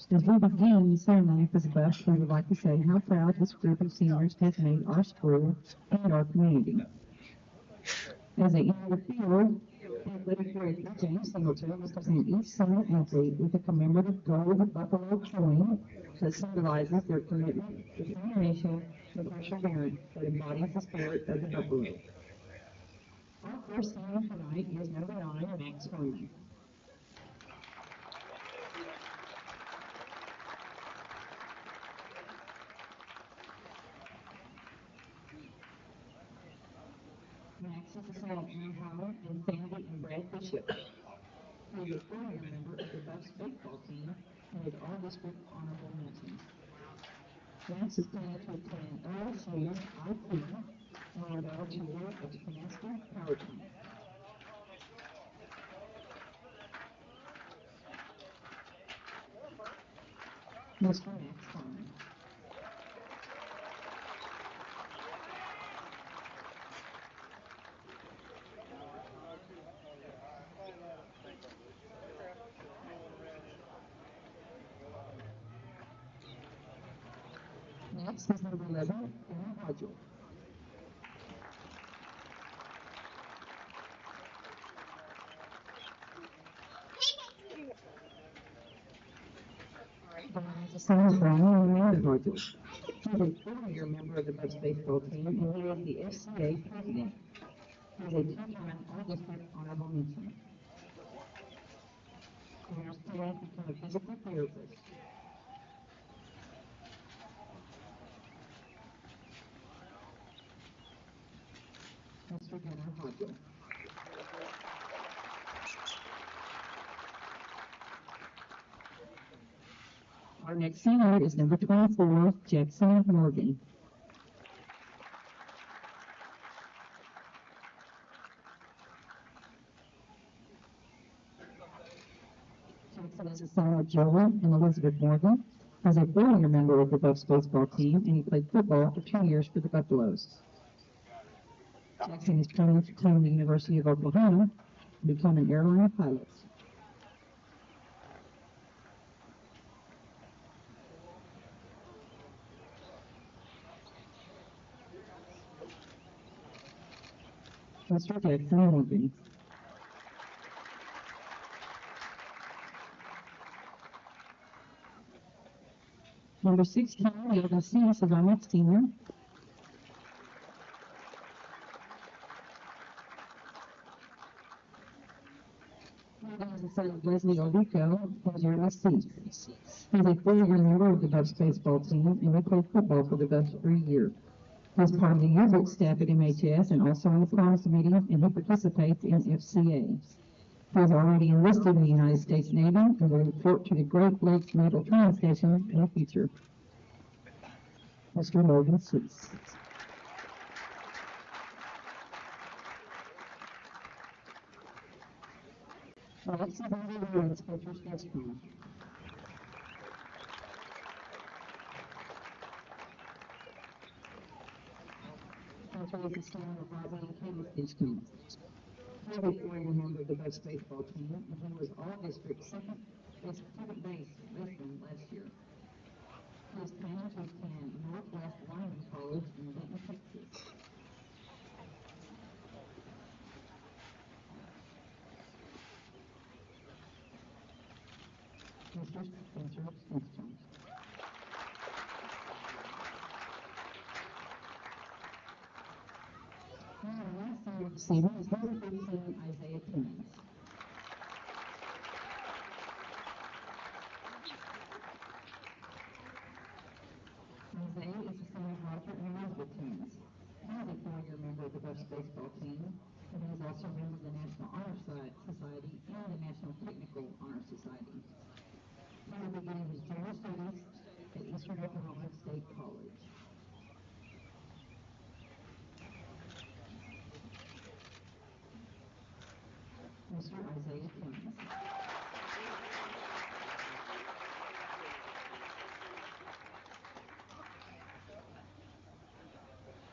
As we begin the ceremony for the bus, we would like to say how proud this group of seniors has made our school and our community. As they enter the field, athletic director James Singleton will present each senior athlete with a commemorative gold buffalo coin that symbolizes their commitment, determination, and perseverance that embodies the spirit of the buffalo. Our first senior tonight is number 9, Max Herman. Max is the son of Aaron Howard and Sandy and Brad Bishop. He is a former member of the Buffs baseball team and is all district honorable mention. Max is planning to attend OSU, IP, and enroll to work at the McAlester Power Plant. Mr. Max Harmon. Next is number 11, Anna Hodgel. Brian is the son of Brian and Amanda Hodgel. He's a 4-year member of the Buffs baseball team, and he is the FCA president. He's a 2-time all-district honorable mention. He is planning to become a physical therapist. Mr. Gunnar Hodgel. Our next senior is number 24, Jackson Morgan. Jackson is the son of Joel and Elizabeth Morgan. He's a 4-year member of the Buffs baseball team, and he played football for 2 years for the Buffaloes. Jackson is planning to attend the University of Oklahoma and become an airline pilot. Mr. Jackson Morgan. Number 16, Yoga Cease is our next senior. Yoga is the son of Leslie Olico and Jeremy Cease. He's a 4-year member of the Buffs baseball team, and he played football for the Buffs for a year. He's part of the yearbook staff at MHS and also on the Promise Committee, and he participates in FCA. He is already enlisted in the United States Navy and will report to the Great Lakes Naval Training Station in the future. Mr. Logan Cease. Next is number 1, Spencer Stetson. Spencer is the son of Robbie and Katie Stetson. He is a 4-year member of the Buffs baseball team, and he was all-district second baseman last year. He is planning to attend Northwest Lineman College in Denton, Texas. Mr. Spencer Stetson. Now, the last senior this evening is number 15, Isaiah Timmons. Isaiah is the son of Roger and Elizabeth Timmons. He is a 4-year member of the Buffs baseball team, and he is also a member of the National Honor Society and the National Technical Honor Society. He will begin his junior studies at Eastern Oklahoma State College. Mr. Isaiah Timmons.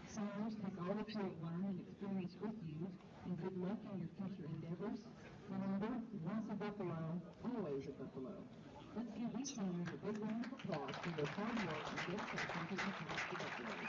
Seniors, take all that you have learned and experienced with you, and good luck in your future endeavors. Remember, once a buffalo, always a buffalo. Let's give these seniors a big round of applause for their hard work and dedication to the McAlester Buffaloes.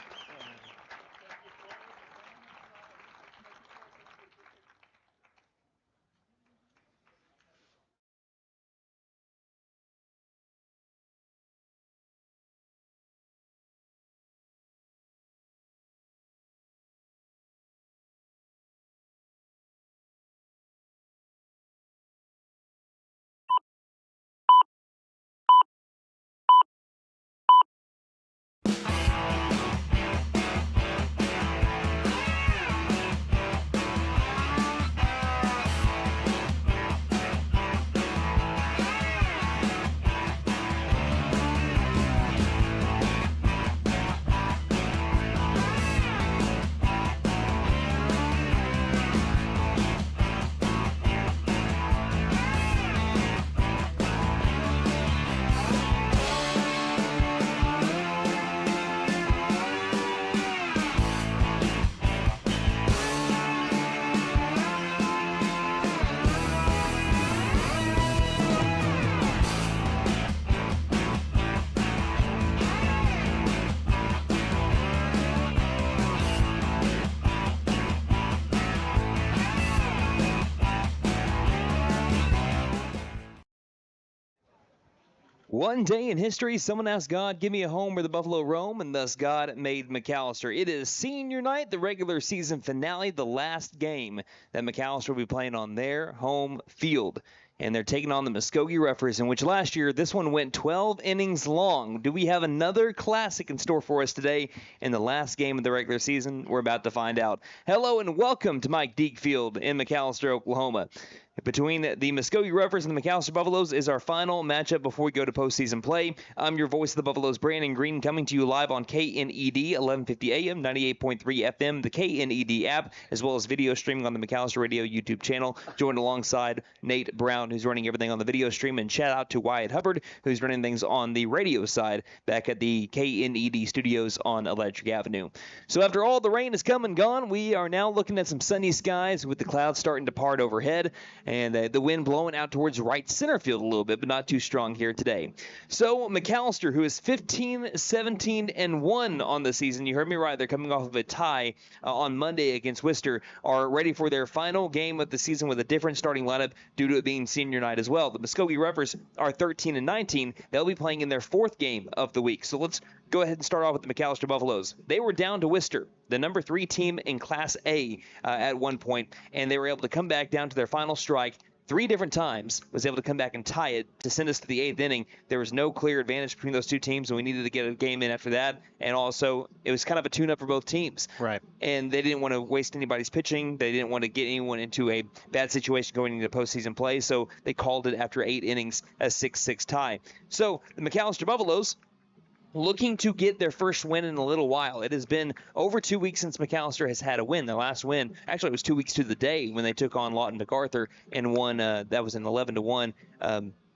One day in history, someone asked God, give me a home where the Buffalo roam, and thus God made McAlester. It is senior night, the regular season finale, the last game that McAlester will be playing on their home field. And they're taking on the Muskogee Roughers, in which last year this one went 12 innings long. Do we have another classic in store for us today in the last game of the regular season? We're about to find out. Hello and welcome to Mike Deek Field in McAlester, Oklahoma. Between the Muskogee Roughers and the McAlester Buffaloes is our final matchup before we go to postseason play. I'm your voice of the Buffaloes, Brandon Green, coming to you live on KNED 1150 AM, 98.3 FM, the KNED app, as well as video streaming on the McAlester Radio YouTube channel. Joined alongside Nate Brown, who's running everything on the video stream, and shout out to Wyatt Hubbard, who's running things on the radio side back at the KNED studios on Electric Avenue. So after all the rain has come and gone, we are now looking at some sunny skies with the clouds starting to part overhead, and the wind blowing out towards right center field a little bit, but not too strong here today. So McAlester, who is 15, 17, and 1 on the season, you heard me right, they're coming off of a tie on Monday against Worcester, are ready for their final game of the season with a different starting lineup due to it being senior night as well. The Muskogee Roughers are 13 and 19. They'll be playing in their fourth game of the week. So let's go ahead and start off with the McAlester Buffaloes. They were down to Worcester, the number 3 team in Class A at one point, and they were able to come back down to their final strike 3 different times, was able to come back and tie it to send us to the 8th inning. There was no clear advantage between those two teams, and we needed to get a game in after that. And also, it was kind of a tune-up for both teams. Right. And they didn't want to waste anybody's pitching. They didn't want to get anyone into a bad situation going into postseason play, so they called it after 8 innings a 6-6 tie. So the McAlester Buffaloes, looking to get their first win in a little while. It has been over 2 weeks since McAlester has had a win. Their last win, actually, it was 2 weeks to the day when they took on Lawton MacArthur and won. That was an 11-1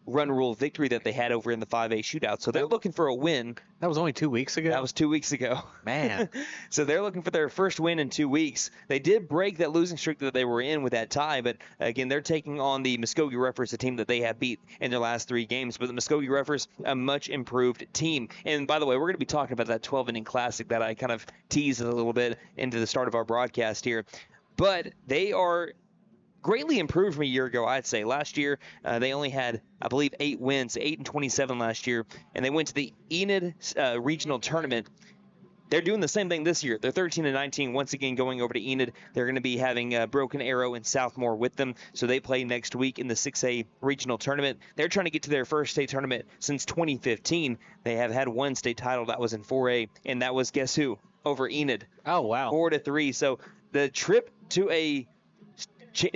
run rule victory that they had over in the 5A shootout. So they're looking for a win. That was only 2 weeks ago? That was 2 weeks ago. Man. So they're looking for their first win in 2 weeks. They did break that losing streak that they were in with that tie, but again, they're taking on the Muskogee Roughers, a team that they have beat in their last 3 games. But the Muskogee Roughers, a much improved team. And by the way, we're going to be talking about that 12-inning classic that I kind of teased a little bit into the start of our broadcast here. But they are greatly improved from a year ago, I'd say. Last year, they only had, I believe, 8 wins, 8-27 last year, and they went to the Enid regional tournament. They're doing the same thing this year. They're 13 and 19, once again going over to Enid. They're going to be having Broken Arrow and Southmore with them, so they play next week in the 6A regional tournament. They're trying to get to their first state tournament since 2015. They have had one state title, that was in 4A, and that was, guess who? Over Enid. Oh, wow. 4-3. So the trip to a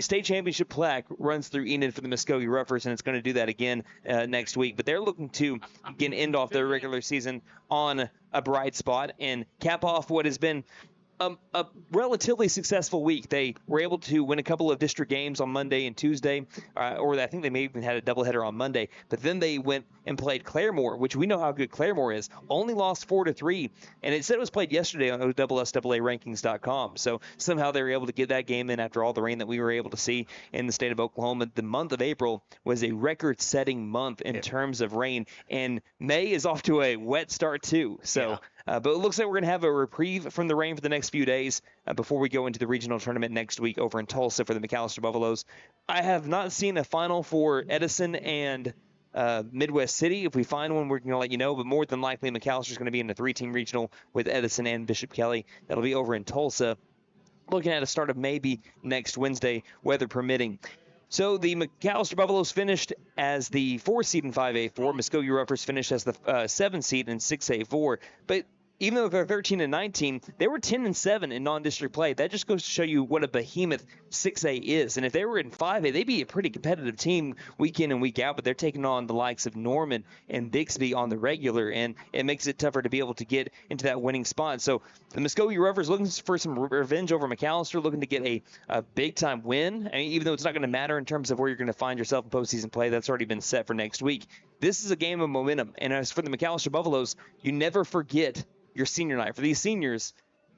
state championship plaque runs through Enid for the Muskogee Roughers, and it's going to do that again next week. But they're looking to, again, end off their regular season on a bright spot and cap off what has been a relatively successful week. They were able to win a couple of district games on Monday and Tuesday, or I think they may even had a doubleheader on Monday. But then they went and played Claremore, which we know how good Claremore is. Only lost 4-3, and it said it was played yesterday on OSSAArankings.com. So somehow they were able to get that game in after all the rain that we were able to see in the state of Oklahoma. The month of April was a record-setting month in terms of rain, and May is off to a wet start too. So. But it looks like we're going to have a reprieve from the rain for the next few days before we go into the regional tournament next week over in Tulsa for the McAlester Buffaloes. I have not seen a final for Edison and Midwest City. If we find one, we're going to let you know. But more than likely, McAlester is going to be in a 3-team regional with Edison and Bishop Kelly. That'll be over in Tulsa. Looking at a start of maybe next Wednesday, weather permitting. So the McAlester Buffaloes finished as the 4 seed in 5A4. Muskogee Roughers finished as the 7 seed in 6A4. But even though they're 13-19, they were 10-7 in non-district play. That just goes to show you what a behemoth 6A is. And if they were in 5A, they'd be a pretty competitive team week in and week out. But they're taking on the likes of Norman and Bixby on the regular, and it makes it tougher to be able to get into that winning spot. So the Muskogee Roughers looking for some revenge over McAlester, looking to get a big-time win. I mean, even though it's not going to matter in terms of where you're going to find yourself in postseason play, that's already been set for next week. This is a game of momentum. And as for the McAlester Buffaloes, you never forget your senior night. For these seniors,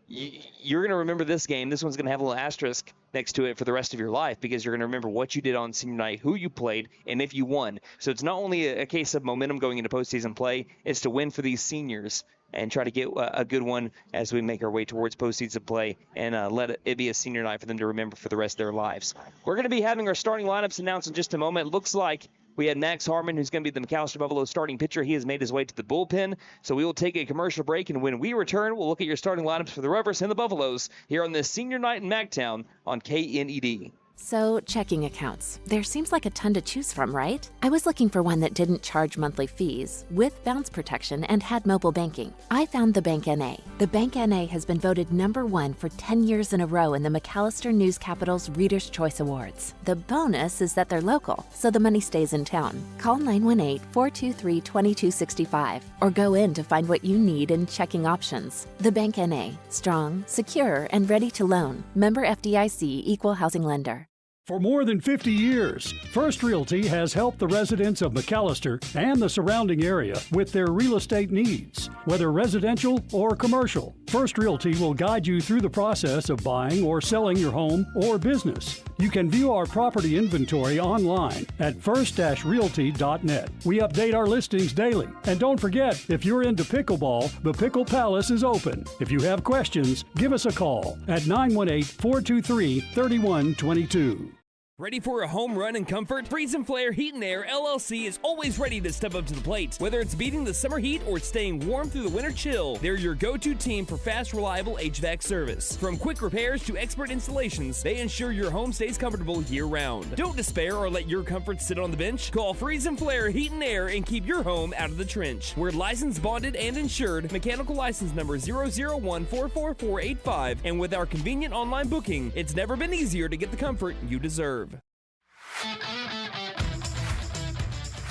you're going to remember this game. This one's going to have a little asterisk next to it for the rest of your life because you're going to remember what you did on senior night, who you played, and if you won. So it's not only a case of momentum going into postseason play, it's to win for these seniors and try to get a good one as we make our way towards postseason play and let it be a senior night for them to remember for the rest of their lives. We're going to be having our starting lineups announced in just a moment. It looks like we had Max Harmon, who's going to be the McAlester Buffaloes starting pitcher. He has made his way to the bullpen. So we will take a commercial break, and when we return, we'll look at your starting lineups for the Rovers and the Buffaloes here on this senior night in MacTown on KNED. So, checking accounts. There seems like a ton to choose from, right? I was looking for one that didn't charge monthly fees, with bounce protection, and had mobile banking. I found the Bank NA. The Bank NA has been voted #1 for 10 years in a row in the McAlester News Capital's Reader's Choice Awards. The bonus is that they're local, so the money stays in town. Call 918-423-2265 or go in to find what you need in checking options. The Bank NA. Strong, secure, and ready to loan. Member FDIC Equal Housing Lender. For more than 50 years, First Realty has helped the residents of McAlester and the surrounding area with their real estate needs. Whether residential or commercial, First Realty will guide you through the process of buying or selling your home or business. You can view our property inventory online at first-realty.net. We update our listings daily. And don't forget, if you're into pickleball, the Pickle Palace is open. If you have questions, give us a call at 918-423-3122. Ready for a home run in comfort? Freeze and Flare Heat and Air LLC is always ready to step up to the plate. Whether it's beating the summer heat or staying warm through the winter chill, they're your go-to team for fast, reliable HVAC service. From quick repairs to expert installations, they ensure your home stays comfortable year-round. Don't despair or let your comfort sit on the bench. Call Freeze and Flare Heat and Air and keep your home out of the trench. We're licensed, bonded, and insured. Mechanical license number 0014445. And with our convenient online booking, it's never been easier to get the comfort you deserve.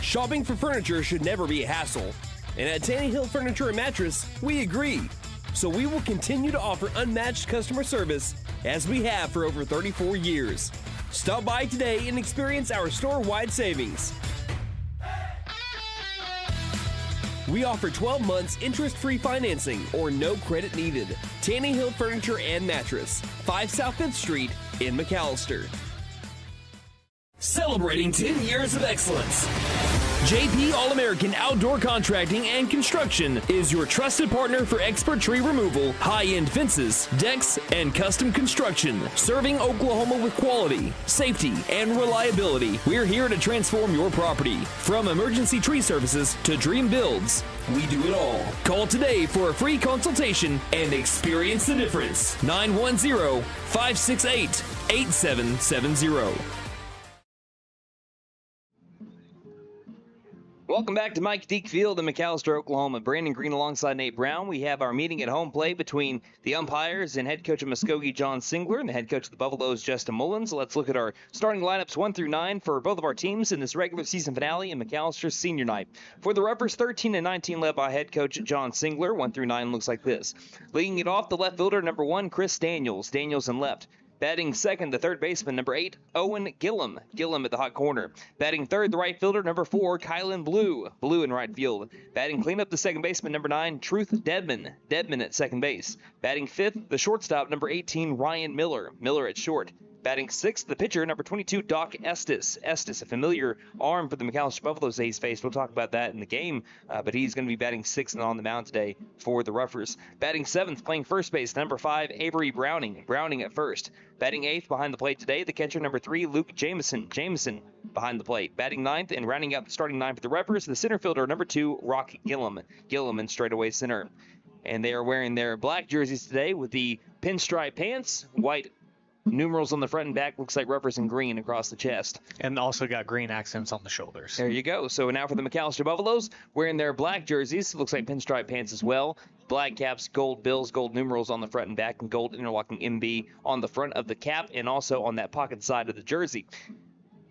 Shopping for furniture should never be a hassle, and at Tanny Hill Furniture and Mattress, we agree. So we will continue to offer unmatched customer service as we have for over 34 years. Stop by today and experience our store-wide savings. We offer 12 months interest-free financing or no credit needed. Tanny Hill Furniture and Mattress, 5 South 5th Street in McAlester. Celebrating 10 years of excellence. JP All-American Outdoor Contracting and Construction is your trusted partner for expert tree removal, high-end fences, decks, and custom construction. Serving Oklahoma with quality, safety, and reliability. We're here to transform your property. From emergency tree services to dream builds, we do it all. Call today for a free consultation and experience the difference. 910-568-8770. Welcome back to Mike Deek Field in McAlester, Oklahoma. Brandon Green alongside Nate Brown. We have our meeting at home plate between the umpires and head coach of Muskogee, John Singler, and the head coach of the Buffaloes, Justin Mullins. Let's look at our starting lineups 1 through 9 for both of our teams in this regular season finale in McAlster's senior night. For the Roughers, 13-19 led by head coach John Singler. 1 through 9 looks like this. Leading it off, the left fielder, number 1, Chris Daniels. Daniels in left. Batting second, the third baseman, number 8, Owen Gillum. Gillum at the hot corner. Batting third, the right fielder, number 4, Kylan Blue. Blue in right field. Batting cleanup, the second baseman, number 9, Truth Dedman. Dedman at second base. Batting fifth, the shortstop, number 18, Ryan Miller. Miller at short. Batting sixth, the pitcher, number 22, Doc Estes. Estes, a familiar arm for the McAlester Buffaloes that he's faced. We'll talk about that in the game, but he's going to be batting sixth and on the mound today for the Roughers. Batting seventh, playing first base, number 5, Avery Browning. Browning at first. Batting eighth behind the plate today, the catcher, number 3, Luke Jameson. Jameson behind the plate. Batting ninth and rounding out the starting nine for the Roughers, the center fielder, number 2, Rock Gillum. Gillum in straightaway center. And they are wearing their black jerseys today with the pinstripe pants, white numerals on the front and back, looks like Roughers in green across the chest. And also got green accents on the shoulders. There you go. So now for the McAlester Buffaloes, wearing their black jerseys, looks like pinstripe pants as well. Black caps, gold bills, gold numerals on the front and back, and gold interlocking MB on the front of the cap and also on that pocket side of the jersey.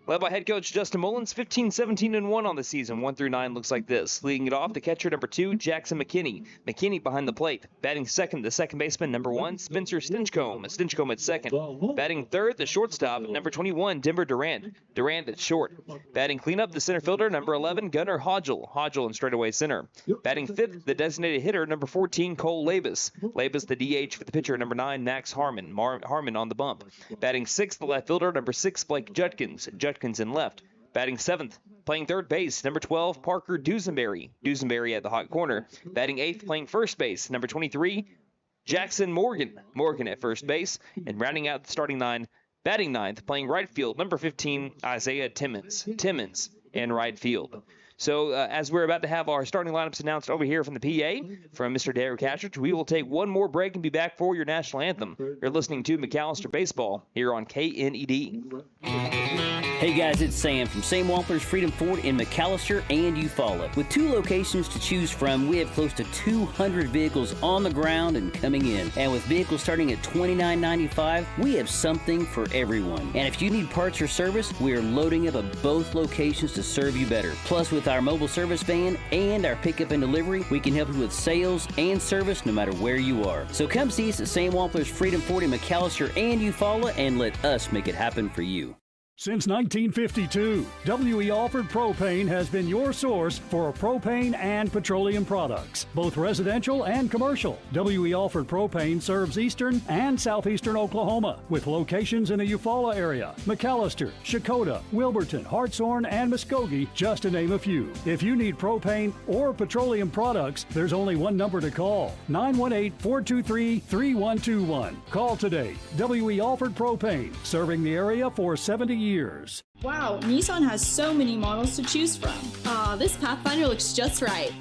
Led by head coach Justin Mullins, 15-17-1 on the season. 1 through 9 looks like this. Leading it off, the catcher, number 2, Jackson McKinney. McKinney behind the plate. Batting second, the second baseman, number 1, Spencer Stinchcomb. Stinchcomb at second. Batting third, the shortstop, number 21, Denver Durant. Durant at short. Batting cleanup, the center fielder, number 11, Gunnar Hodgel. Hodgel in straightaway center. Batting fifth, the designated hitter, number 14, Cole Labus. Labus, the DH for the pitcher, number 9, Max Harmon. Harmon on the bump. Batting sixth, the left fielder, number 6, Blake Judkins. Judkins in left. Batting seventh, playing third base, number 12, Parker Dusenberry. Dusenberry at the hot corner. Batting eighth, playing first base, number 23, Jackson Morgan. Morgan at first base. And rounding out the starting nine, batting ninth, playing right field, number 15, Isaiah Timmons. Timmons in right field. So as we're about to have our starting lineups announced over here from the PA, from Mr. Derek Hatchett, we will take one more break and be back for your national anthem. You're listening to McAlester Baseball here on KNED. Hey guys, it's Sam from Sam Wampler's Freedom Ford in McAlester and Eufaula. With 2 locations to choose from, we have close to 200 vehicles on the ground and coming in. And with vehicles starting at $29.95, we have something for everyone. And if you need parts or service, we are loading up at both locations to serve you better. Plus, with our mobile service van and our pickup and delivery, we can help you with sales and service no matter where you are. So come see us at Sam Wampler's Freedom Ford in McAlester and Eufaula and let us make it happen for you. Since 1952, W.E. Alford Propane has been your source for propane and petroleum products, both residential and commercial. W.E. Alford Propane serves eastern and southeastern Oklahoma, with locations in the Eufaula area, McAlester, Shakota, Wilburton, Hartshorn, and Muskogee, just to name a few. If you need propane or petroleum products, there's only one number to call, 918-423-3121. Call today. W.E. Alford Propane, serving the area for 70 years. Wow, Nissan has so many models to choose from. This Pathfinder looks just right.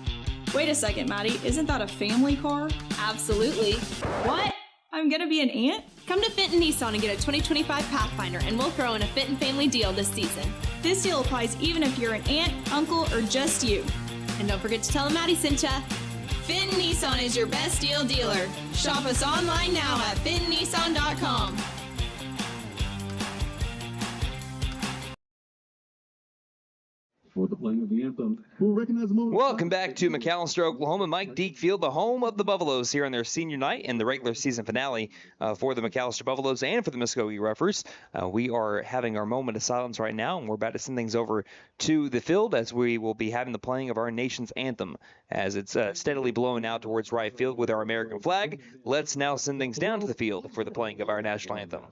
Wait a second, Maddie, isn't that a family car? Absolutely. What? I'm gonna be an aunt? Come to Fenton Nissan and get a 2025 Pathfinder, and we'll throw in a Fenton family deal this season. This deal applies even if you're an aunt, uncle, or just you. And don't forget to tell them Maddie sent ya. Fenton Nissan is your best deal dealer. Shop us online now at fentonnissan.com. For the playing of the anthem, we'll recognize the moment. Welcome back to McAlester, Oklahoma. Mike Deek Field, the home of the Buffaloes, here on their senior night and the regular season finale for the McAlester Buffaloes and for the Muskogee Roughers. We are having our moment of silence right now, and we're about to send things over to the field as we will be having the playing of our nation's anthem as it's steadily blowing out towards right field with our American flag. Let's now send things down to the field for the playing of our national anthem.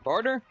Partner,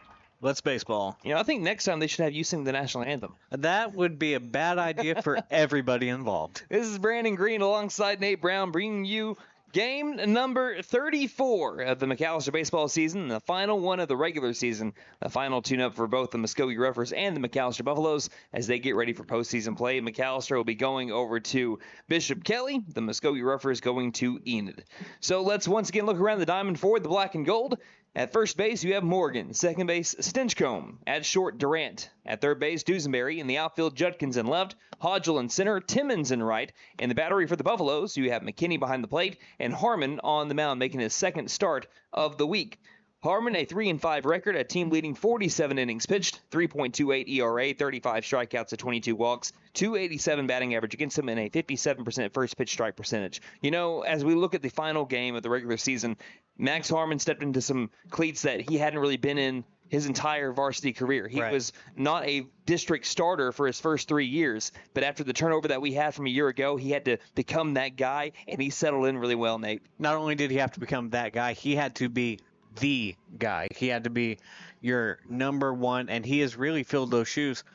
Let's baseball. you know, I think next time they should have you sing the national anthem. That would be a bad idea for everybody involved. This is Brandon Green alongside Nate Brown bringing you game number 34 of the McAlester baseball season, the final one of the regular season, the final tune-up for both the Muskogee Roughers and the McAlester Buffaloes as they get ready for postseason play. McAlester will be going over to Bishop Kelly, the Muskogee Roughers going to Enid. So let's once again look around the diamond for the black and gold. At first base, you have Morgan. Second base, Stinchcomb. At short, Durant. At third base, Dusenberry. In the outfield, Judkins in left. Hodgel in center. Timmons in right. In the battery for the Buffaloes, you have McKinney behind the plate and Harmon on the mound, making his second start of the week. Harmon, a 3-5 record, a team-leading 47 innings pitched, 3.28 ERA, 35 strikeouts, 22 walks, 287 batting average against him, and a 57% first pitch strike percentage. You know, as we look at the final game of the regular season, Max Harmon stepped into some cleats that he hadn't really been in his entire varsity career. He was not a district starter for his first 3 years, but after the turnover that we had from a year ago, he had to become that guy, and he settled in really well, Nate. Not only did he have to become that guy, he had to be the guy. He had to be your number one, and he has really filled those shoes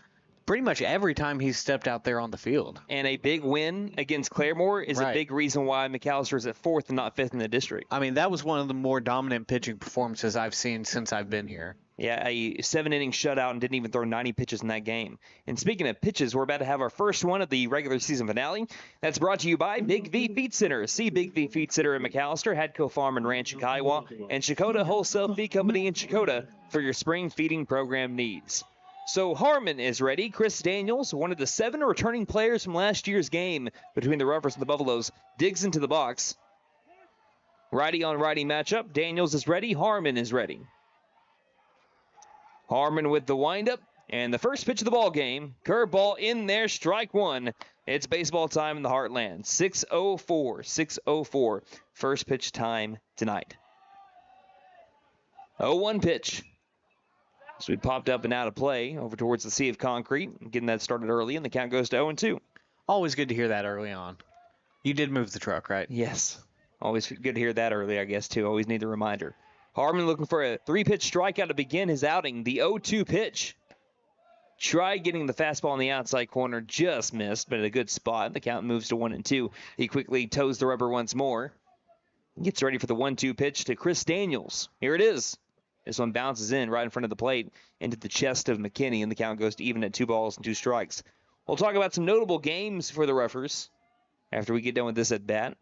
pretty much every time he's stepped out there on the field. And a big win against Claremore is a big reason why McAlester is at 4th and not 5th in the district. I mean, that was one of the more dominant pitching performances I've seen since I've been here. Yeah, a 7-inning shutout and didn't even throw 90 pitches in that game. And speaking of pitches, we're about to have our first one of the regular season finale. That's brought to you by Big V Feed Center. See Big V Feed Center in McAlester, Hadco Farm and Ranch in Kiowa, and Chakota Wholesale Feed Company in Chakota for your spring feeding program needs. So Harmon is ready. Chris Daniels, one of the 7 returning players from last year's game between the Roughers and the Buffaloes, digs into the box. Righty on righty matchup. Daniels is ready. Harmon is ready. Harmon with the windup, and the first pitch of the ball game. Curveball in there, strike one. It's baseball time in the Heartland. 6:04. First pitch time tonight. 0-1 pitch. So we popped up and out of play over towards the Sea of Concrete, getting that started early, and the count goes to 0-2. Always good to hear that early on. You did move the truck, right? Yes. Always good to hear that early, I guess, too. Always need the reminder. Harmon looking for a 3-pitch strikeout to begin his outing. The 0-2 pitch. Tried getting the fastball in the outside corner, just missed, but at a good spot. The count moves to 1-2. He quickly toes the rubber once more. Gets ready for the 1-2 pitch to Chris Daniels. Here it is. This one bounces in right in front of the plate into the chest of McKinney, and the count goes to even at 2 balls and 2 strikes. We'll talk about some notable games for the Roughers after we get done with this at bat.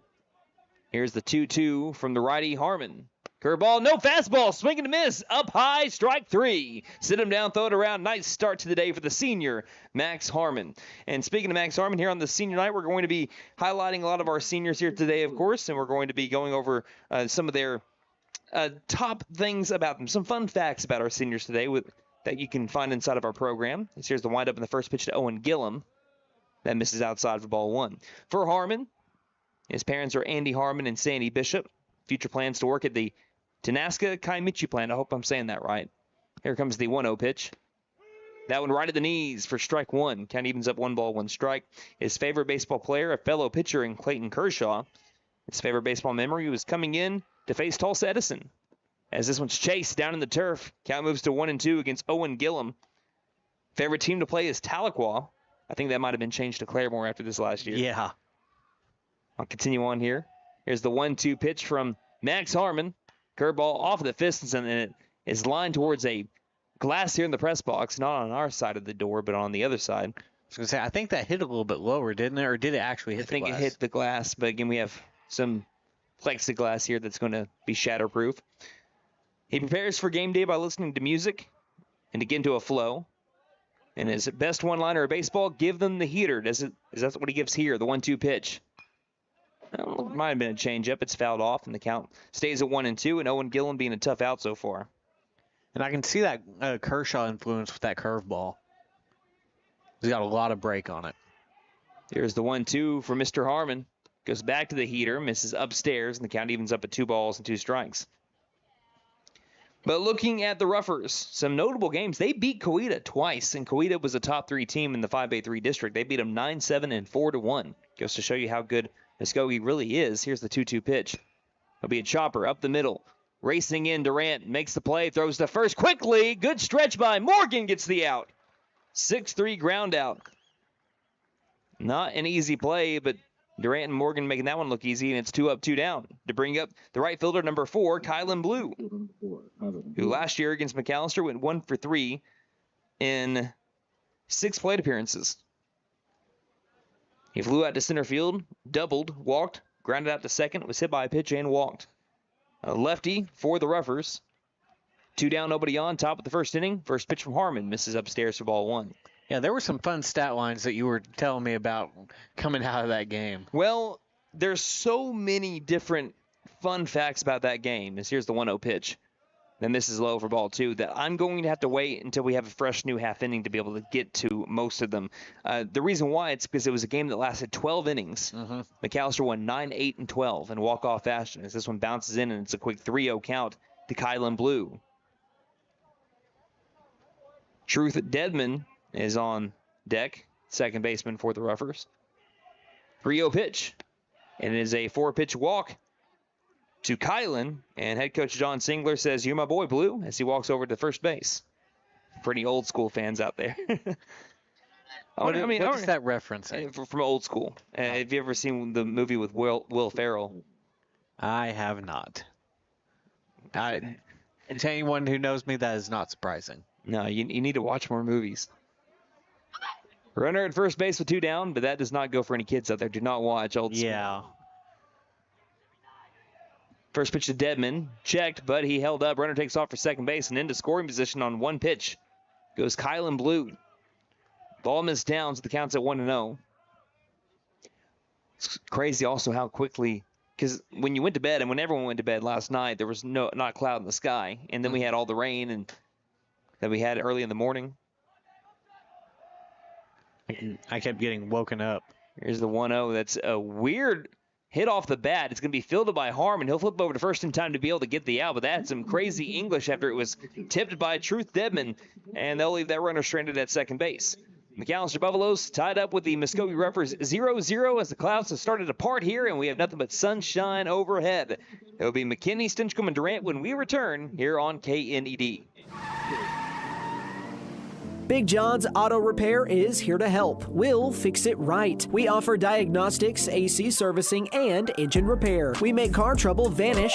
Here's the 2-2 from the righty Harmon. Curveball, no fastball, swing and a miss, up high, strike 3. Sit him down, throw it around. Nice start to the day for the senior, Max Harmon. And speaking of Max Harmon, here on the senior night, we're going to be highlighting a lot of our seniors here today, of course, and we're going to be going over some of their top things about them, some fun facts about our seniors today that you can find inside of our program. Here's the windup in the first pitch to Owen Gillum. That misses outside for ball 1. For Harmon, his parents are Andy Harmon and Sandy Bishop. Future plans to work at the Tanaska Kaimichi plant. I hope I'm saying that right. Here comes the 1-0 pitch. That one right at the knees for strike 1. Count evens up 1 ball, 1 strike. His favorite baseball player, a fellow pitcher in Clayton Kershaw. His favorite baseball memory was coming in to face Tulsa Edison. As this one's chased down in the turf, count moves to 1-2 against Owen Gillum. Favorite team to play is Tahlequah. I think that might have been changed to Claremore after this last year. Yeah. I'll continue on here. Here's the 1-2 pitch from Max Harmon. Curveball off of the fist, and it is lined towards a glass here in the press box, not on our side of the door, but on the other side. I was going to say, I think that hit a little bit lower, didn't it? Or did it actually hit the glass? I think it hit the glass, but again, we have some plexiglass here that's going to be shatterproof. He prepares for game day by listening to music and to get into a flow. And his best one-liner of baseball, give them the heater. Is that what he gives here, the 1-2 pitch? Well, it might have been a changeup. It's fouled off, and the count stays at 1-2, and Owen Gillum being a tough out so far. And I can see that Kershaw influence with that curveball. He's got a lot of break on it. Here's the 1-2 for Mr. Harmon. Goes back to the heater, misses upstairs, and the count evens up at 2 balls and 2 strikes. But looking at the Roughers, some notable games. They beat Coweta twice, and Coweta was a top 3 team in the 5A3 district. They beat them 9-7 and 4-1. Goes to show you how good Muskogee really is. Here's the 2-2 pitch. It'll be a chopper up the middle. Racing in, Durant makes the play, throws to first quickly. Good stretch by Morgan, gets the out. 6-3 ground out. Not an easy play, but Durant and Morgan making that one look easy, and it's 2 up, 2 down to bring up the right fielder, number 4, Kylan Blue, who last year against McAlester went 1 for 3 in 6 plate appearances. He flew out to center field, doubled, walked, grounded out to second, was hit by a pitch and walked. A lefty for the Roughers. 2 down, nobody on, top of the first inning. First pitch from Harmon misses upstairs for ball 1. Yeah, there were some fun stat lines that you were telling me about coming out of that game. Well, there's so many different fun facts about that game. Here's the 1-0 pitch. Then this is low for ball 2 that I'm going to have to wait until we have a fresh new half inning to be able to get to most of them. The reason why, it's because it was a game that lasted 12 innings. McAlester won 9, 8, and 12 in walk-off fashion as this one bounces in, and it's a quick 3-0 count to Kylan Blue. Truth Deadman is on deck, second baseman for the Roughers. 3-0 pitch, and it is a 4-pitch walk to Kylan, and head coach John Singler says, "You're my boy, Blue," as he walks over to first base. Pretty old school fans out there. What is that reference? From old school. Have you ever seen the movie with Will Ferrell? I have not. To anyone who knows me, that is not surprising. No, you need to watch more movies. Runner at first base with 2 down, but that does not go for any kids out there. Do not watch old school. Yeah. First pitch to Deadman, checked, but he held up. Runner takes off for second base and into scoring position on 1 pitch. Goes Kylan Blue. Ball missed down, so the count's at 1-0. It's crazy also how quickly, because when you went to bed and when everyone went to bed last night, there was not a cloud in the sky. And then we had all the rain and that we had early in the morning. I kept getting woken up. Here's the 1-0. That's a weird hit off the bat. It's going to be fielded by Harmon. He'll flip over to first in time to be able to get the out, but that's some crazy English after it was tipped by Truth Deadman, and they'll leave that runner stranded at second base. McAlester Buffaloes tied up with the Muskogee Roughers 0-0 as the clouds have started to part here, and we have nothing but sunshine overhead. It will be McKinney, Stinchcomb, and Durant when we return here on KNED. Big John's Auto Repair is here to help. We'll fix it right. We offer diagnostics, AC servicing, and engine repair. We make car trouble vanish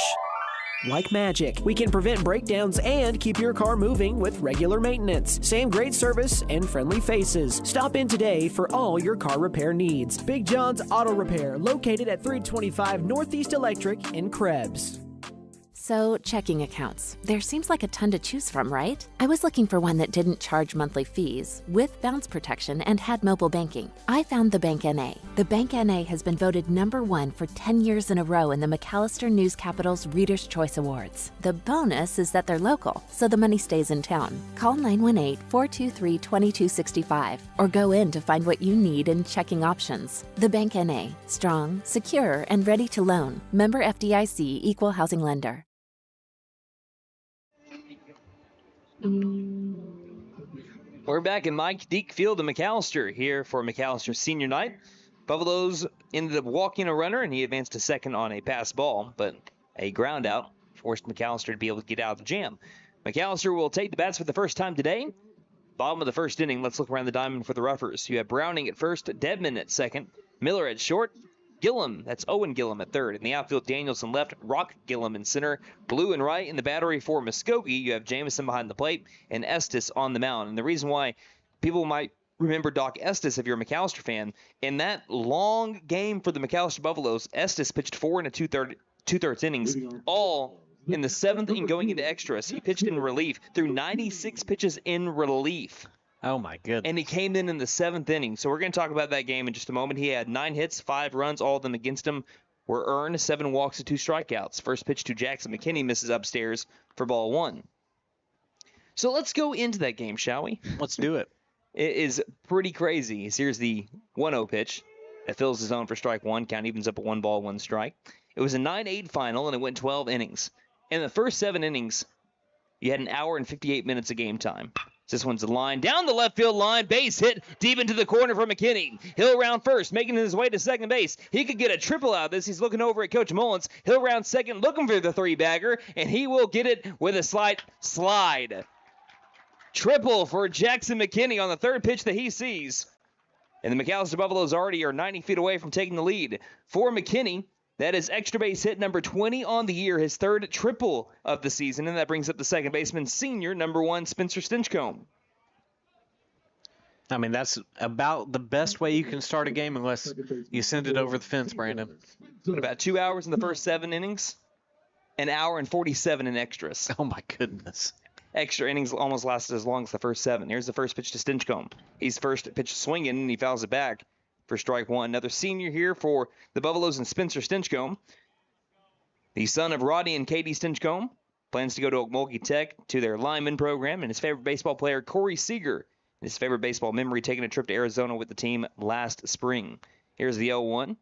like magic. We can prevent breakdowns and keep your car moving with regular maintenance. Same great service and friendly faces. Stop in today for all your car repair needs. Big John's Auto Repair, located at 325 Northeast Electric in Krebs. So, checking accounts. There seems like a ton to choose from, right? I was looking for one that didn't charge monthly fees, with bounce protection, and had mobile banking. I found the Bank NA. The Bank NA has been voted #1 for 10 years in a row in the McAlester News Capital's Reader's Choice Awards. The bonus is that they're local, so the money stays in town. Call 918-423-2265 or go in to find what you need in checking options. The Bank NA. Strong, secure, and ready to loan. Member FDIC, Equal Housing Lender. We're back in Mike Deek Field in McAlester here for McAlester Senior Night. Buffaloes ended up walking a runner, and he advanced to second on a pass ball, but a ground out forced McAlester to be able to get out of the jam. McAlester will take the bats for the first time today. Bottom of the first inning, let's look around the diamond for the Roughers. You have Browning at first, Deadman at second, Miller at short, Gillum, that's Owen Gillum at third. In the outfield, Danielson left, Rock Gillum in center, Blue and right. In the battery for Muskogee, you have Jamison behind the plate and Estes on the mound. And the reason why people might remember Doc Estes, if you're a McAlester fan, in that long game for the McAlester Buffaloes, Estes pitched 4 and 2/3 innings, all in the 7th inning going into extras. He pitched in relief through 96 pitches in relief. Oh, my goodness. And he came in the 7th inning. So we're going to talk about that game in just a moment. He had 9 hits, 5 runs, all of them against him were earned, 7 walks and 2 strikeouts. First pitch to Jackson McKinney misses upstairs for ball 1. So let's go into that game, shall we? Let's do it. It is pretty crazy. Here's the 1-0 pitch that fills the zone for strike 1. Count evens up at 1 ball, 1 strike. It was a 9-8 final, and it went 12 innings. In the first 7 innings, you had an hour and 58 minutes of game time. This one's a line down the left field line. Base hit deep into the corner for McKinney. He'll round first, making his way to second base. He could get a triple out of this. He's looking over at Coach Mullins. He'll round second, looking for the three-bagger, and he will get it with a slight slide. Triple for Jackson McKinney on the third pitch that he sees. And the McAlester Buffaloes already are 90 feet away from taking the lead. For McKinney, that is extra base hit number 20 on the year, his third triple of the season, and that brings up the second baseman, senior, number 1, Spencer Stinchcomb. I mean, that's about the best way you can start a game unless you send it over the fence, Brandon. About 2 hours in the first 7 innings, an hour and 47 in extras. Oh, my goodness. Extra innings almost lasted as long as the first 7. Here's the first pitch to Stinchcomb. He's first pitch swinging, and he fouls it back for strike 1. Another senior here for the Buffaloes and Spencer Stinchcomb. The son of Roddy and Katie Stinchcomb plans to go to Okmulgee Tech to their lineman program, and his favorite baseball player, Corey Seager, his favorite baseball memory, taking a trip to Arizona with the team last spring. Here's the 0-1.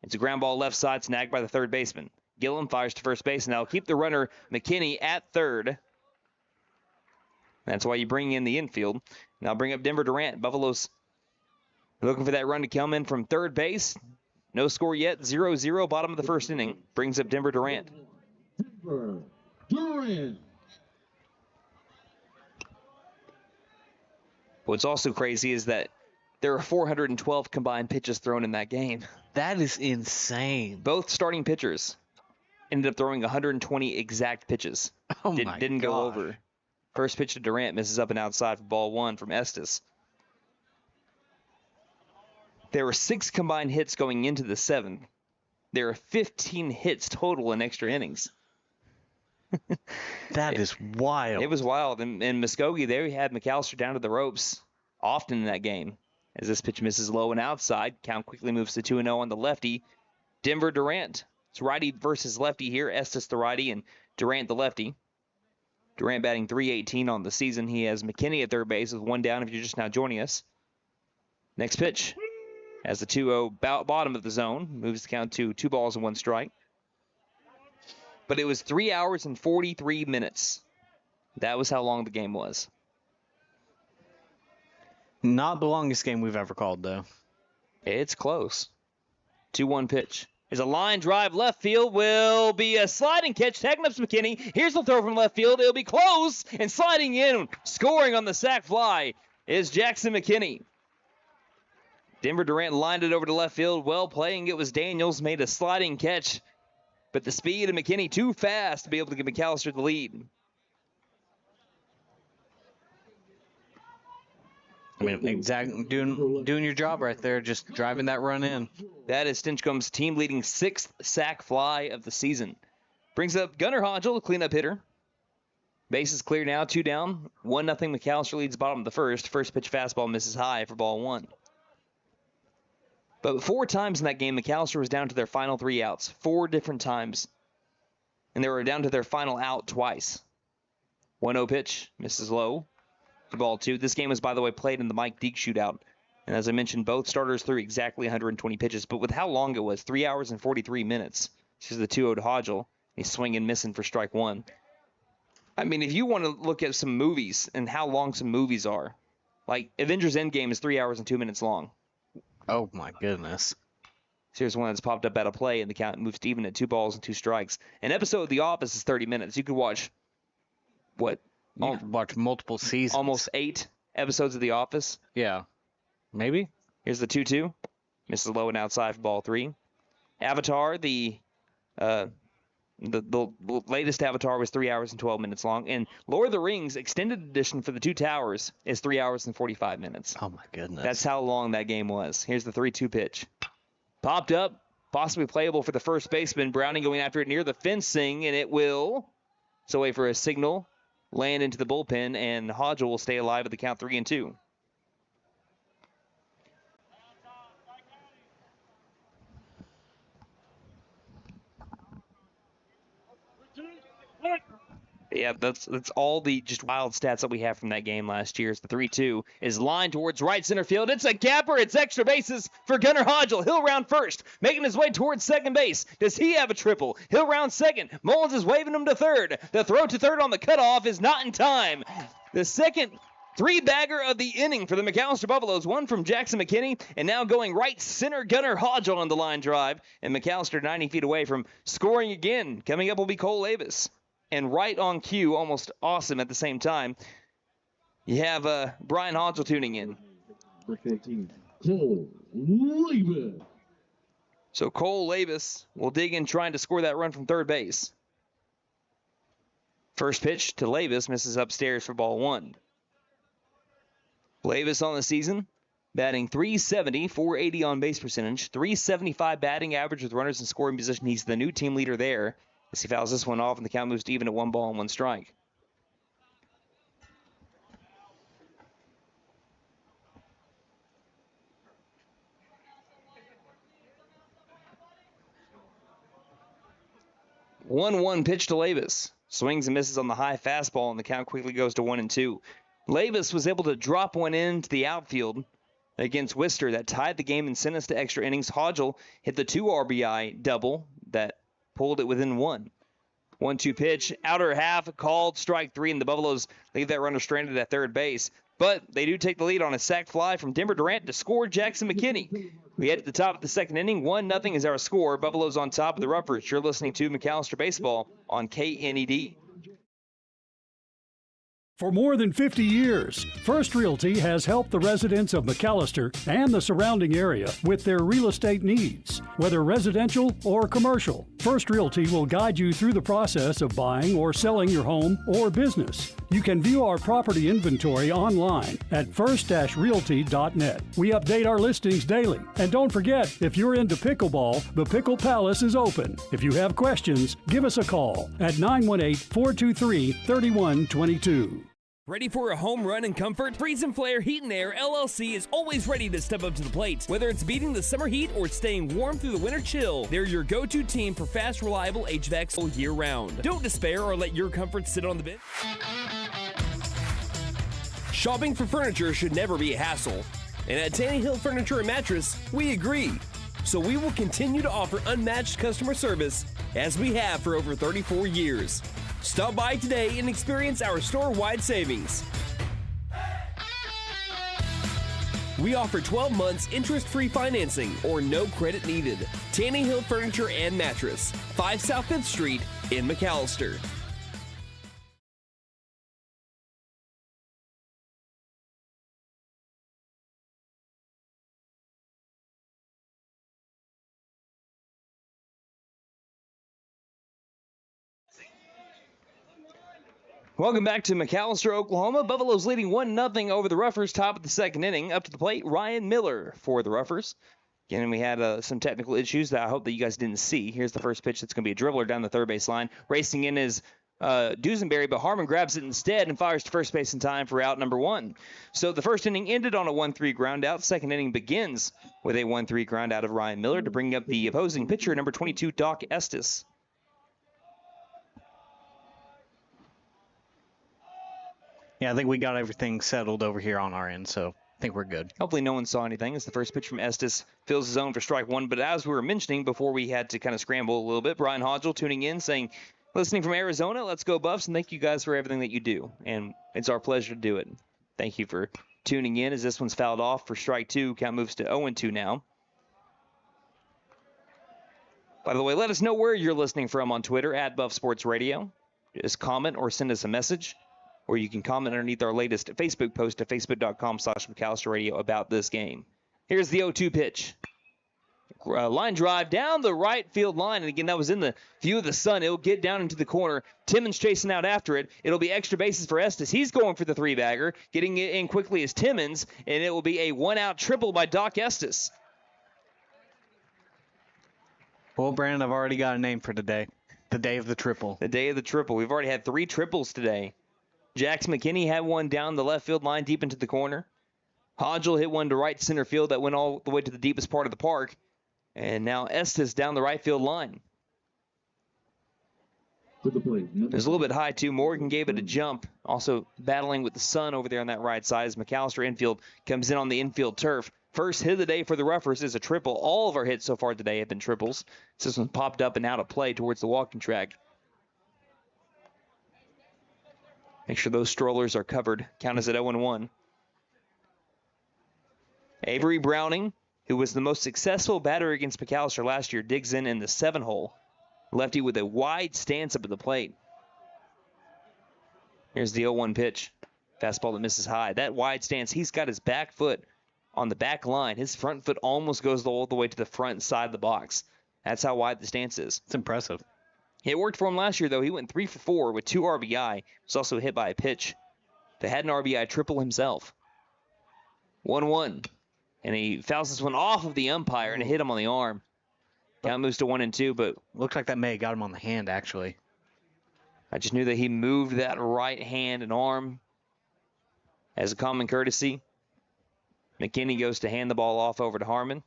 It's a ground ball left side, snagged by the third baseman. Gillum fires to first base, and that'll keep the runner McKinney at third. That's why you bring in the infield. Now bring up Denver Durant. Buffaloes looking for that run to come in from third base. No score yet. 0-0, bottom of the first inning. Brings up Denver Durant. Denver Durant. What's also crazy is that there are 412 combined pitches thrown in that game. That is insane. Both starting pitchers ended up throwing 120 exact pitches. Oh, my Didn't go gosh. over. First pitch to Durant misses up and outside for ball 1 from Estes. There were 6 combined hits going into the 7th. There are 15 hits total in extra innings. That is wild. It was wild. In Muskogee, they had McAlester down to the ropes often in that game. As this pitch misses low and outside, count quickly moves to 2-0 on the lefty, Denver Durant. It's righty versus lefty here. Estes the righty and Durant the lefty. Durant batting .318 on the season. He has McKinney at third base with 1 down if you're just now joining us. Next pitch. As the 2-0 bottom of the zone. Moves the count to 2 balls and 1 strike. But it was 3 hours and 43 minutes. That was how long the game was. Not the longest game we've ever called, though. It's close. 2-1 pitch. There's a line drive left field. Will be a sliding catch. Tagging up McKinney. Here's the throw from left field. It'll be close. And sliding in, scoring on the sac fly, is Jackson McKinney. Denver Durant lined it over to left field. Well playing. It was Daniels. Made a sliding catch. But the speed of McKinney too fast to be able to give McAlester the lead. I mean, exactly doing your job right there, just driving that run in. That is Stinchcomb's team-leading 6th sac fly of the season. Brings up Gunnar Hodgel, the cleanup hitter. Base is clear now, 2 down. 1-0 McAlester leads bottom of the first. First pitch fastball misses high for ball 1. But 4 times in that game, McAlester was down to their final 3 outs. 4 different times. And they were down to their final out twice. 1-0 pitch, misses low. For ball 2. This game was, by the way, played in the Mike Deek shootout. And as I mentioned, both starters threw exactly 120 pitches. But with how long it was, 3 hours and 43 minutes. This is the 2-0 to Hodgel. He's swinging, missing for strike 1. I mean, if you want to look at some movies and how long some movies are, like Avengers Endgame is 3 hours and 2 minutes long. Oh, my goodness. So here's one that's popped up out of play, and the count moves to even at 2 balls and 2 strikes. An episode of The Office is 30 minutes. You could watch, what? You could watch multiple seasons. Almost 8 episodes of The Office. Yeah. Maybe. Here's the 2-2. Misses low and outside for ball 3. Avatar, the latest Avatar was 3 hours and 12 minutes long. And Lord of the Rings extended edition for the 2 towers is 3 hours and 45 minutes. Oh, my goodness. That's how long that game was. Here's the 3-2 pitch. Popped up, possibly playable for the first baseman. Browning going after it near the fencing, and it will. So wait for a signal. Land into the bullpen, and Hodgel will stay alive at the count 3-2. Yeah, that's all the just wild stats that we have from that game last year. It's the 3-2 is lined towards right center field. It's a gapper. It's extra bases for Gunnar Hodgel. He'll round first, making his way towards second base. Does he have a triple? He'll round second. Mullins is waving him to third. The throw to third on the cutoff is not in time. The second three-bagger of the inning for the McAlester Buffaloes, one from Jackson McKinney, and now going right center Gunnar Hodgel on the line drive. And McAlester 90 feet away from scoring again. Coming up will be Cole Avis. And right on cue, almost awesome at the same time, you have Brian Hodgel tuning in. Cole Labus. So Cole Labus will dig in trying to score that run from third base. First pitch to Labus misses upstairs for ball one. Labus on the season, batting .370, .480 on base percentage, .375 batting average with runners in scoring position. He's the new team leader there. As he fouls this one off, and the count moves to even at 1 ball and 1 strike. One pitch to Labus. Swings and misses on the high fastball, and the count quickly goes to 1-2. Labus was able to drop one into the outfield against Worcester that tied the game and sent us to extra innings. Hodgel hit the 2 RBI double that pulled it within 1. 1-2 pitch, outer half, called, strike 3, and the Buffaloes leave that runner stranded at third base. But they do take the lead on a sac fly from Denver Durant to score Jackson McKinney. We head to the top of the second inning. 1-0 is our score. Buffaloes on top of the Roughers. You're listening to McAlester Baseball on KNED. For more than 50 years, First Realty has helped the residents of McAlester and the surrounding area with their real estate needs. Whether residential or commercial, First Realty will guide you through the process of buying or selling your home or business. You can view our property inventory online at first-realty.net. We update our listings daily. And don't forget, if you're into pickleball, the Pickle Palace is open. If you have questions, give us a call at 918-423-3122. Ready for a home run in comfort? Freeze and Flare Heat and Air LLC is always ready to step up to the plate. Whether it's beating the summer heat or staying warm through the winter chill, they're your go-to team for fast, reliable HVAC all year round. Don't despair or let your comfort sit on the bench. Shopping for furniture should never be a hassle. And at Tanny Hill Furniture and Mattress, we agree. So we will continue to offer unmatched customer service as we have for over 34 years. Stop by today and experience our store-wide savings. We offer 12 months interest-free financing or no credit needed. Tanny Hill Furniture and Mattress, 5 South 5th Street in McAlester. Welcome back to McAlester, Oklahoma. Buffaloes leading 1-0 over the Roughers, top of the second inning. Up to the plate, Ryan Miller for the Roughers. Again, we had some technical issues that I hope that you guys didn't see. Here's the first pitch. That's going to be a dribbler down the third base line. Racing in is Dusenberry, but Harmon grabs it instead and fires to first base in time for out number 1. So the first inning ended on a 1-3 ground out. Second inning begins with a 1-3 ground out of Ryan Miller to bring up the opposing pitcher, number 22, Doc Estes. Yeah, I think we got everything settled over here on our end, so I think we're good. Hopefully no one saw anything. It's the first pitch from Estes. Fills his zone for strike 1. But as we were mentioning before we had to kind of scramble a little bit, Brian Hodgel tuning in saying, listening from Arizona, let's go Buffs, and thank you guys for everything that you do. And it's our pleasure to do it. Thank you for tuning in as this one's fouled off for strike 2. Count moves to 0-2 now. By the way, let us know where you're listening from on Twitter, at Buff Sports Radio. Just comment or send us a message. Or you can comment underneath our latest Facebook post at facebook.com/McAlester Radio about this game. Here's the 0-2 pitch. Line drive down the right field line. And again, that was in the view of the sun. It'll get down into the corner. Timmons chasing out after it. It'll be extra bases for Estes. He's going for the 3-bagger. Getting it in quickly is Timmons. And it will be a 1-out triple by Doc Estes. Well, Brandon, I've already got a name for today. The day of the triple. The day of the triple. We've already had 3 triples today. Jackson McKinney had one down the left field line deep into the corner. Hodgel hit one to right center field that went all the way to the deepest part of the park. And now Estes down the right field line. For the play, It was a little bit high, too. Morgan gave it a jump. Also battling with the sun over there on that right side as McAlester infield comes in on the infield turf. First hit of the day for the Roughers is a triple. All of our hits so far today have been triples. This one popped up and out of play towards the walking track. Make sure those strollers are covered. Count us at 0-1. Avery Browning, who was the most successful batter against McAlester last year, digs in the 7-hole. Lefty with a wide stance up at the plate. Here's the 0-1 pitch. Fastball that misses high. That wide stance, he's got his back foot on the back line. His front foot almost goes all the way to the front side of the box. That's how wide the stance is. It's impressive. It worked for him last year, though. He went 3 for 4 with 2 RBI. He was also hit by a pitch that had an RBI triple himself. 1-1. And he fouls this one off of the umpire and hit him on the arm. Count moves to 1-2, but looked like that may have got him on the hand, actually. I just knew that he moved that right hand and arm as a common courtesy. McKinney goes to hand the ball off over to Harmon.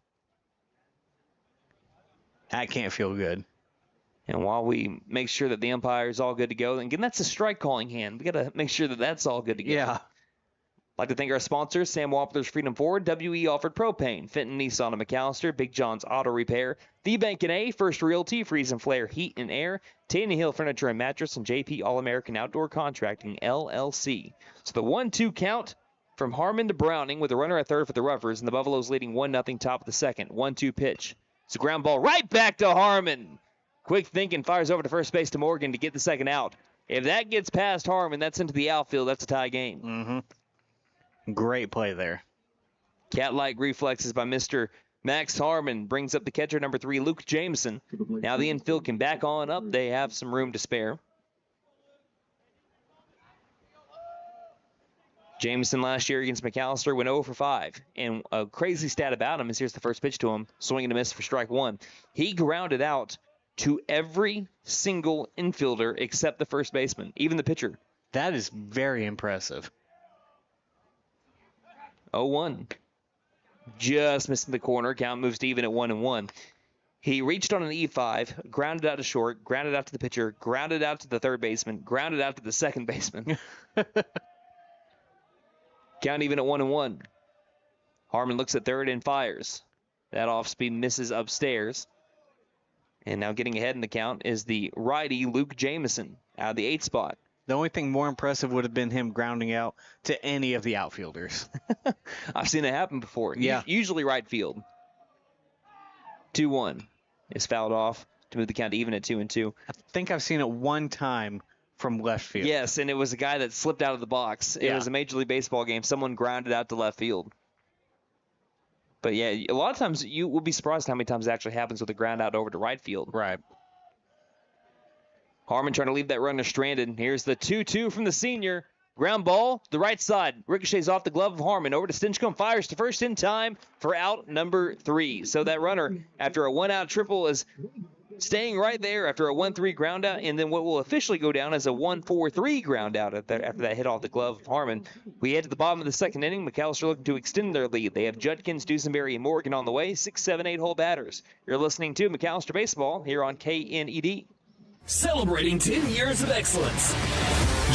That can't feel good. And while we make sure that the umpire is all good to go, again, that's a strike calling hand. We got to make sure that that's all good to go. Yeah. Like to thank our sponsors, Sam Wampler's Freedom Ford, WE Alfred Propane, Fenton Nissan of McAlester, Big John's Auto Repair, The Bank & A, First Realty, Freeze and Flare Heat and Air, Taney Hill Furniture and Mattress, and JP All-American Outdoor Contracting, LLC. So the 1-2 count from Harmon to Browning with a runner at third for the Roughers, and the Buffaloes leading 1-0 top of the second. 1-2 pitch. It's a ground ball right back to Harmon. Quick thinking, fires over to first base to Morgan to get the second out. If that gets past Harmon, that's into the outfield. That's a tie game. Mm-hmm. Great play there. Cat-like reflexes by Mr. Max Harmon brings up the catcher, number 3, Luke Jameson. Now the infield can back on up. They have some room to spare. Jameson last year against McAlester went 0 for 5. And a crazy stat about him is here's the first pitch to him, swing and a miss for strike 1. He grounded out to every single infielder except the first baseman, even the pitcher. That is very impressive. 0-1. Just missing the corner. Count moves to even at 1-1. He reached on an E5, grounded out to short, grounded out to the pitcher, grounded out to the third baseman, grounded out to the second baseman. Count even at 1-1. Harmon looks at third and fires. That off-speed misses upstairs. And now getting ahead in the count is the righty Luke Jameson out of the 8th spot. The only thing more impressive would have been him grounding out to any of the outfielders. I've seen it happen before. Yeah. Usually right field. 2-1 is fouled off to move the count to even at 2-2. I think I've seen it one time from left field. Yes, and it was a guy that slipped out of the box. It was a Major League Baseball game. Someone grounded out to left field. But, yeah, a lot of times you will be surprised how many times it actually happens with a ground out over to right field. Right. Harmon trying to leave that runner stranded. Here's the 2-2 from the senior. Ground ball, the right side. Ricochets off the glove of Harmon. Over to Stinchcomb. Fires to first in time for out number 3. So that runner, after a one-out triple, is staying right there after a 1-3 ground out, and then what will officially go down as a 1-4-3 ground out after that hit off the glove of Harmon. We head to the bottom of the second inning. McAlester looking to extend their lead. They have Judkins, Dusenberry, and Morgan on the way. 6, 7, 8 hole batters. You're listening to McAlester Baseball here on KNED. Celebrating 10 years of excellence.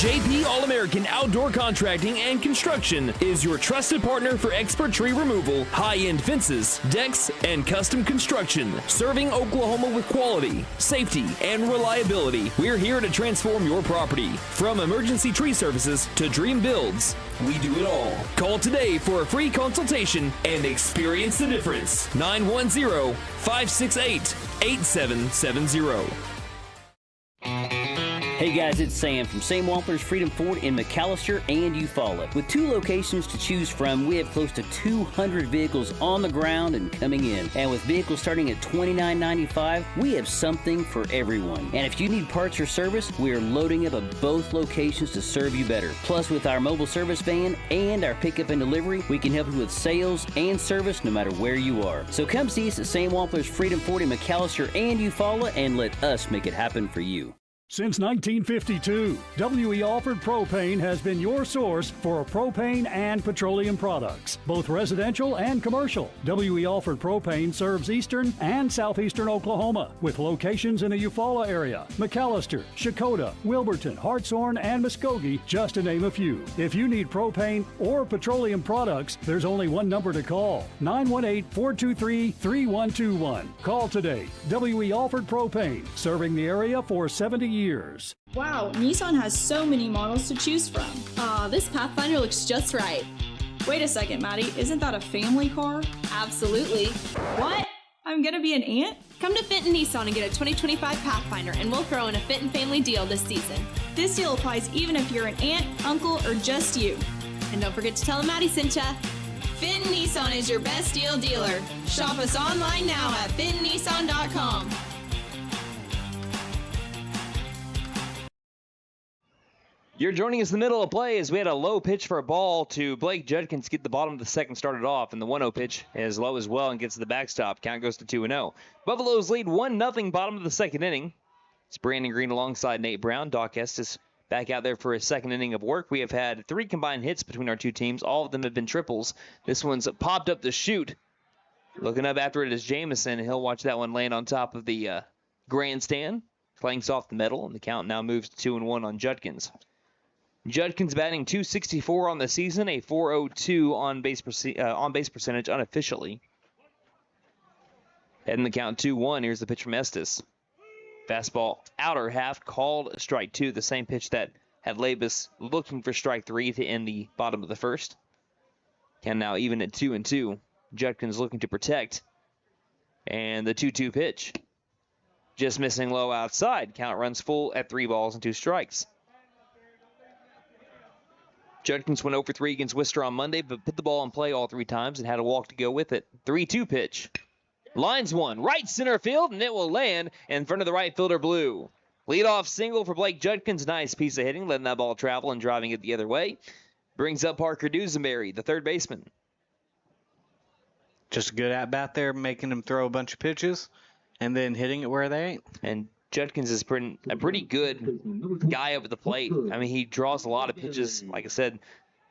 JP All-American Outdoor Contracting and Construction is your trusted partner for expert tree removal, high-end fences, decks, and custom construction. Serving Oklahoma with quality, safety, and reliability. We're here to transform your property. From emergency tree services to dream builds, we do it all. Call today for a free consultation and experience the difference. 910-568-8770. Hey guys, it's Sam from Sam Wampler's Freedom Ford in McAlester and Eufaula. With 2 locations to choose from, we have close to 200 vehicles on the ground and coming in. And with vehicles starting at $29.95, we have something for everyone. And if you need parts or service, we are loading up at both locations to serve you better. Plus, with our mobile service van and our pickup and delivery, we can help you with sales and service no matter where you are. So come see us at Sam Wampler's Freedom Ford in McAlester and Eufaula and let us make it happen for you. Since 1952, W.E. Alford Propane has been your source for propane and petroleum products, both residential and commercial. W.E. Alford Propane serves eastern and southeastern Oklahoma with locations in the Eufaula area, McAlester, Shakota, Wilburton, Hartshorn, and Muskogee, just to name a few. If you need propane or petroleum products, there's only one number to call, 918-423-3121. Call today. W.E. Alford Propane, serving the area for 70 years. Wow, Nissan has so many models to choose from. This Pathfinder looks just right. Wait a second, Maddie, isn't that a family car? Absolutely. What? I'm gonna be an aunt? Come to Fenton Nissan and get a 2025 Pathfinder, and we'll throw in a Fenton family deal this season. This deal applies even if you're an aunt, uncle, or just you. And don't forget to tell them Maddie sent ya. Fenton Nissan is your best deal dealer. Shop us online now at fentonnissan.com. You're joining us in the middle of play as we had a low pitch for a ball to Blake Judkins get the bottom of the second started off, and the 1-0 pitch is low as well and gets to the backstop. Count goes to 2-0. Buffaloes lead 1-0 bottom of the second inning. It's Brandon Green alongside Nate Brown. Doc Estes back out there for his second inning of work. We have had 3 combined hits between our two teams. All of them have been triples. This one's popped up the chute. Looking up after it is Jamison. He'll watch that one land on top of the grandstand. Clanks off the metal, and the count now moves to 2-1 on Judkins. Judkins batting .264 on the season, a .402 on base percentage unofficially. Heading the count 2-1. Here's the pitch from Estes. Fastball outer half, called strike 2, the same pitch that had Labus looking for strike 3 to end the bottom of the first. Count now even at 2-2. Judkins looking to protect. And the 2-2 pitch. Just missing low outside. Count runs full at 3 balls and 2 strikes. Judkins went 0-for-3 against Worcester on Monday, but put the ball in play all 3 times and had a walk to go with it. 3-2 pitch. Lines one, right center field, and it will land in front of the right fielder, Blue. Leadoff single for Blake Judkins. Nice piece of hitting, letting that ball travel and driving it the other way. Brings up Parker Dusenberry, the third baseman. Just a good at-bat there, making him throw a bunch of pitches and then hitting it where they ain't. And Judkins is a pretty good guy over the plate. I mean, he draws a lot of pitches. Like I said,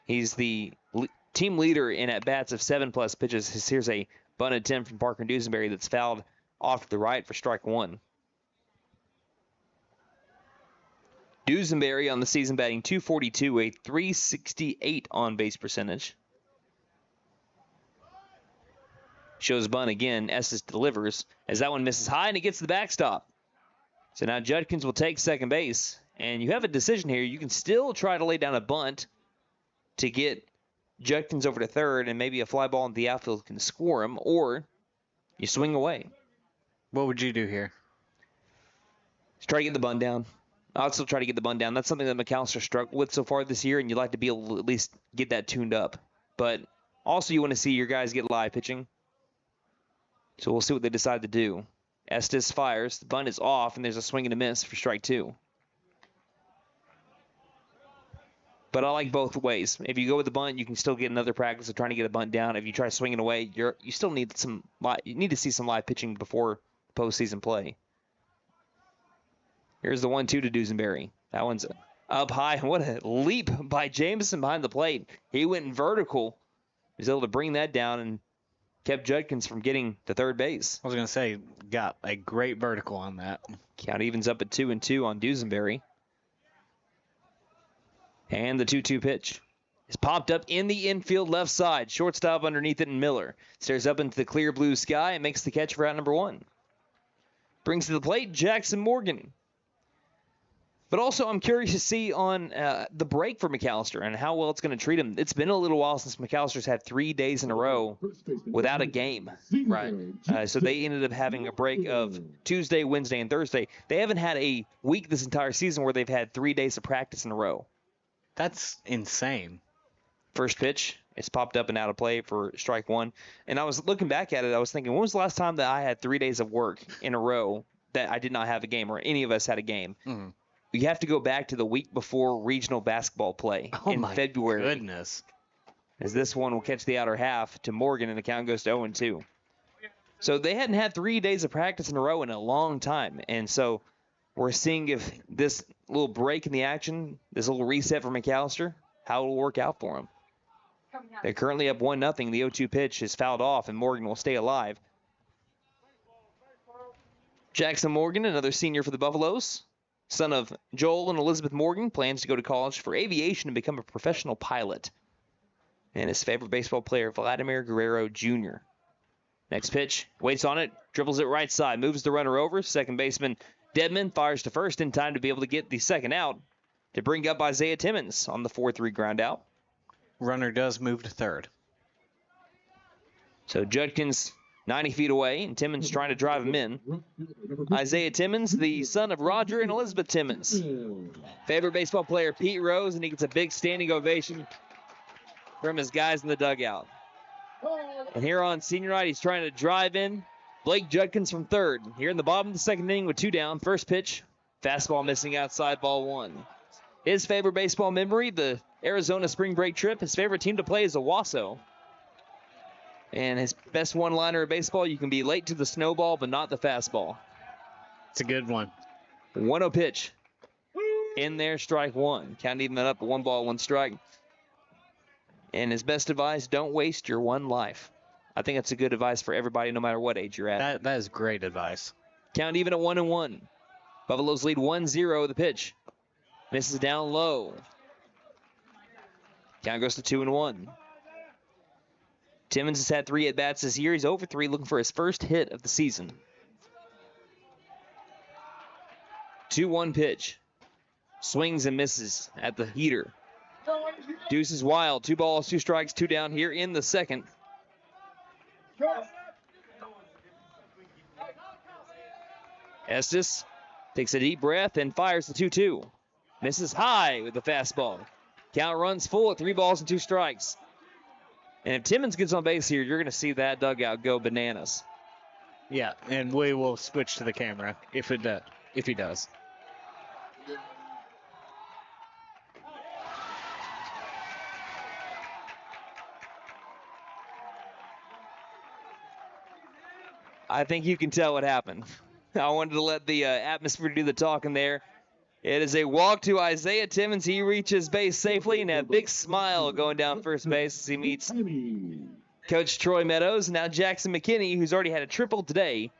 he's the team leader in at-bats of 7+ pitches. Here's a bunt attempt from Parker Dusenberry that's fouled off to the right for strike 1. Dusenberry on the season batting .242, a .368 on base percentage. Shows bunt again. Estes delivers as that one misses high and it gets to the backstop. So now Judkins will take second base, and you have a decision here. You can still try to lay down a bunt to get Judkins over to third, and maybe a fly ball in the outfield can score him, or you swing away. What would you do here? Just try to get the bunt down. I'll still try to get the bunt down. That's something that McAlester struggled with so far this year, and you'd like to be able to at least get that tuned up. But also you want to see your guys get live pitching. So we'll see what they decide to do. Estes fires. The bunt is off, and there's a swing and a miss for strike 2. But I like both ways. If you go with the bunt, you can still get another practice of trying to get a bunt down. If you try swinging away, you still need you need to see some live pitching before postseason play. Here's the 1-2 to Dusenberry. That one's up high. What a leap by Jameson behind the plate. He went vertical. He was able to bring that down and kept Judkins from getting to third base. I was going to say, got a great vertical on that. Count evens up at 2-2 on Dusenberry. And the 2-2 pitch is popped up in the infield left side. Shortstop underneath it, and Miller stares up into the clear blue sky and makes the catch for out number 1. Brings to the plate Jackson Morgan. But also, I'm curious to see on the break for McAlester and how well it's going to treat him. It's been a little while since McAllister's had 3 days in a row without a game. Right. So they ended up having a break of Tuesday, Wednesday, and Thursday. They haven't had a week this entire season where they've had 3 days of practice in a row. That's insane. First pitch is popped up and out of play for strike 1. And I was looking back at it. I was thinking, when was the last time that I had 3 days of work in a row that I did not have a game, or any of us had a game? Mm-hmm. You have to go back to the week before regional basketball play in February. Goodness. As this one will catch the outer half to Morgan, and the count goes to 0-2. So they hadn't had 3 days of practice in a row in a long time. And so We're seeing if this little break in the action, this little reset for McAlester, how it will work out for them. They're currently up 1-0. The 0-2 pitch is fouled off, and Morgan will stay alive. Jackson Morgan, another senior for the Buffaloes, son of Joel and Elizabeth Morgan, plans to go to college for aviation and become a professional pilot. And his favorite baseball player, Vladimir Guerrero Jr. Next pitch, waits on it, dribbles it right side, moves the runner over. Second baseman Dedman fires to first in time to be able to get the second out to bring up Isaiah Timmons on the 4-3 ground out. Runner does move to third. So Judkins 90 feet away, and Timmons trying to drive him in. Isaiah Timmons, the son of Roger and Elizabeth Timmons. Favorite baseball player, Pete Rose, and he gets a big standing ovation from his guys in the dugout. And here on senior night, he's trying to drive in Blake Judkins from third. Here in the bottom of the second inning with 2 down. First pitch, fastball missing outside, ball 1. His favorite baseball memory, the Arizona spring break trip. His favorite team to play is Owasso. And his best one-liner of baseball, you can be late to the snowball, but not the fastball. It's a good one. 1-0 pitch. In there, strike 1. Count even that up, 1 ball, 1 strike. And his best advice, don't waste your one life. I think that's a good advice for everybody, no matter what age you're at. That is great advice. Count even at 1-1. Buffaloes lead 1-0 the pitch. Misses down low. Count goes to 2-1. Timmons has had 3 at-bats this year. He's over 3, looking for his first hit of the season. 2-1 pitch. Swings and misses at the heater. Deuce is wild. 2 balls, 2 strikes, 2 down here in the second. Estes takes a deep breath and fires the 2-2. Misses high with the fastball. Count runs full at 3 balls and 2 strikes. And if Timmons gets on base here, you're going to see that dugout go bananas. Yeah, and we will switch to the camera if he does. I think you can tell what happened. I wanted to let the atmosphere do the talking there. It is a walk to Isaiah Timmons. He reaches base safely and a big smile going down first base as he meets Coach Troy Meadows. Now Jackson McKinney, who's already had a triple today,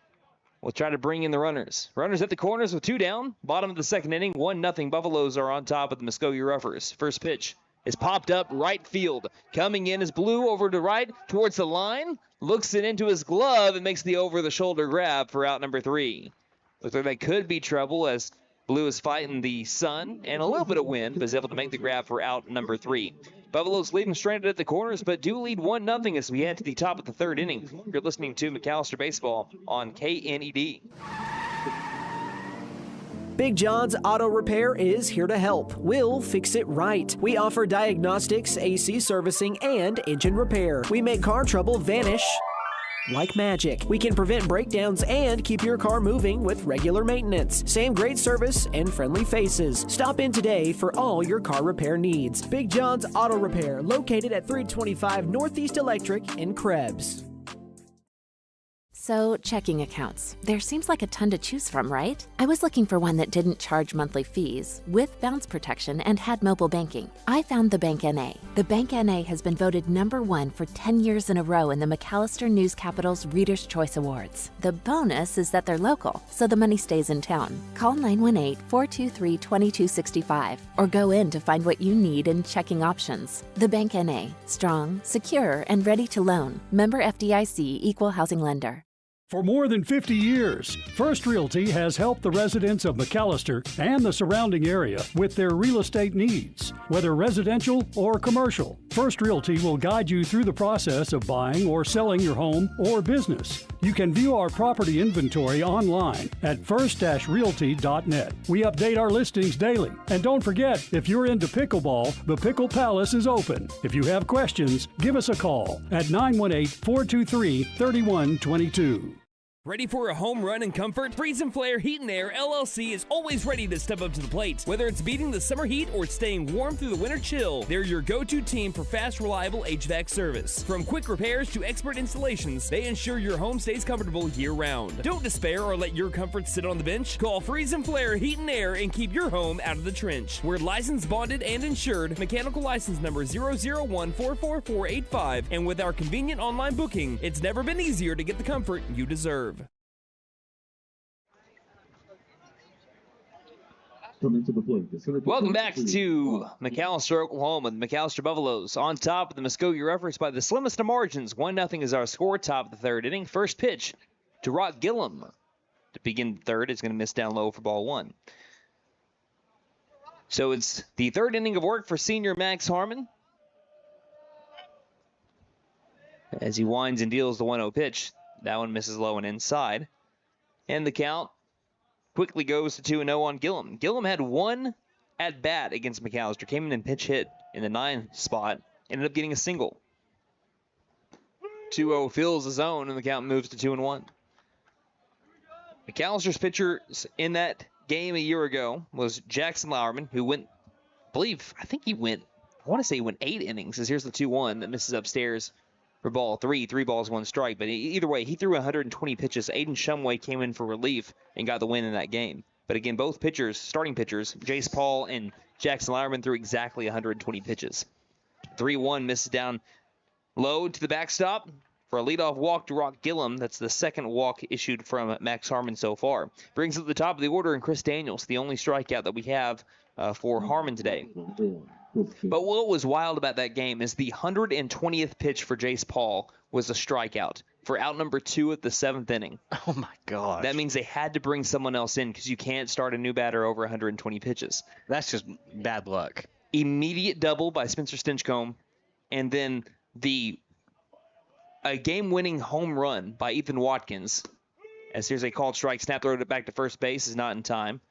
will try to bring in the runners. Runners at the corners with 2 down. Bottom of the second inning, 1-0. Buffaloes are on top of the Muskogee Roughers. First pitch is popped up right field. Coming in is Blue over to right towards the line. Looks it into his glove and makes the over-the-shoulder grab for out number 3. Looks like that could be trouble as Blue is fighting the sun and a little bit of wind, but is able to make the grab for out number 3. Buffaloes leaving stranded at the corners, but do lead 1-0 as we head to the top of the third inning. You're listening to McAlester Baseball on KNED. Big John's Auto Repair is here to help. We'll fix it right. We offer diagnostics, AC servicing, and engine repair. We make car trouble vanish like magic. We can prevent breakdowns and keep your car moving with regular maintenance. Same great service and friendly faces. Stop in today for all your car repair needs. Big John's Auto Repair, located at 325 Northeast Electric in Krebs. So, checking accounts. There seems like a ton to choose from, right? I was looking for one that didn't charge monthly fees, with bounce protection, and had mobile banking. I found the Bank NA. The Bank NA has been voted #1 for 10 years in a row in the McAlester News Capital's Reader's Choice Awards. The bonus is that they're local, so the money stays in town. Call 918-423-2265 or go in to find what you need in checking options. The Bank NA. Strong, secure, and ready to loan. Member FDIC, Equal Housing Lender. For more than 50 years, First Realty has helped the residents of McAlester and the surrounding area with their real estate needs. Whether residential or commercial, First Realty will guide you through the process of buying or selling your home or business. You can view our property inventory online at first-realty.net. We update our listings daily. And don't forget, if you're into pickleball, the Pickle Palace is open. If you have questions, give us a call at 918-423-3122. Ready for a home run and comfort? Freeze and Flare Heat and Air LLC is always ready to step up to the plate. Whether it's beating the summer heat or staying warm through the winter chill, they're your go-to team for fast, reliable HVAC service. From quick repairs to expert installations, they ensure your home stays comfortable year-round. Don't despair or let your comfort sit on the bench. Call Freeze and Flare Heat and Air and keep your home out of the trench. We're licensed, bonded, and insured. Mechanical license number 0014445. And with our convenient online booking, it's never been easier to get the comfort you deserve. Welcome back to McAlester, Oklahoma. The McAlester Buffaloes on top of the Muskogee Roughers by the slimmest of margins. 1-0 is our score, top of the third inning. First pitch to Rock Gillum. To begin the third, it's going to miss down low for ball one. So it's the third inning of work for senior Max Harmon. As he winds and deals the 1-0 pitch. That one misses low and inside. And the count quickly goes to 2-0 on Gillum. Gillum had one at bat against McAlester. Came in and pitch hit in the 9 spot. Ended up getting a single. 2-0 fills the zone, and the count moves to 2-1. McAllister's pitchers in that game a year ago was Jackson Lauerman, who went, I want to say he went 8 innings, as here's the 2-1 that misses upstairs for ball 3. 3 balls, 1 strike. But either way, he threw 120 pitches. Aiden Shumway came in for relief and got the win in that game. But again, both pitchers, starting pitchers, Jace Paul and Jackson Lauerman, threw exactly 120 pitches. 3-1 misses down low to the backstop for a leadoff walk to Rock Gillum. That's the second walk issued from Max Harmon so far. Brings up the top of the order, and Chris Daniels, the only strikeout that we have for Harmon today. But what was wild about that game is the 120th pitch for Jace Paul was a strikeout for out number 2 at the 7th inning. Oh, my God. That means they had to bring someone else in because you can't start a new batter over 120 pitches. That's just bad luck. Immediate double by Spencer Stinchcomb, and then a game-winning home run by Ethan Watkins. As here's a called strike, snap throwed it back to first base, is not in time.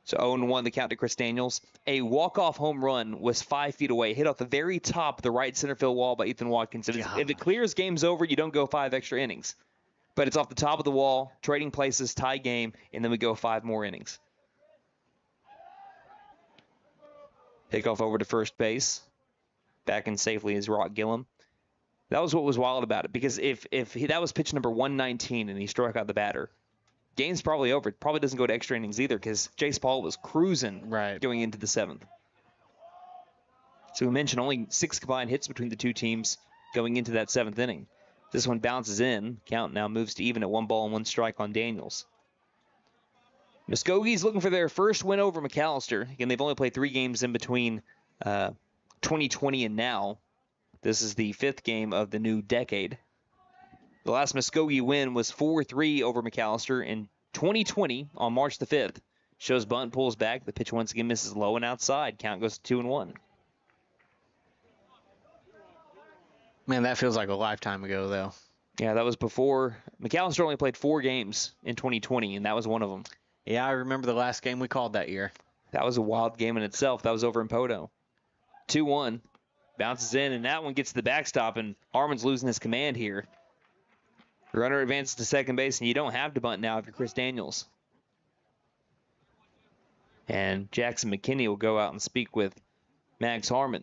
So 0-1 the count to Chris Daniels. A walk-off home run was 5 feet away, hit off the very top of the right center field wall by Ethan Watkins. If it clears, game's over, you don't go 5 extra innings. But it's off the top of the wall, trading places, tie game, and then we go 5 more innings. Pickoff over to first base. Back in safely is Rock Gillum. That was what was wild about it, because if that was pitch number 119 and he struck out the batter, game's probably over. It probably doesn't go to extra innings either, because Jace Paul was cruising going into the 7th. So we mentioned only 6 combined hits between the two teams going into that 7th inning. This one bounces in. Count now moves to even at 1 ball and 1 strike on Daniels. Muskogee's looking for their first win over McAlester. Again, they've only played 3 games in between 2020 and now. This is the 5th game of the new decade. The last Muskogee win was 4-3 over McAlester in 2020 on March the 5th. Shows bunt, pulls back. The pitch once again misses low and outside. Count goes to 2-1. Man, that feels like a lifetime ago, though. Yeah, that was before. McAlester only played 4 games in 2020, and that was one of them. Yeah, I remember the last game we called that year. That was a wild game in itself. That was over in Poto. 2-1. Bounces in, and that one gets to the backstop, and Harmon's losing his command here. The runner advances to second base, and you don't have to bunt now if you're Chris Daniels. And Jackson McKinney will go out and speak with Max Harmon.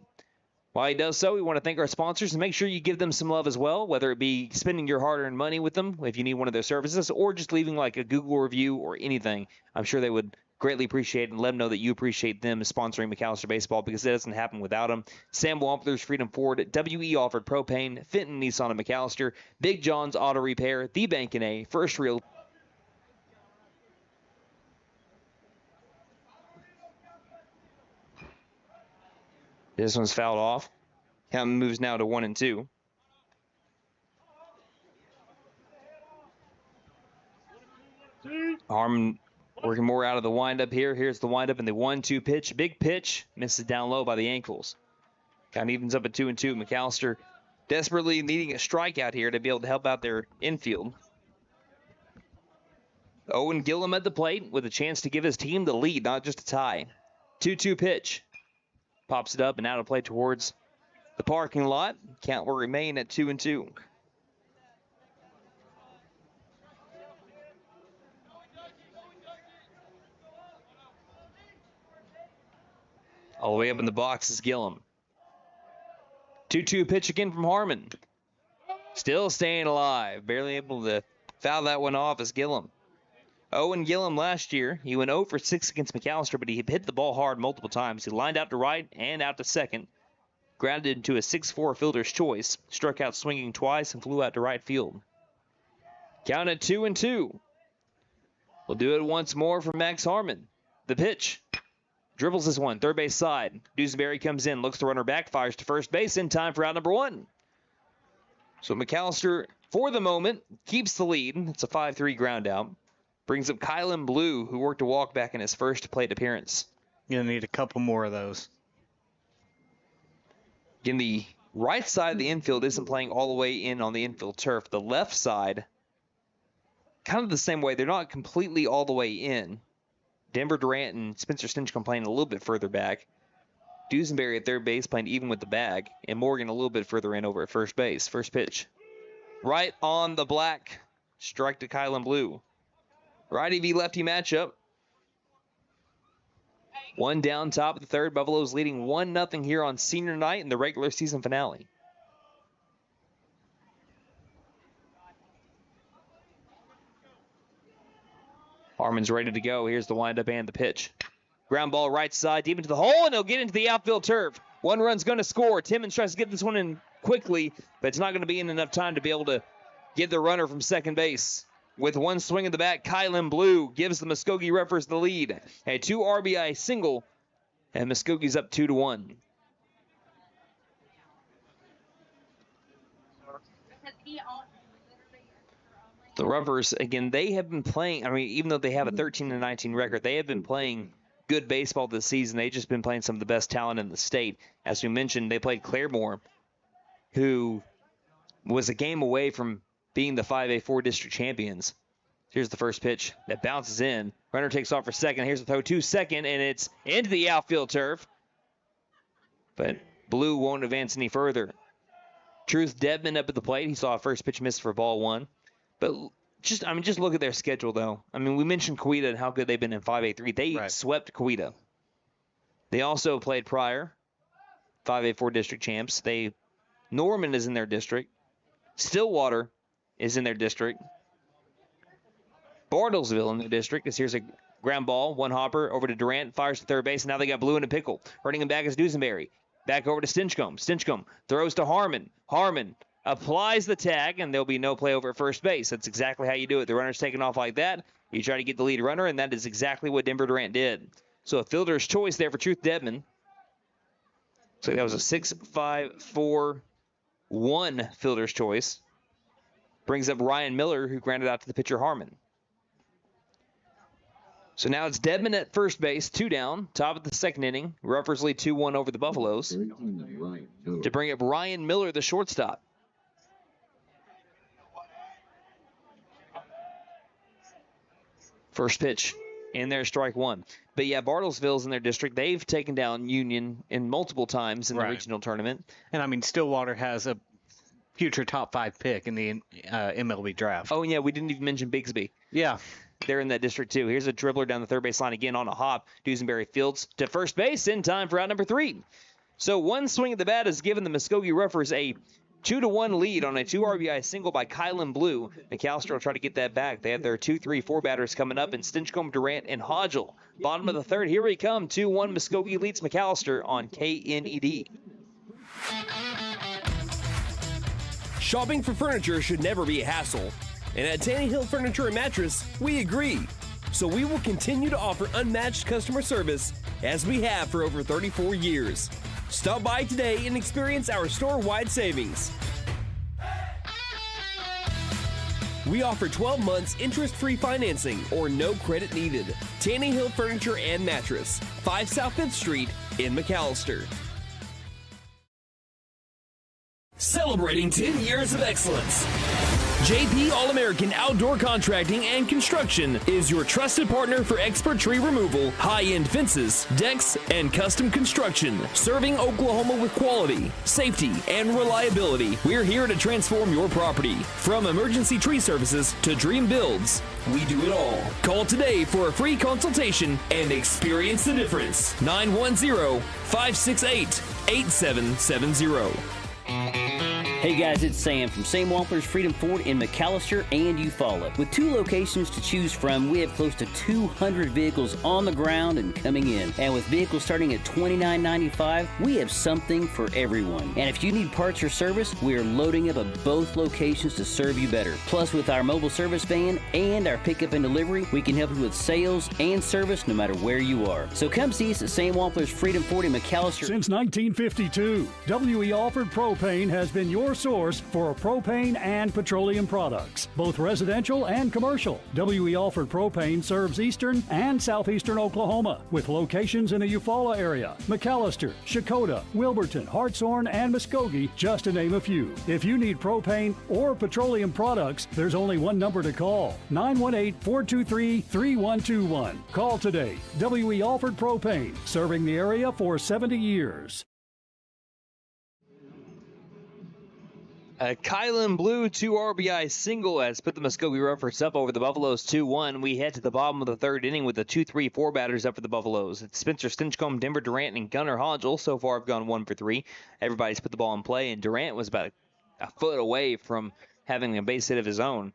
While he does so, we want to thank our sponsors and make sure you give them some love as well, whether it be spending your hard-earned money with them if you need one of their services, or just leaving like a Google review or anything. I'm sure they would greatly appreciate it, and let them know that you appreciate them sponsoring McAlester Baseball, because it doesn't happen without them. Sam Wampler's Freedom Ford, WE Offered Propane, Fenton Nissan of McAlester, Big John's Auto Repair, The Bank & A, First Real. This one's fouled off. Count moves now to 1-2. Harmon working more out of the windup here. Here's the windup and the 1-2 pitch. Big pitch. Misses down low by the ankles. Count evens up at 2-2. McAlester desperately needing a strikeout here to be able to help out their infield. Owen Gillum at the plate with a chance to give his team the lead, not just a tie. 2-2 pitch. Pops it up and out of play towards the parking lot. Count will remain at 2-2. All the way up in the box is Gillum. 2-2 pitch again from Harmon. Still staying alive. Barely able to foul that one off as Gillum. Owen Gillum last year, he went 0 for 6 against McAlester, but he hit the ball hard multiple times. He lined out to right and out to second. Grounded into a 6-4 fielder's choice. Struck out swinging twice and flew out to right field. Count at 2-2. We'll do it once more for Max Harmon. The pitch. Dribbles this one, third base side. Dusenberry comes in, looks the runner back, fires to first base in time for out number 1. So McAlester, for the moment, keeps the lead. It's a 5-3 ground out. Brings up Kylan Blue, who worked a walk back in his first plate appearance. You'll need a couple more of those. Again, the right side of the infield isn't playing all the way in on the infield turf. The left side, kind of the same way. They're not completely all the way in. Denver Durant and Spencer Stinchcomb playing a little bit further back. Dusenberry at third base playing even with the bag. And Morgan a little bit further in over at first base. First pitch. Right on the black. Strike to Kylan Blue. Righty v lefty matchup. One down top of the third. Buffaloes leading 1-0 here on senior night in the regular season finale. Harmon's ready to go. Here's the windup and the pitch. Ground ball right side, deep into the hole, and he'll get into the outfield turf. One run's going to score. Timmons tries to get this one in quickly, but it's not going to be in enough time to be able to get the runner from second base. With one swing of the bat, Kylan Blue gives the Muskogee Roughers the lead. A 2 RBI single, and Muskogee's up 2-1. The Roughers, again, they have been playing, even though they have a 13-19 record, they have been playing good baseball this season. They've just been playing some of the best talent in the state. As we mentioned, they played Claremore, who was a game away from being the 5A4 district champions. Here's the first pitch that bounces in. Runner takes off for second. Here's the throw to second, and it's into the outfield turf. But Blue won't advance any further. Truth Debman up at the plate. He saw a first pitch miss for ball 1. But just look at their schedule, though. We mentioned Coweta and how good they've been in 5A3. They swept Coweta. They also played Pryor, 5A4 district champs. Norman is in their district. Stillwater is in their district. Bartlesville in their district. Here's a ground ball, one hopper over to Durant, fires to third base, and now they got Blue in a pickle. Running him back is Dusenberry. Back over to Stinchcomb. Stinchcomb throws to Harmon. Harmon applies the tag, and there'll be no play over at first base. That's exactly how you do it. The runner's taken off like that. You try to get the lead runner, and that is exactly what Denver Durant did. So a fielder's choice there for Truth Debman. So that was a 6-5-4-1 fielder's choice. Brings up Ryan Miller, who grounded out to the pitcher Harmon. So now it's Debman at first base, 2 down, top of the second inning. Roughers lead 2-1 over the Buffaloes. To bring up Ryan Miller, the shortstop. First pitch in there, strike 1. But yeah, Bartlesville's in their district. They've taken down Union in multiple times in the regional tournament. And Stillwater has a future top 5 pick in the MLB draft. Oh yeah, we didn't even mention Bigsby. Yeah. They're in that district too. Here's a dribbler down the third base line again on a hop. Dusenberry fields to first base in time for out number 3. So one swing of the bat has given the Muskogee Roughers a 2-1 lead on a 2 RBI single by Kylan Blue. McAlester will try to get that back. They have their 2, 3, 4 batters coming up in Stinchcomb, Durant, and Hodgel. Bottom of the third, here we come. 2-1 Muskogee leads McAlester on KNED. Shopping for furniture should never be a hassle. And at Tanny Hill Furniture and Mattress, we agree. So we will continue to offer unmatched customer service as we have for over 34 years. Stop by today and experience our store-wide savings. We offer 12 months interest-free financing or no credit needed. Tanny Hill Furniture and Mattress, 5 South 5th Street in McAlester. Celebrating 10 years of excellence. JP All-American Outdoor Contracting and Construction is your trusted partner for expert tree removal, high-end fences, decks, and custom construction. Serving Oklahoma with quality, safety, and reliability. We're here to transform your property. From emergency tree services to dream builds, we do it all. Call today for a free consultation and experience the difference. 910-568-8770. Hey guys, it's Sam from Sam Wampler's Freedom Ford in McAlester and Eufaula. With 2 locations to choose from, we have close to 200 vehicles on the ground and coming in. And with vehicles starting at $29.95, we have something for everyone. And if you need parts or service, we are loading up at both locations to serve you better. Plus, with our mobile service van and our pickup and delivery, we can help you with sales and service no matter where you are. So come see us at Sam Wampler's Freedom Ford in McAlester. Since 1952, W.E. Alford Propane has been your source for propane and petroleum products, both residential and commercial. W.E. Alford Propane serves eastern and southeastern Oklahoma with locations in the Eufaula area, McAlester, Shakota, Wilburton, Hartshorn, and Muskogee, just to name a few. If you need propane or petroleum products, there's only one number to call, 918-423-3121. Call today. W.E. Alford Propane, serving the area for 70 years. A Kylan Blue 2 RBI single has put the Muskogee Roughers up over the Buffaloes 2-1. We head to the bottom of the third inning with the 2-3-4 batters up for the Buffaloes. It's Spencer Stinchcomb, Denver Durant, and Gunnar Hodgel. So far have gone 1 for 3. Everybody's put the ball in play, and Durant was about a foot away from having a base hit of his own.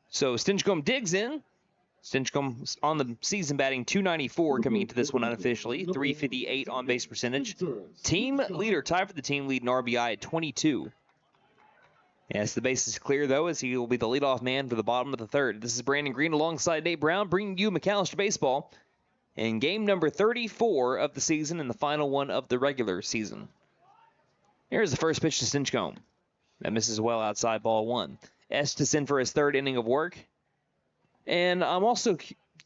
So Stinchcomb digs in. Stinchcomb on the season batting .294 coming into this one unofficially. .358 on base percentage. Team leader, tied for the team lead in RBI at 22. Yes, the base is clear, though, as he will be the leadoff man for the bottom of the third. This is Brandon Green alongside Nate Brown, bringing you McAlester Baseball in game number 34 of the season and the final one of the regular season. Here's the first pitch to Stinchcomb. That misses well outside, ball 1. Estes in for his third inning of work. And I'm also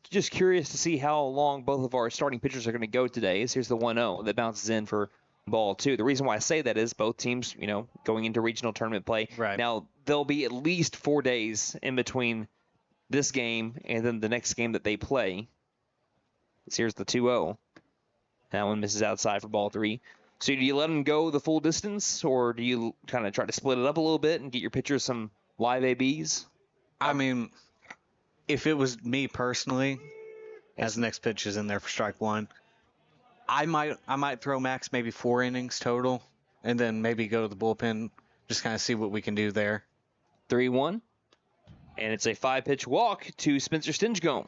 just curious to see how long both of our starting pitchers are going to go today. Here's the 1-0 that bounces in for ball 2. The reason why I say that is both teams, going into regional tournament play. Right. Now, there'll be at least 4 days in between this game and then the next game that they play. So here's the 2-0. That one misses outside for ball 3. So do you let them go the full distance, or do you kind of try to split it up a little bit and get your pitchers some live ABs? I mean, if it was me personally, as the next pitch is in there for strike 1, I might throw max maybe 4 innings total, and then maybe go to the bullpen, just kind of see what we can do there. 3-1, and it's a 5-pitch walk to Spencer Stinchcomb.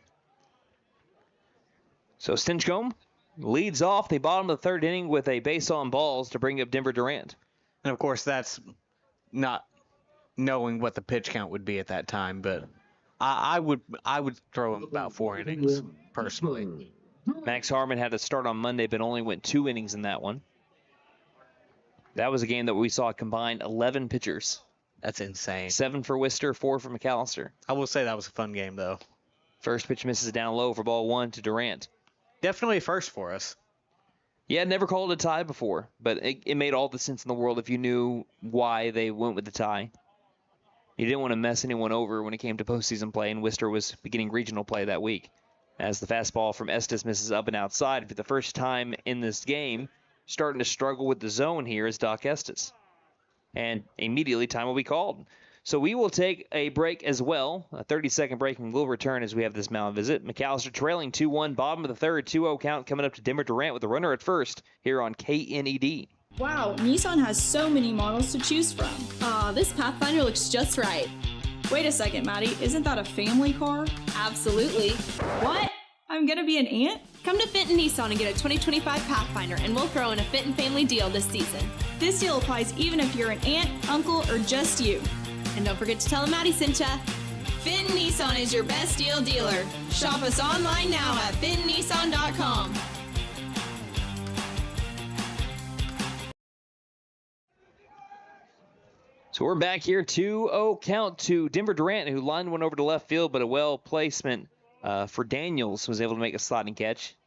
So Stinchcomb leads off the bottom of the third inning with a base on balls to bring up Denver Durant. And of course, that's not knowing what the pitch count would be at that time, but I would throw him about 4 innings personally. Max Harmon had to start on Monday, but only went 2 innings in that one. That was a game that we saw combined 11 pitchers. That's insane. 7 for Worcester, 4 for McAlester. I will say that was a fun game, though. First pitch misses down low for ball 1 to Durant. Definitely a first for us. Yeah, never called a tie before, but it made all the sense in the world if you knew why they went with the tie. You didn't want to mess anyone over when it came to postseason play, and Worcester was beginning regional play that week. As the fastball from Estes misses up and outside for the first time in this game, starting to struggle with the zone here is Doc Estes. And immediately time will be called. So we will take a break as well, a 30-second break, and we'll return as we have this mound visit. McAlester trailing 2-1, bottom of the third, 2-0 count coming up to Denver Durant with a runner at first here on KNED. Wow, Nissan has so many models to choose from. This Pathfinder looks just right. Wait a second, Maddie, isn't that a family car? Absolutely. What? I'm gonna be an aunt? Come to Fenton Nissan and get a 2025 Pathfinder, and we'll throw in a Fenton family deal this season. This deal applies even if you're an aunt, uncle, or just you. And don't forget to tell them Maddie sent ya. Fenton Nissan is your best deal dealer. Shop us online now at fentonnissan.com. So we're back here, 2-0 count to Denver Durant, who lined one over to left field, but a well placement for Daniels was able to make a sliding catch.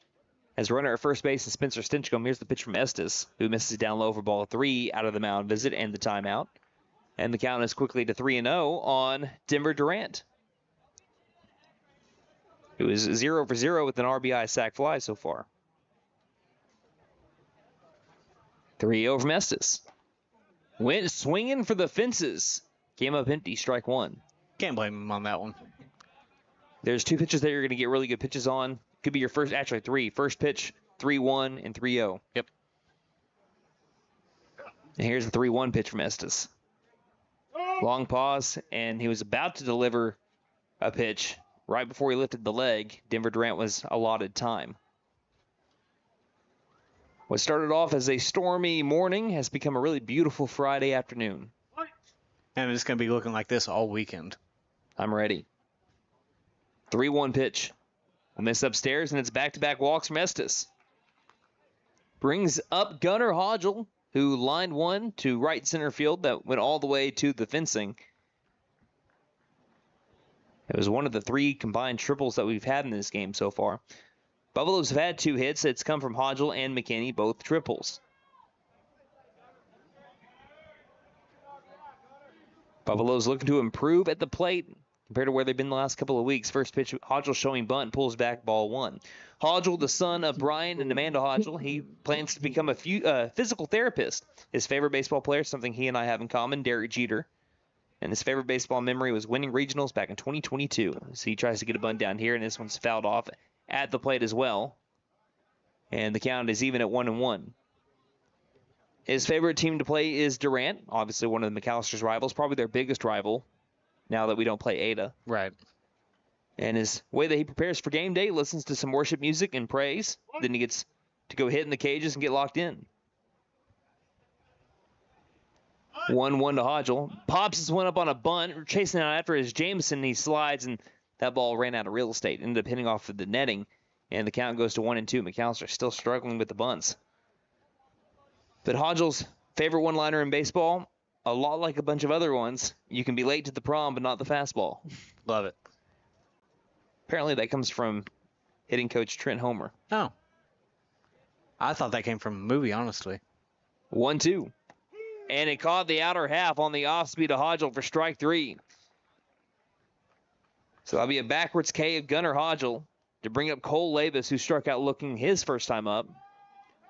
As runner at first base is Spencer Stinchcomb. Here's the pitch from Estes, who misses down low for ball 3 out of the mound visit and the timeout. And the count is quickly to 3-0 on Denver Durant. It was 0 for 0 with an RBI sac fly so far. 3-0 from Estes. Went swinging for the fences. Came up empty, strike one. Can't blame him on that one. There's two pitches that you're going to get really good pitches on. Could be your first, actually three. First pitch, 3-1 and 3-0. Yep. And here's the 3-1 pitch from Estes. Long pause, and he was about to deliver a pitch. Right before he lifted the leg, Denver Durant was allotted time. What started off as a stormy morning has become a really beautiful Friday afternoon. And it's going to be looking like this all weekend. I'm ready. 3-1 pitch. A miss upstairs, and it's back-to-back walks from Estes. Brings up Gunnar Hodgel, who lined one to right center field that went all the way to the fencing. It was one of the three combined triples that we've had in this game so far. Buffaloes have had 2 hits. It's come from Hodgel and McKinney, both triples. Buffaloes looking to improve at the plate compared to where they've been the last couple of weeks. First pitch, Hodgel showing bunt, pulls back, ball 1. Hodgel, the son of Brian and Amanda Hodgel, he plans to become a physical therapist. His favorite baseball player, something he and I have in common, Derek Jeter. And his favorite baseball memory was winning regionals back in 2022. So he tries to get a bunt down here, and this one's fouled off at the plate as well. And the count is even at 1-1. His favorite team to play is Durant, obviously one of the McAllister's rivals, probably their biggest rival now that we don't play Ada. Right. And his way that he prepares for game day, listens to some worship music and prays. Then he gets to go hit in the cages and get locked in. 1-1 to Hodgel. Pops this one up on a bunt. Chasing out after his Jameson. He slides, and that ball ran out of real estate. Ended up hitting off of the netting. And the count goes to 1-2. McAllister still struggling with the bunts. But Hodgel's favorite one-liner in baseball, a lot like a bunch of other ones, you can be late to the prom, but not the fastball. Love it. Apparently that comes from hitting coach Trent Homer. Oh. I thought that came from a movie, honestly. 1-2. And it caught the outer half on the off-speed of Hodgel for strike 3. So that'll be a backwards K of Gunnar Hodgel to bring up Cole Labus, who struck out looking his first time up.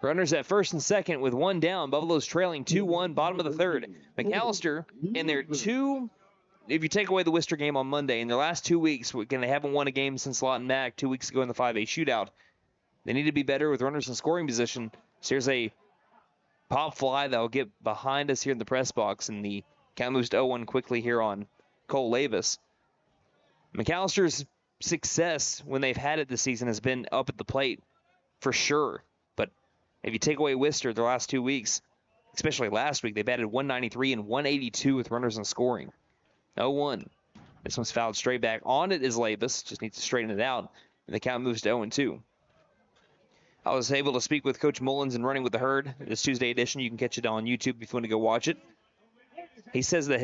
Runners at first and second with 1 down. Buffaloes trailing 2-1, bottom of the third. McAllister in their if you take away the Worcester game on Monday, in their last 2 weeks, again, they haven't won a game since Lawton Mack 2 weeks ago in the 5A shootout. They need to be better with runners in scoring position. So here's a pop fly that will get behind us here in the press box, and the count moves to 0-1 quickly here on Cole Labus. McAllister's success when they've had it this season has been up at the plate for sure. But if you take away Worcester their last 2 weeks, especially last week, they batted 193 and 182 with runners in scoring. 0-1. This one's fouled straight back. On it is Labus. Just needs to straighten it out. And the count moves to 0-2. I was able to speak with Coach Mullins in Running with the Herd. This Tuesday edition, you can catch it on YouTube if you want to go watch it. He says that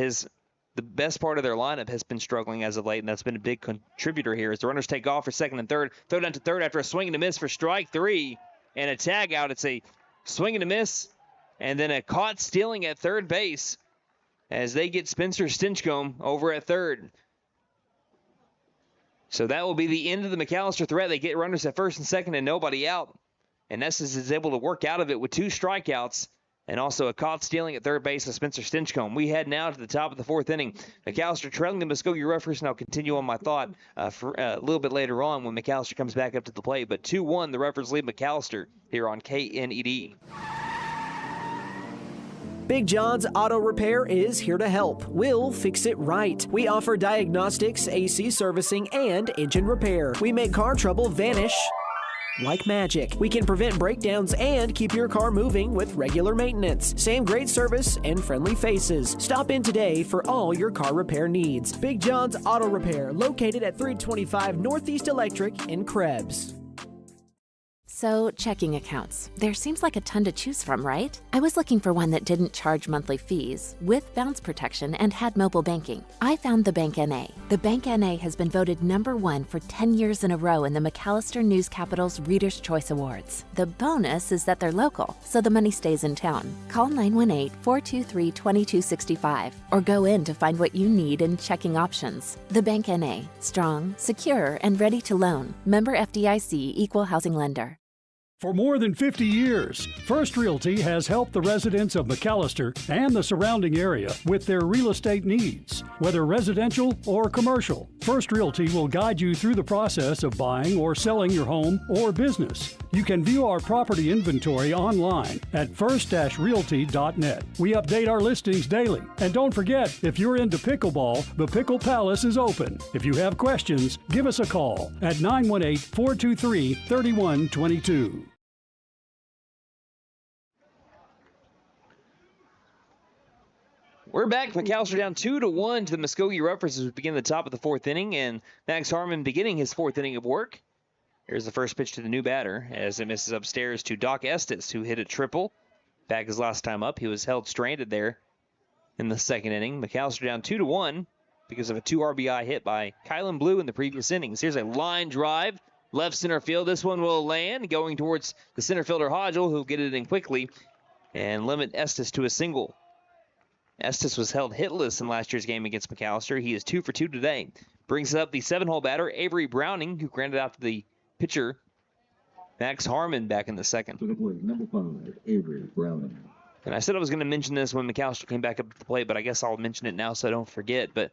the best part of their lineup has been struggling as of late, and that's been a big contributor here as the runners take off for second and third. Throw down to third after a swing and a miss for strike 3 and a tag out. It's a swing and a miss and then a caught stealing at third base as they get Spencer Stinchcomb over at third. So that will be the end of the McAllister threat. They get runners at first and second and nobody out. And Estes is able to work out of it with 2 strikeouts and also a caught stealing at third base of Spencer Stinchcomb. We head now to the top of the 4th inning. McAllister trailing the Muskogee Roughers, and I'll continue on my thought for a little bit later on when McAllister comes back up to the plate. But 2-1, the Roughers lead McAllister here on KNED. Big John's Auto Repair is here to help. We'll fix it right. We offer diagnostics, AC servicing, and engine repair. We make car trouble vanish like magic. We can prevent breakdowns and keep your car moving with regular maintenance. Same great service and friendly faces. Stop in today for all your car repair needs. Big John's Auto Repair, located at 325 Northeast Electric in Krebs. So, checking accounts. There seems like a ton to choose from, right? I was looking for one that didn't charge monthly fees, with bounce protection, and had mobile banking. I found the Bank NA. The Bank NA has been voted #1 for 10 years in a row in the McAlester News Capital's Reader's Choice Awards. The bonus is that they're local, so the money stays in town. Call 918-423-2265 or go in to find what you need in checking options. The Bank NA. Strong, secure, and ready to loan. Member FDIC, Equal Housing Lender. For more than 50 years, First Realty has helped the residents of McAlester and the surrounding area with their real estate needs. Whether residential or commercial, First Realty will guide you through the process of buying or selling your home or business. You can view our property inventory online at first-realty.net. We update our listings daily. And don't forget, if you're into pickleball, the Pickle Palace is open. If you have questions, give us a call at 918-423-3122. We're back. McAlester down 2-1 to the Muskogee Roughers as we begin the top of the fourth inning, and Max Harmon beginning his fourth inning of work. Here's the first pitch to the new batter as it misses upstairs to Doc Estes, who hit a triple. Back his last time up. He was held stranded there in the second inning. McAlester down 2-1 because of a 2 RBI hit by Kylan Blue in the previous innings. Here's a line drive, left center field. This one will land, going towards the center fielder Hodgel, who'll get it in quickly and limit Estes to a single. Estes was held hitless in last year's game against McAlester. He is 2 for 2 today. Brings up the 7-hole batter, Avery Browning, who grounded out to the pitcher, Max Harmon, back in the second. To the plate, number 5, Avery Browning. And I said I was going to mention this when McAlester came back up to the plate, but I guess I'll mention it now so I don't forget. But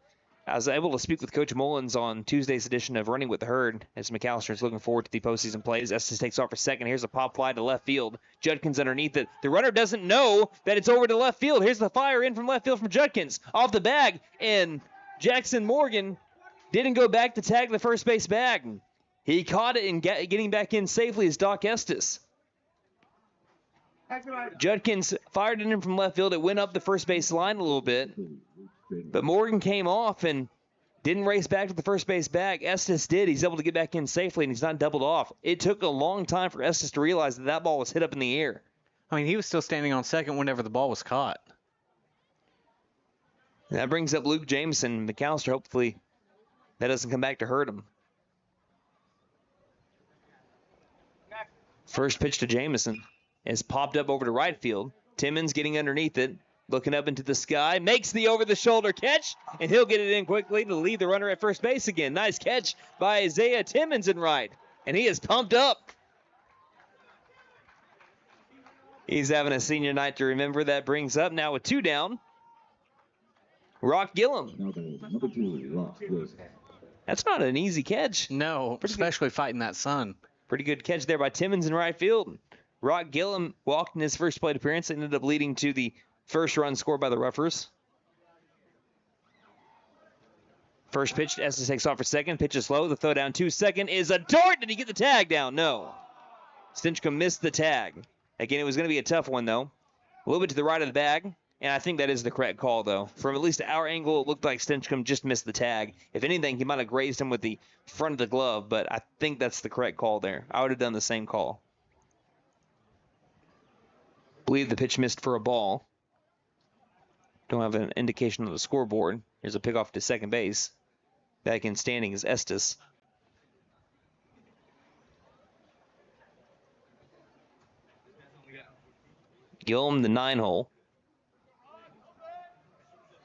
I was able to speak with Coach Mullins on Tuesday's edition of Running with the Herd as McAlester is looking forward to the postseason plays. Estes takes off for second. Here's a pop fly to left field. Judkins underneath it. The runner doesn't know that it's over to left field. Here's the fire in from left field from Judkins. Off the bag, and Jackson Morgan didn't go back to tag the first base bag. He caught it and getting back in safely is Doc Estes. Judkins fired it in from left field. It went up the first base line a little bit. But Morgan came off and didn't race back to the first base bag. Estes did. He's able to get back in safely, and he's not doubled off. It took a long time for Estes to realize that that ball was hit up in the air. I mean, he was still standing on second whenever the ball was caught. And that brings up Luke Jameson. McAlester, hopefully that doesn't come back to hurt him. First pitch to Jameson is popped up over to right field. Timmons getting underneath it. Looking up into the sky, makes the over-the-shoulder catch, and he'll get it in quickly to leave the runner at first base again. Nice catch by Isaiah Timmons in right, and he is pumped up. He's having a senior night to remember. That brings up now with 2 down, Rock Gillum. Number 2, Rock Gillum. That's not an easy catch. No, especially fighting that sun. Pretty good catch there by Timmons in right field. Rock Gillum walked in his first plate appearance, ended up leading to the first run scored by the Roughers. First pitch, Estes takes off for second. Pitch is low. The throw down 2 second is a dart. Did he get the tag down? No. Stinchcomb missed the tag. Again, it was going to be a tough one, though. A little bit to the right of the bag, and I think that is the correct call, though. From at least our angle, it looked like Stinchcomb just missed the tag. If anything, he might have grazed him with the front of the glove, but I think that's the correct call there. I would have done the same call. Believe the pitch missed for a ball. Don't have an indication on the scoreboard. Here's a pickoff to second base. Back in standing is Estes. Gillum, the 9-hole.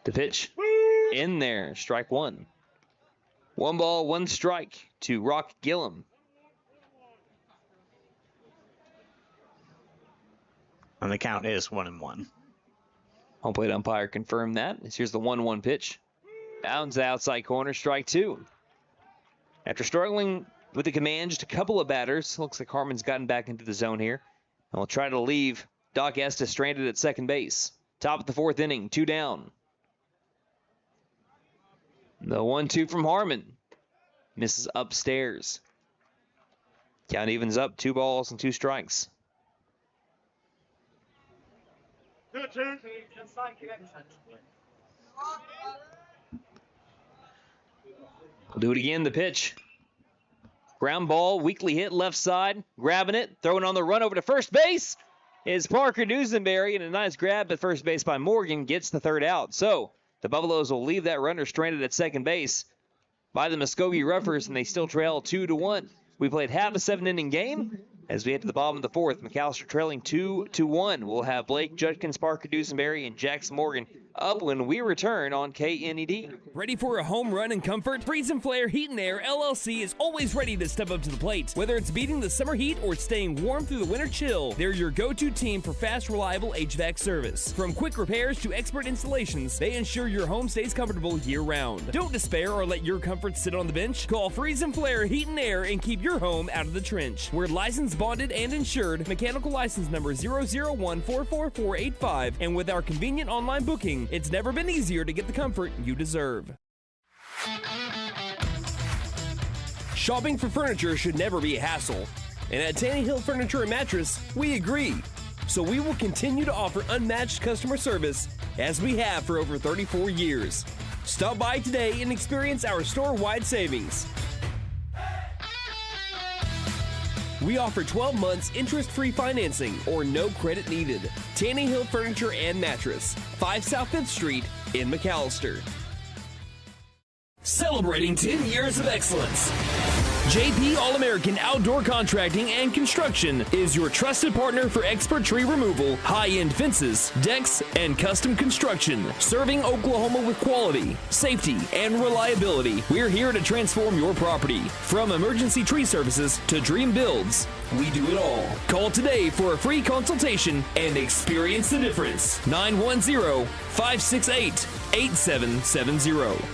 The pitch in there. Strike 1. 1 ball, 1 strike to Rock Gillum. And the count is 1-1. Home plate umpire confirmed that. Here's the 1-1 pitch. Bounds the outside corner, strike 2. After struggling with the command, just a couple of batters. Looks like Harmon's gotten back into the zone here. And we'll try to leave Doc Estes stranded at second base. Top of the 4th inning, 2 down. The 1-2 from Harmon. Misses upstairs. Count evens up, 2 balls and 2 strikes. We'll do it again, the pitch. Ground ball, weakly hit left side, grabbing it, throwing on the run over to first base is Parker Dusenberry, and a nice grab at first base by Morgan gets the third out. So the Buffaloes will leave that runner stranded at second base by the Muskogee Roughers, and they still trail 2-1. We played half a 7-inning game as we head to the bottom of the fourth. McAlester trailing 2-1. We'll have Blake Judkins, Parker Dusenberry, and Jackson Morgan up when we return on KNED. Ready for a home run and comfort? Freeze and Flare Heat and Air LLC is always ready to step up to the plate. Whether it's beating the summer heat or staying warm through the winter chill, they're your go-to team for fast, reliable HVAC service. From quick repairs to expert installations, they ensure your home stays comfortable year-round. Don't despair or let your comfort sit on the bench. Call Freeze and Flare Heat and Air and keep your home out of the trench. We're licensed, bonded, and insured. Mechanical license number 0014445. And with our convenient online booking, it's never been easier to get the comfort you deserve. Shopping for furniture should never be a hassle. And at Tanny Hill Furniture and Mattress, we agree. So we will continue to offer unmatched customer service as we have for over 34 years. Stop by today and experience our store-wide savings. We offer 12 months interest-free financing or no credit needed. Tanny Hill Furniture and Mattress, 5 South 5th Street in McAlester. Celebrating 10 years of excellence. JP All-American Outdoor Contracting and Construction is your trusted partner for expert tree removal, high-end fences, decks, and custom construction. Serving Oklahoma with quality, safety, and reliability. We're here to transform your property. From emergency tree services to dream builds, we do it all. Call today for a free consultation and experience the difference. 910-568-8770.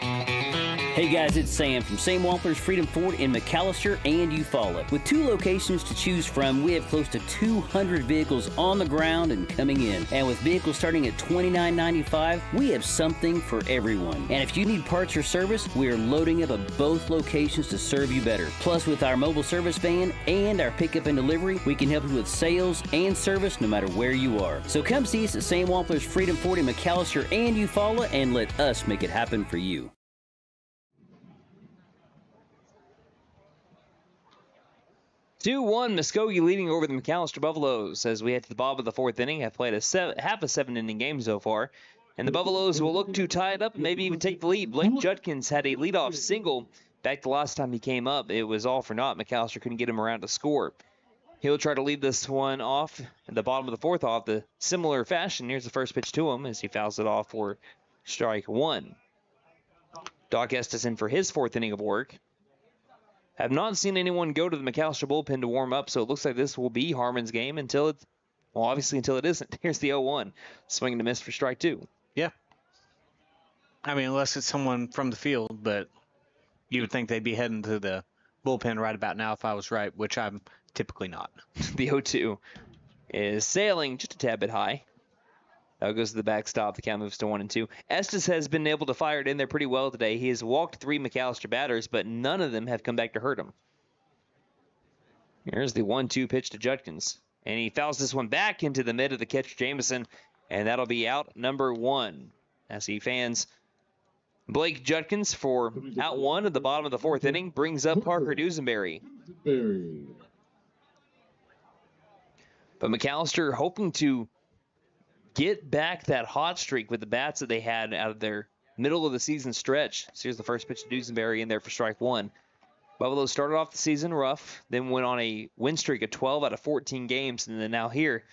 Hey guys, it's Sam from Sam Wampler's Freedom Ford in McAlester and Eufaula. With 2 locations to choose from, we have close to 200 vehicles on the ground and coming in. And with vehicles starting at $29.95, we have something for everyone. And if you need parts or service, we are loading up at both locations to serve you better. Plus, with our mobile service van and our pickup and delivery, we can help you with sales and service no matter where you are. So come see us at Sam Wampler's Freedom Ford in McAlester and Eufaula and let us make it happen for you. 2-1, Muskogee leading over the McAlester Buffaloes as we head to the bottom of the fourth inning. Have played half a 7-inning game so far, and the Buffaloes will look to tie it up and maybe even take the lead. Blake Judkins had a leadoff single back the last time he came up. It was all for naught. McAlester couldn't get him around to score. He'll try to lead this one off at the bottom of the fourth off the similar fashion. Here's the first pitch to him as he fouls it off for strike 1. Doc Estes in for his 4th inning of work. Have not seen anyone go to the McAlester bullpen to warm up, so it looks like this will be Harmon's game until it isn't. Here's the 0-1. Swing and a miss for strike 2. Yeah. I mean, unless it's someone from the field, but you would think they'd be heading to the bullpen right about now if I was right, which I'm typically not. The 0-2 is sailing just a tad bit high. That goes to the backstop. The count moves to 1-2. Estes has been able to fire it in there pretty well today. He has walked 3 McAlester batters, but none of them have come back to hurt him. Here's the 1-2 pitch to Judkins. And he fouls this one back into the mid of the catcher, Jameson, and that'll be out number 1 as he fans Blake Judkins for out 1 at the bottom of the 4th inning. Brings up Parker Dusenberry. But McAlester hoping to get back that hot streak with the bats that they had out of their middle of the season stretch. So here's the first pitch to Dusenberry in there for strike 1. Buffaloes started off the season rough, then went on a win streak of 12 out of 14 games, and then now here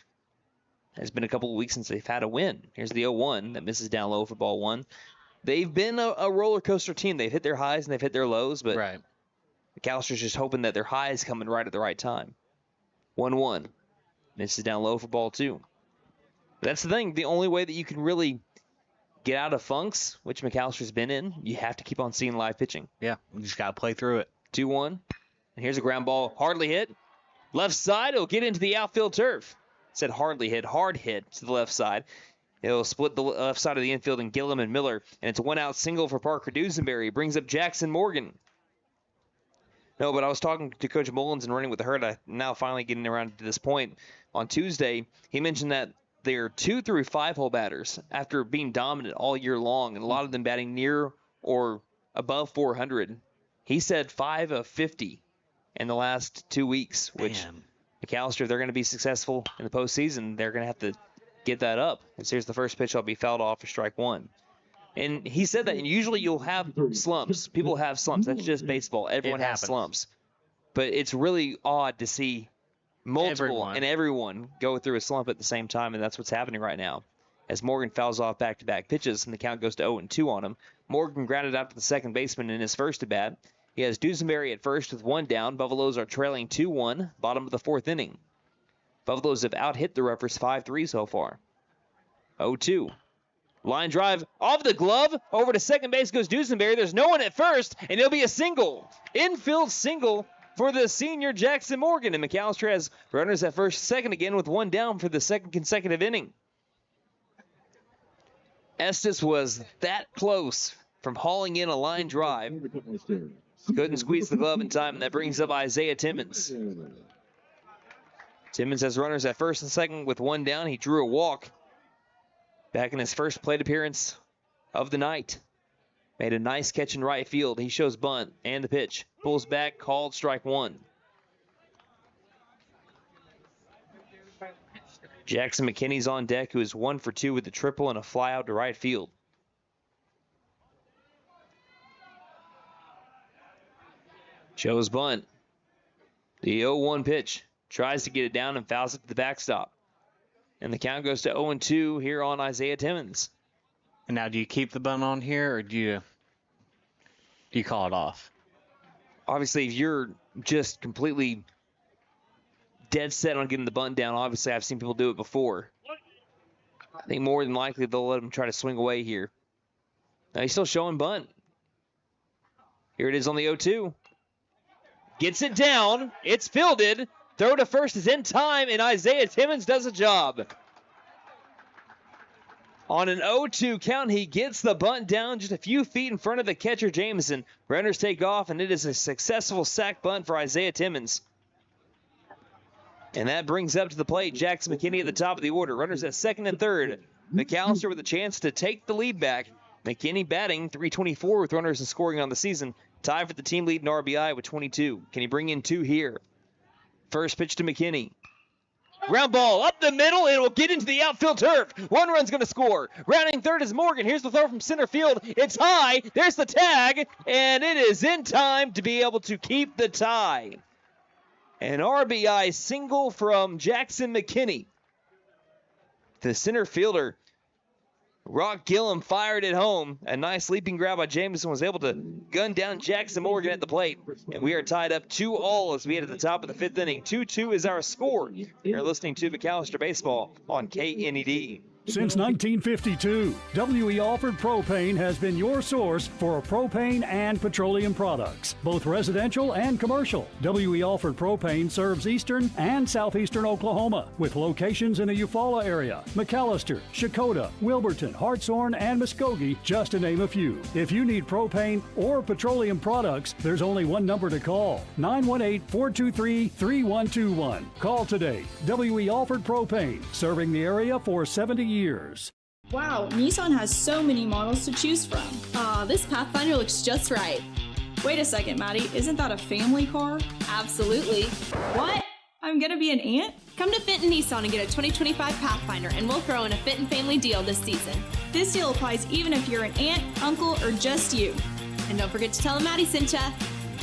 has been a couple of weeks since they've had a win. Here's the 0-1 that misses down low for ball 1. They've been a roller coaster team. They've hit their highs and they've hit their lows, but right. McAllister's just hoping that their highs coming right at the right time. 1-1. Misses down low for ball 2. That's the thing. The only way that you can really get out of funks, which McAllister's been in, you have to keep on seeing live pitching. Yeah, you just got to play through it. 2-1. And here's a ground ball. Hardly hit. Left side. It'll get into the outfield turf. Said hardly hit. Hard hit to the left side. It'll split the left side of the infield and Gillum and Miller. And it's a 1-out single for Parker Dusenberry. Brings up Jackson Morgan. No, but I was talking to Coach Mullins and running with the herd. I'm now finally getting around to this point. On Tuesday, he mentioned that they're 2 through 5 hole batters after being dominant all year long, and a lot of them batting near or above 400. He said 5 of 50 in the last 2 weeks, which McAlester, if they're going to be successful in the postseason, they're going to have to get that up. And so here's the first pitch. I'll be fouled off for strike one. And he said that, and usually you'll have slumps. People have slumps. That's just baseball. Everyone has slumps. But it's really odd to see everyone go through a slump at the same time, and that's what's happening right now. As Morgan fouls off back-to-back pitches, and the count goes to 0-2 on him. Morgan grounded out to the second baseman in his first at-bat. He has Dusenberry at first with 1 down. Buffaloes are trailing 2-1, bottom of the 4th inning. Buffaloes have out-hit the Roughers 5-3 so far. 0-2. Line drive off the glove. Over to second base goes Dusenberry. There's no one at first, and it'll be a single. Infield single for the senior Jackson Morgan. And McAlester has runners at first, second again with 1 down for the second consecutive inning. Estes was that close from hauling in a line drive. Couldn't squeeze the glove in time, and that brings up Isaiah Timmons. Timmons has runners at first and second with 1 down. He drew a walk back in his first plate appearance of the night. Made a nice catch in right field. He shows bunt and the pitch. Pulls back, called strike one. Jackson McKinney's on deck, who is 1 for 2 with a triple and a fly out to right field. Shows bunt. The 0-1 pitch. Tries to get it down and fouls it to the backstop. And the count goes to 0-2 here on Isaiah Timmons. And now, do you keep the bunt on here, or do you call it off? Obviously, if you're just completely dead set on getting the bunt down, obviously I've seen people do it before. I think more than likely they'll let him try to swing away here. Now he's still showing bunt. Here it is on the 0-2. Gets it down. It's fielded. Throw to first is in time, and Isaiah Timmons does a job. On an 0-2 count, he gets the bunt down just a few feet in front of the catcher, Jameson. Runners take off, and it is a successful sac bunt for Isaiah Timmons. And that brings up to the plate Jackson McKinney at the top of the order. Runners at second and third. McAlester with a chance to take the lead back. McKinney batting .324 with runners and scoring on the season. Tied for the team lead in RBI with 22. Can he bring in 2 here? First pitch to McKinney. Ground ball up the middle. It will get into the outfield turf. 1 run's going to score. Rounding third is Morgan. Here's the throw from center field. It's high. There's the tag. And it is in time to be able to keep the tie. An RBI single from Jackson McKinney. The center fielder, Rock Gillum, fired it home. A nice leaping grab by Jameson was able to gun down Jackson Morgan at the plate. And we are tied up 2-2 as we head to the top of the 5th inning. 2-2 is our score. You're listening to McAlester Baseball on KNED. Since 1952, W.E. Alford Propane has been your source for propane and petroleum products, both residential and commercial. W.E. Alford Propane serves eastern and southeastern Oklahoma with locations in the Eufaula area, McAlester, Shakota, Wilburton, Hartshorn, and Muskogee, just to name a few. If you need propane or petroleum products, there's only one number to call, 918-423-3121. Call today. W.E. Alford Propane, serving the area for 70 years. Wow, Nissan has so many models to choose from. This Pathfinder looks just right. Wait a second, Maddie, isn't that a family car? Absolutely. What? I'm gonna be an aunt? Come to Fenton Nissan and get a 2025 Pathfinder, and we'll throw in a Fenton family deal this season. This deal applies even if you're an aunt, uncle, or just you. And don't forget to tell them Maddie sent ya.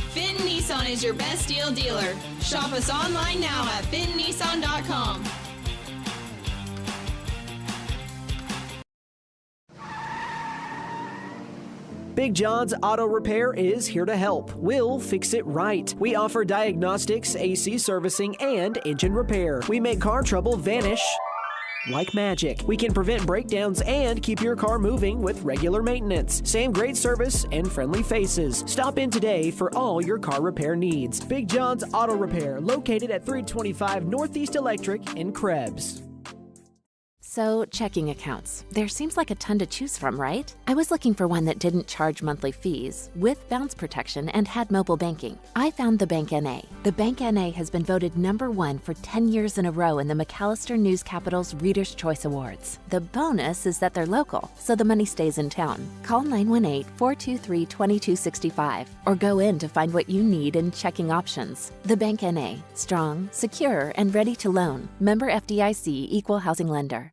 Fenton Nissan is your best deal dealer. Shop us online now at fentonnissan.com. Big John's Auto Repair is here to help. We'll fix it right. We offer diagnostics, AC servicing, and engine repair. We make car trouble vanish like magic. We can prevent breakdowns and keep your car moving with regular maintenance. Same great service and friendly faces. Stop in today for all your car repair needs. Big John's Auto Repair, located at 325 Northeast Electric in Krebs. So, checking accounts. There seems like a ton to choose from, right? I was looking for one that didn't charge monthly fees, with bounce protection, and had mobile banking. I found the Bank NA. The Bank NA has been voted #1 for 10 years in a row in the McAlester News Capital's Reader's Choice Awards. The bonus is that they're local, so the money stays in town. Call 918-423-2265 or go in to find what you need in checking options. The Bank NA. Strong, secure, and ready to loan. Member FDIC, Equal Housing Lender.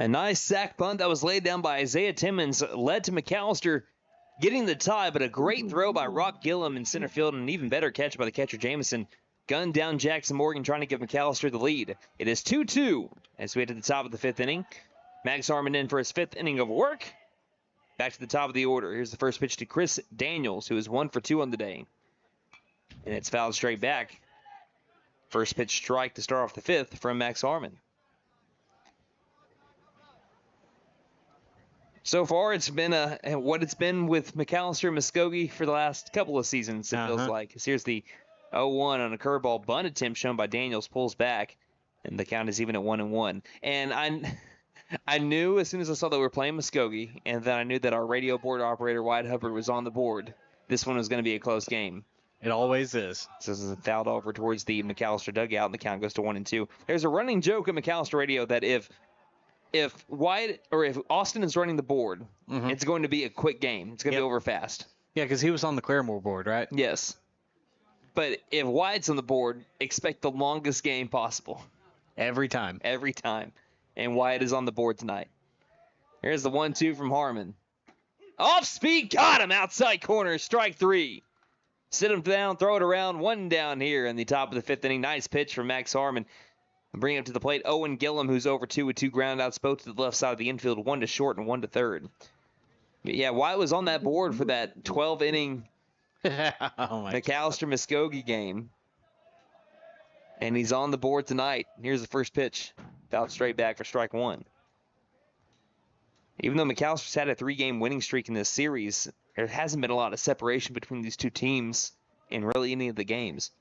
A nice sack punt that was laid down by Isaiah Timmons led to McAlester getting the tie, but a great throw by Rock Gillum in center field and an even better catch by the catcher Jamison. Gunned down Jackson Morgan trying to give McAlester the lead. It is 2-2 as we head to the top of the 5th inning. Max Harmon in for his 5th inning of work. Back to the top of the order. Here's the first pitch to Chris Daniels, who is 1 for 2 on the day. And it's fouled straight back. First pitch strike to start off the 5th from Max Harmon. So far, it's been what it's been with McAlester and Muskogee for the last couple of seasons, it feels like. Here's the 0-1 on a curveball bunt attempt shown by Daniels, pulls back, and the count is even at 1-1. And I knew as soon as I saw that we were playing Muskogee, and then I knew that our radio board operator, Wyatt Hubbard, was on the board, this one was going to be a close game. It always is. So this is fouled over towards the McAlester dugout, and the count goes to 1-2. There's a running joke at McAlester Radio that if Wyatt or if Austin is running the board, it's going to be a quick game. It's going to be over fast. Yeah, because he was on the Claremore board, right? Yes. But if Wyatt's on the board, expect the longest game possible. Every time. Every time. And Wyatt is on the board tonight. Here's the 1-2 from Harmon. Off speed, got him outside corner, strike 3. Sit him down, throw it around, 1 down here in the top of the 5th inning. Nice pitch from Max Harmon. Bring him to the plate, Owen Gillum, who's over 2 with 2 groundouts, both to the left side of the infield, 1 to short and 1 to third. Yeah, Wyatt was on that board for that 12-inning McAlester-Muskogee game. And he's on the board tonight. Here's the first pitch. Fouled straight back for strike 1. Even though McAlster's had a 3-game winning streak in this series, there hasn't been a lot of separation between these two teams in really any of the games.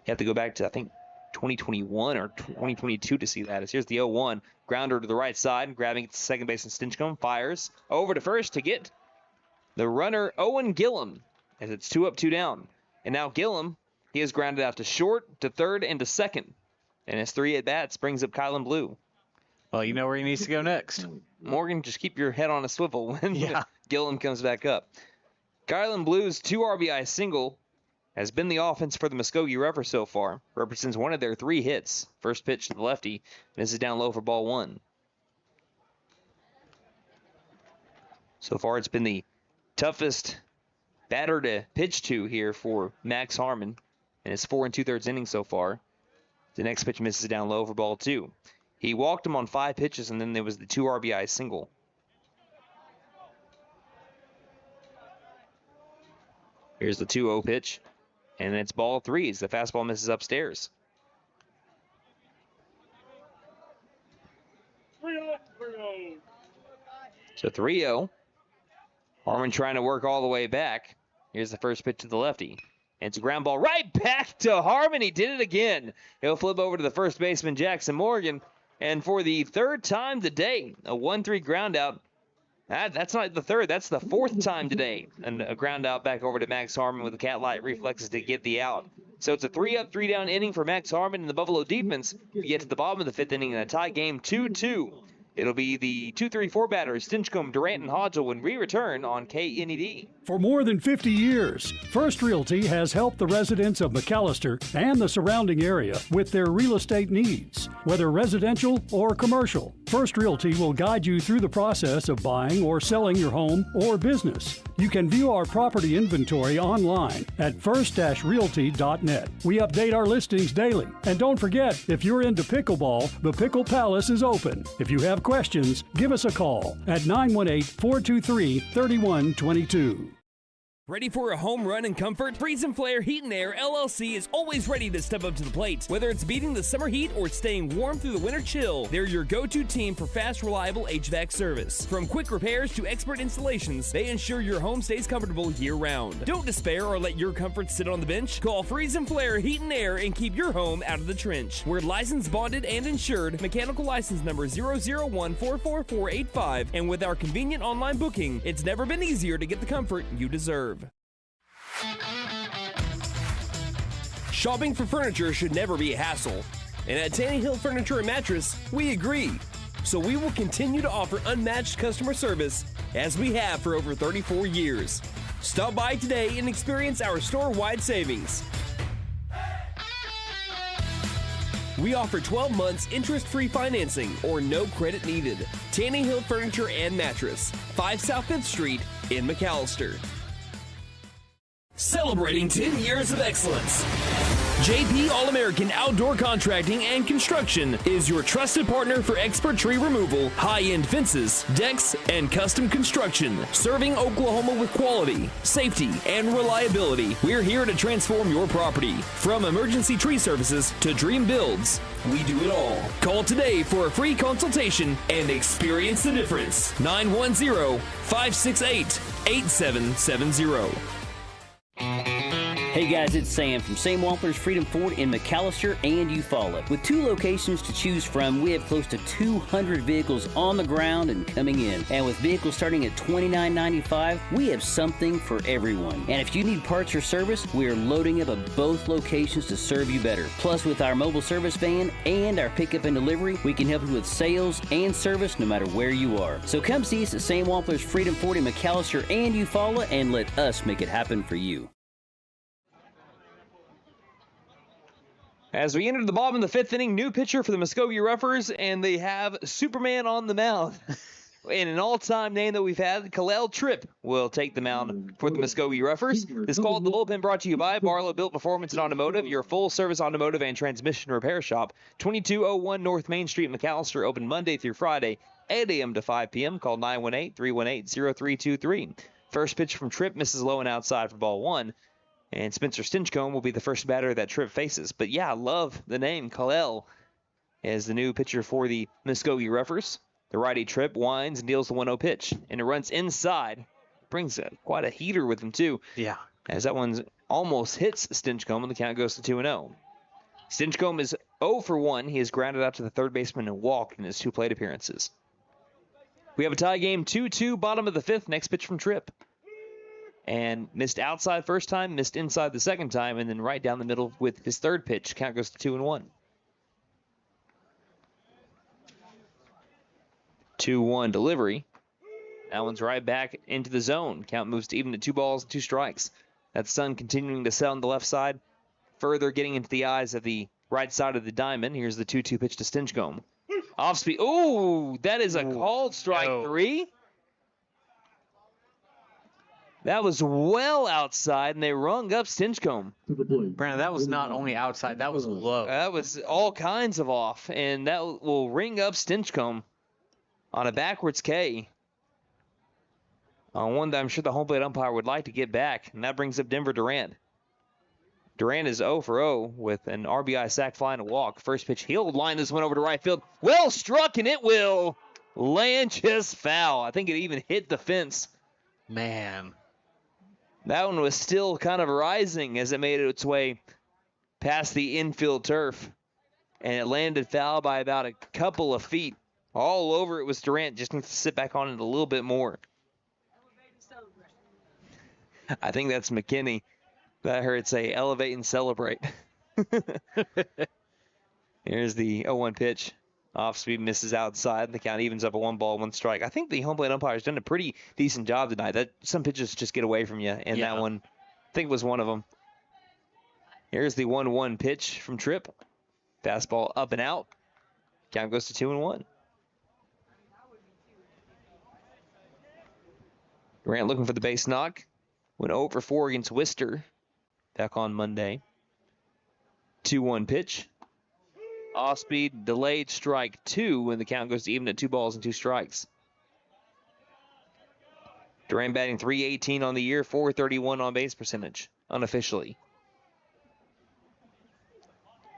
You have to go back to, I think, 2021 or 2022 to see that. As here's the 0-1. Grounder to the right side, grabbing it to second baseman Stinchcomb. Fires over to first to get the runner Owen Gillum, as it's 2 up, 2 down. And now Gillum, he has grounded out to short, to third, and to second. And his 3 at-bats brings up Kylan Blue. Well, you know where he needs to go next. Morgan, just keep your head on a swivel when Gillum comes back up. Kylan Blue's 2 RBI single has been the offense for the Muskogee Roughers so far. Represents one of their 3 hits. First pitch to the lefty. Misses down low for ball 1. So far, it's been the toughest batter to pitch to here for Max Harmon. And it's 4 2/3 innings so far. The next pitch misses down low for ball 2. He walked him on 5 pitches, and then there was the 2 RBI single. Here's the 2-0 pitch. And it's ball 3 as the fastball misses upstairs. So 3-0. Harmon trying to work all the way back. Here's the first pitch to the lefty. And it's a ground ball right back to Harmon. He did it again. He'll flip over to the first baseman, Jackson Morgan. And for the 3rd time today, a 1-3 ground out. That's not the 3rd. That's the 4th time today. And a ground out back over to Max Harmon with the cat-like reflexes to get the out. So it's a 3 up, 3 down inning for Max Harmon and the Buffalo defense. We get to the bottom of the 5th inning in a tie game, 2-2. It'll be the 2-3-4 batters, Stinchcomb, Durant, and Hodgel when we return on KNED. For more than 50 years, First Realty has helped the residents of McAlester and the surrounding area with their real estate needs. Whether residential or commercial, First Realty will guide you through the process of buying or selling your home or business. You can view our property inventory online at first-realty.net. We update our listings daily. And don't forget, if you're into pickleball, the Pickle Palace is open. If you have questions, give us a call at 918-423-3122. Ready for a home run in comfort? Freeze and Flare Heat and Air LLC is always ready to step up to the plate. Whether it's beating the summer heat or staying warm through the winter chill, they're your go-to team for fast, reliable HVAC service. From quick repairs to expert installations, they ensure your home stays comfortable year-round. Don't despair or let your comfort sit on the bench. Call Freeze and Flare Heat and Air and keep your home out of the trench. We're licensed, bonded, and insured. Mechanical license number 0014445. And with our convenient online booking, it's never been easier to get the comfort you deserve. Shopping for furniture should never be a hassle, and at Tanny Hill Furniture and Mattress, we agree. So we will continue to offer unmatched customer service as we have for over 34 years. Stop by today and experience our store-wide savings. We offer 12 months interest-free financing or no credit needed. Tanny Hill Furniture and Mattress, 5 South 5th Street in McAlester. Celebrating 10 years of excellence. JP All-American Outdoor Contracting and Construction is your trusted partner for expert tree removal, high-end fences, decks, and custom construction. Serving Oklahoma with quality, safety, and reliability, we're here to transform your property. From emergency tree services to dream builds, we do it all. Call today for a free consultation and experience the difference. 910-568-8770. Hey guys, it's Sam from Sam Wampler's Freedom Ford in McAlester and Eufaula. With 2 locations to choose from, we have close to 200 vehicles on the ground and coming in. And with vehicles starting at $29.95, we have something for everyone. And if you need parts or service, we are loading up at both locations to serve you better. Plus, with our mobile service van and our pickup and delivery, we can help you with sales and service no matter where you are. So come see us at Sam Wampler's Freedom Ford in McAlester and Eufaula and let us make it happen for you. As we enter the bottom of the 5th inning, new pitcher for the Muskogee Roughers, and they have Superman on the mound. And an all-time name that we've had, Khalil Tripp, will take the mound for the Muskogee Roughers. This call at the bullpen brought to you by Barlow Built Performance and Automotive, your full-service automotive and transmission repair shop. 2201 North Main Street, McAlester, open Monday through Friday, 8 a.m. to 5 p.m. Call 918-318-0323. First pitch from Tripp misses low and outside for ball 1. And Spencer Stinchcomb will be the first batter that Tripp faces. But yeah, I love the name Khalil as the new pitcher for the Muskogee Roughers. The righty Tripp winds and deals the 1-0 pitch. And it runs inside. Brings quite a heater with him, too. Yeah. As that one almost hits Stinchcomb, and the count goes to 2-0. Stinchcomb is 0 for 1. He has grounded out to the third baseman and walked in his 2 plate appearances. We have a tie game, 2-2, bottom of the 5th. Next pitch from Tripp. And missed outside first time, missed inside the second time, and then right down the middle with his third pitch. Count goes to 2-1. 2-1 delivery. That one's right back into the zone. Count moves to even at 2 balls and 2 strikes. That sun continuing to set on the left side, further getting into the eyes of the right side of the diamond. Here's the 2-2 pitch to Stinchcomb. Off speed. Ooh, that is a called strike 3. That was well outside, and they rung up Stinchcomb. Brandon, that was not only outside, that was low. That was all kinds of off, and that will ring up Stinchcomb on a backwards K. On one that I'm sure the home plate umpire would like to get back, and that brings up Denver Durant. Durant is 0 for 0 with an RBI sac fly and a walk. First pitch, he'll line this one over to right field. Well struck, and it will land just foul. I think it even hit the fence. Man. That one was still kind of rising as it made its way past the infield turf. And it landed foul by about a couple of feet. All over it was Durant. Just needs to sit back on it a little bit more. I think that's McKinney. I heard it say elevate and celebrate. Here's the 0-1 pitch. Off speed misses outside. The count evens up a 1 ball, 1 strike. I think the home plate umpire has done a pretty decent job tonight. That some pitches just get away from you, and that one, I think, was one of them. Here's the 1-1 pitch from Tripp. Fastball up and out. Count goes to 2-1. Durant looking for the base knock. Went 0 for 4 against Worcester back on Monday. 2-1 pitch. Off speed, delayed strike 2 when the count goes to even at 2 balls and 2 strikes. Duran batting .318 on the year, .431 on base percentage, unofficially.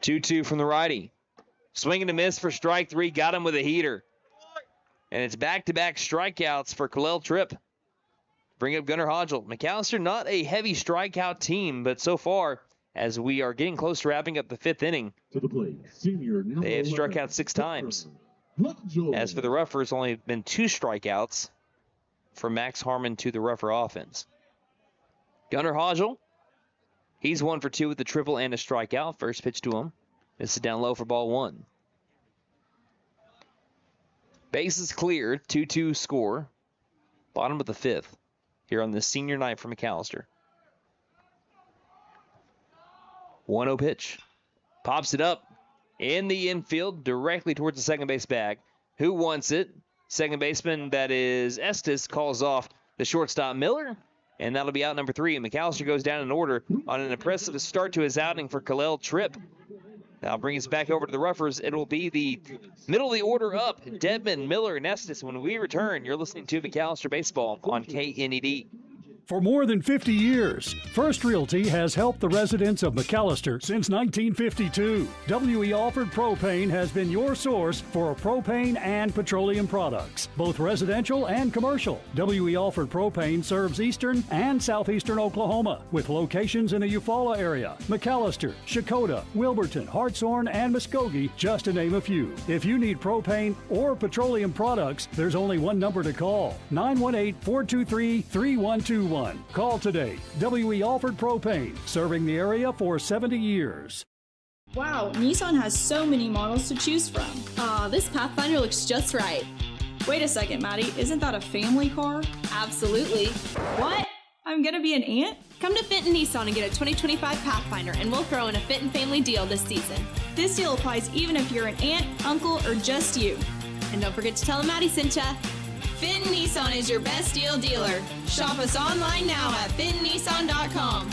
2-2 from the righty. Swing and a miss for strike three. Got him with a heater. And it's back-to-back strikeouts for Kalel Tripp. Bring up Gunnar Hodgel. McAlester, not a heavy strikeout team, but so far, as we are getting close to wrapping up the fifth inning, To the plate, senior number they have struck 11, out 6 times. Lovejoy. As for the Roughers, only been 2 strikeouts from Max Harmon to the Rougher offense. Gunnar Hodgel, he's 1 for 2 with the triple and a strikeout. First pitch to him. This is down low for ball 1. Bases cleared, 2-2 score. Bottom of the 5th here on the senior night for McAlester. 1-0 pitch. Pops it up in the infield directly towards the second base bag. Who wants it? Second baseman, that is Estes, calls off the shortstop Miller, and that'll be out number 3. And McAlester goes down in order on an impressive start to his outing for Kalel Tripp. Now bring us back over to the Roughers. It will be the middle of the order up. Dedman, Miller, and Estes. When we return, you're listening to McAlester Baseball on KNED. For more than 50 years, First Realty has helped the residents of McAlester since 1952. W.E. Alford Propane has been your source for propane and petroleum products, both residential and commercial. W.E. Alford Propane serves eastern and southeastern Oklahoma, with locations in the Eufaula area, McAlester, Shakota, Wilburton, Hartshorn, and Muskogee, just to name a few. If you need propane or petroleum products, there's only one number to call: 918-423-3121. Call today. W.E. Alford Propane, serving the area for 70 years. Wow, Nissan has so many models to choose from. This Pathfinder looks just right. Wait a second, Maddie, isn't that a family car? Absolutely. What? I'm gonna be an aunt? Come to Fenton Nissan and get a 2025 Pathfinder, and we'll throw in a Fenton family deal this season. This deal applies even if you're an aunt, uncle, or just you. And don't forget to tell them Maddie sent ya. Fenton Nissan is your best deal dealer. Shop us online now at fentonnissan.com.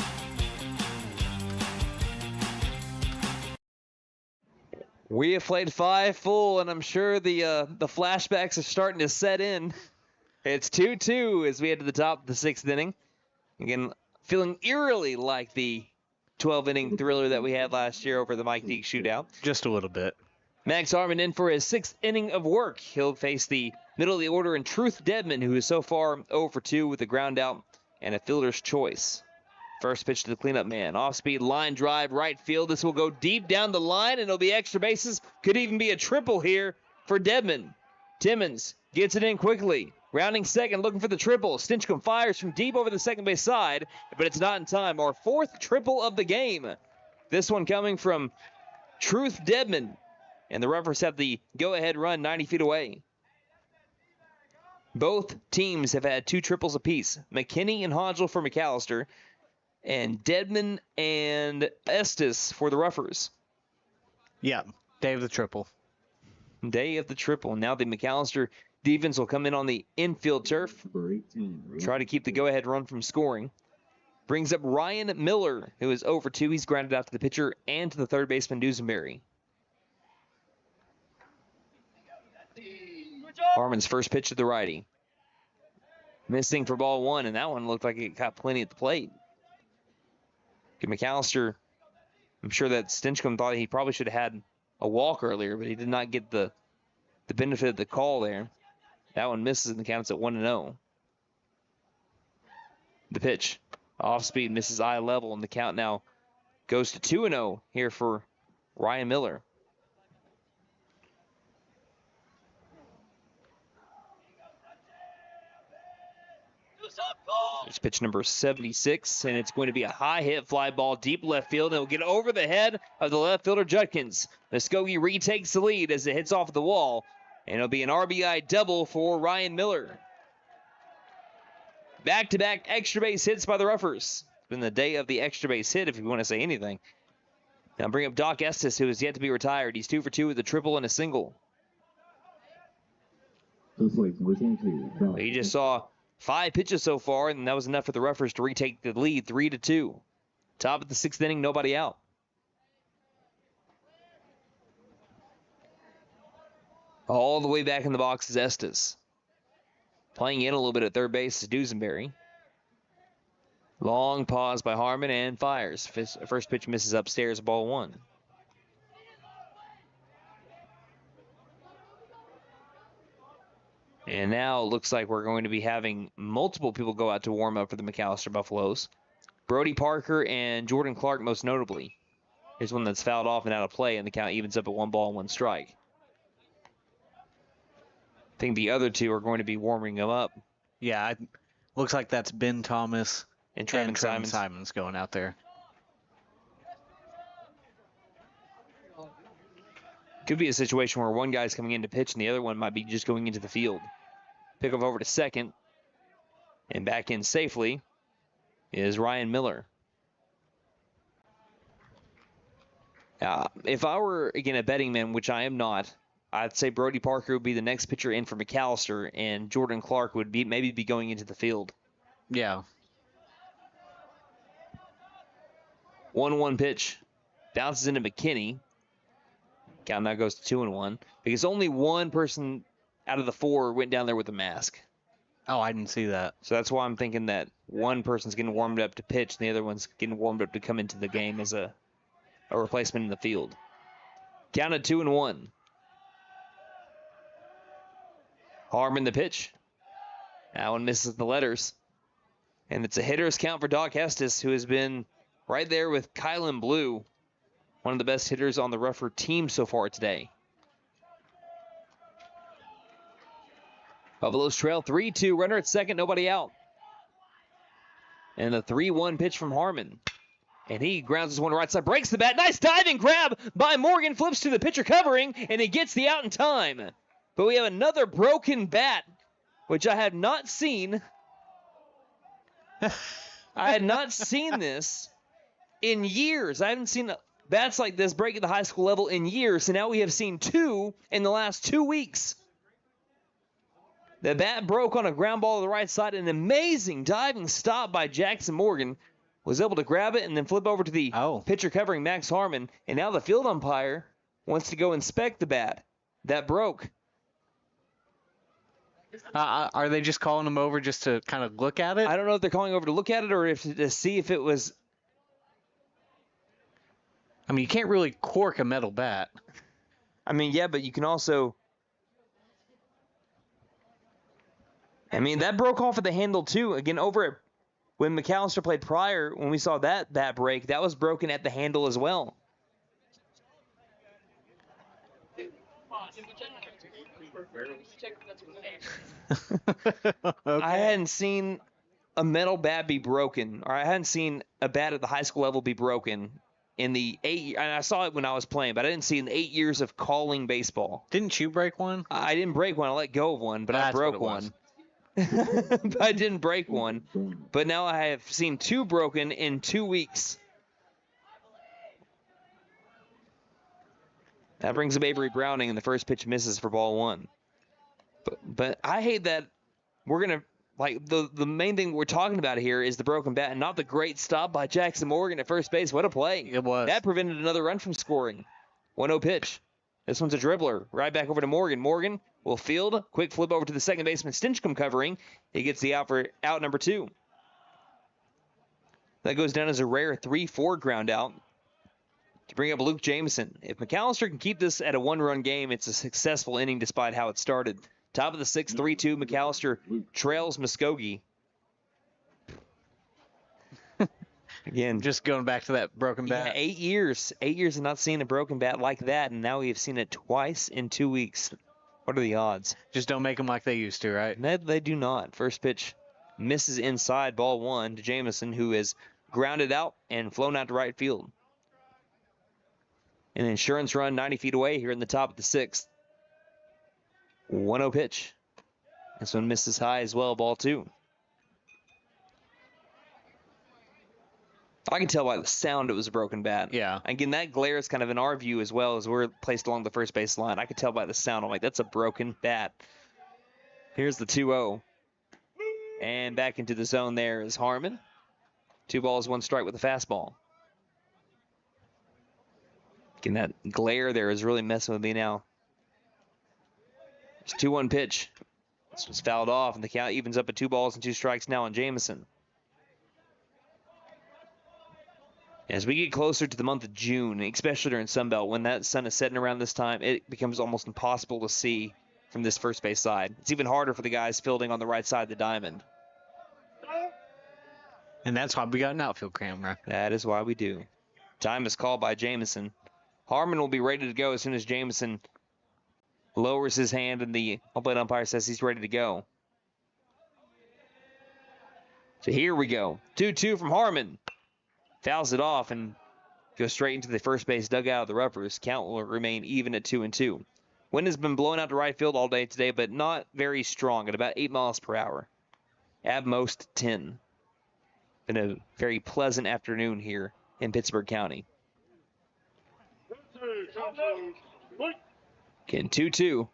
We have played 5 full, and I'm sure the flashbacks are starting to set in. It's 2-2 as we head to the top of the 6th inning. Again, feeling eerily like the 12-inning thriller that we had last year over the Mike Deek shootout. Just a little bit. Max Harmon in for his 6th inning of work. He'll face the middle of the order in Truth Dedman, who is so far 0 for 2 with a ground out and a fielder's choice. First pitch to the cleanup man. Off-speed line drive, right field. This will go deep down the line, and it'll be extra bases. Could even be a triple here for Dedman. Timmons gets it in quickly. Rounding second, looking for the triple. Stinchcomb fires from deep over the second base side, but it's not in time. Our 4th triple of the game. This one coming from Truth Dedman. And the Roughers have the go-ahead run 90 feet away. Both teams have had 2 triples apiece. McKinney and Hodgel for McAlester, and Dedman and Estes for the Roughers. Yeah, day of the triple. Day of the triple. Now the McAlester defense will come in on the infield turf. Try to keep the go-ahead run from scoring. Brings up Ryan Miller, who is 0 for 2. He's grounded out to the pitcher and to the third baseman, Dusenberry. Harmon's first pitch to the righty. Missing for ball 1, and that one looked like it got plenty at the plate. McAlester, I'm sure that Stinchcomb thought he probably should have had a walk earlier, but he did not get the benefit of the call there. That one misses and the count's at 1-0. The pitch. Off speed, misses eye level, and the count now goes to 2-0 here for Ryan Miller. It's pitch number 76, and it's going to be a high hit fly ball deep left field. It'll get over the head of the left fielder Judkins. Muskogee retakes the lead as it hits off the wall, and it'll be an RBI double for Ryan Miller. Back-to-back extra base hits by the Roughers. It's been the day of the extra base hit, if you want to say anything. Now bring up Doc Estes, who is yet to be retired. He's 2 for 2 with a triple and a single. He just saw 5 pitches so far, and that was enough for the Roughers to retake the lead 3-2. Top of the 6th inning, nobody out. All the way back in the box is Estes. Playing in a little bit at third base is Dusenberry. Long pause by Harmon and fires. First pitch misses upstairs, ball 1. And now it looks like we're going to be having multiple people go out to warm up for the McAlester Buffaloes. Brody Parker and Jordan Clark most notably. Here's one that's fouled off and out of play, and the count evens up at 1 ball and 1 strike. I think the other two are going to be warming them up. Yeah, looks like that's Ben Thomas and Trevin Simons going out there. Could be a situation where one guy's coming in to pitch and the other one might be just going into the field. Pickoff over to second. And back in safely is Ryan Miller. If I were, again, a betting man, which I am not, I'd say Brody Parker would be the next pitcher in for McAlester, and Jordan Clark would maybe be going into the field. Yeah. 1-1 pitch. Bounces into McKinney. Count now goes to 2-1. Because only one person out of the 4 went down there with a mask. Oh, I didn't see that. So that's why I'm thinking that one person's getting warmed up to pitch, and the other one's getting warmed up to come into the game as a replacement in the field. Count at 2-1. Harmon the pitch. That one misses the letters. And it's a hitter's count for Doc Hestis, who has been right there with Kylan Blue, one of the best hitters on the Rougher team so far today. Buffaloes trail 3-2. Runner at second, nobody out. And the 3-1 pitch from Harmon. And he grounds this one to right side, breaks the bat. Nice diving grab by Morgan, flips to the pitcher covering, and he gets the out in time. But we have another broken bat, which I have not seen. I had not seen this in years. I haven't seen bats like this break at the high school level in years, and now we have seen 2 in the last 2 weeks. The bat broke on a ground ball to the right side. An amazing diving stop by Jackson Morgan. Was able to grab it and then flip over to the pitcher covering Max Harmon. And now the field umpire wants to go inspect the bat. That broke. Are they just calling him over just to kind of look at it? I don't know if they're calling over to look at it or if to see if it was. I mean, you can't really cork a metal bat. I mean, yeah, but you can also. I mean, that broke off at the handle too. Again, over at when McAlester played prior, when we saw that bat break, that was broken at the handle as well. Okay. I hadn't seen a metal bat be broken, or I hadn't seen a bat at the high school level be broken in the 8. And I saw it when I was playing, but I didn't see in the 8 years of calling baseball. Didn't you break one? I didn't break one. I let go of one, but I broke one. But I didn't break one. But now I have seen 2 broken in 2 weeks. That brings up Avery Browning, and the first pitch misses for ball 1. But I hate that we're going to, like, the main thing we're talking about here is the broken bat and not the great stop by Jackson Morgan at first base. What a play. It was. That prevented another run from scoring. 1-0 pitch. This one's a dribbler. Right back over to Morgan. Morgan will field. Quick flip over to the second baseman, Stinchcomb covering. He gets the out for out number 2. That goes down as a rare 3-4 ground out to bring up Luke Jameson. If McAlester can keep this at a 1-run game, it's a successful inning despite how it started. Top of the 6th, 3-2. McAlester trails Muskogee. Again, just going back to that broken bat. Yeah, 8 years. 8 years of not seeing a broken bat like that, and now we have seen it twice in 2 weeks. What are the odds? Just don't make them like they used to, right? They do not. First pitch misses inside, ball 1 to Jameson, who is grounded out and flown out to right field. An insurance run 90 feet away here in the top of the 6th. 1-0 pitch. This one misses high as well, ball 2. I can tell by the sound it was a broken bat. Yeah. Again, that glare is kind of in our view as well as we're placed along the first base line. I could tell by the sound. I'm like, that's a broken bat. Here's the 2-0. And back into the zone there is Harmon. 2 balls, 1 strike with a fastball. Again, that glare there is really messing with me now. It's 2-1 pitch. This was fouled off, and the count evens up at 2 balls and 2 strikes now on Jamison. As we get closer to the month of June, especially during Sunbelt, when that sun is setting around this time, it becomes almost impossible to see from this first base side. It's even harder for the guys fielding on the right side of the diamond. And that's why we got an outfield camera. That is why we do. Time is called by Jamison. Harmon will be ready to go as soon as Jamison lowers his hand and the home plate umpire says he's ready to go. So here we go. 2-2 from Harmon. Fouls it off and goes straight into the first base dugout of the Roughers. Count will remain even at 2-2. Wind has been blowing out to right field all day today, but not very strong at about 8 miles per hour. At most 10. Been a very pleasant afternoon here in Pittsburgh County. Again, 2-2.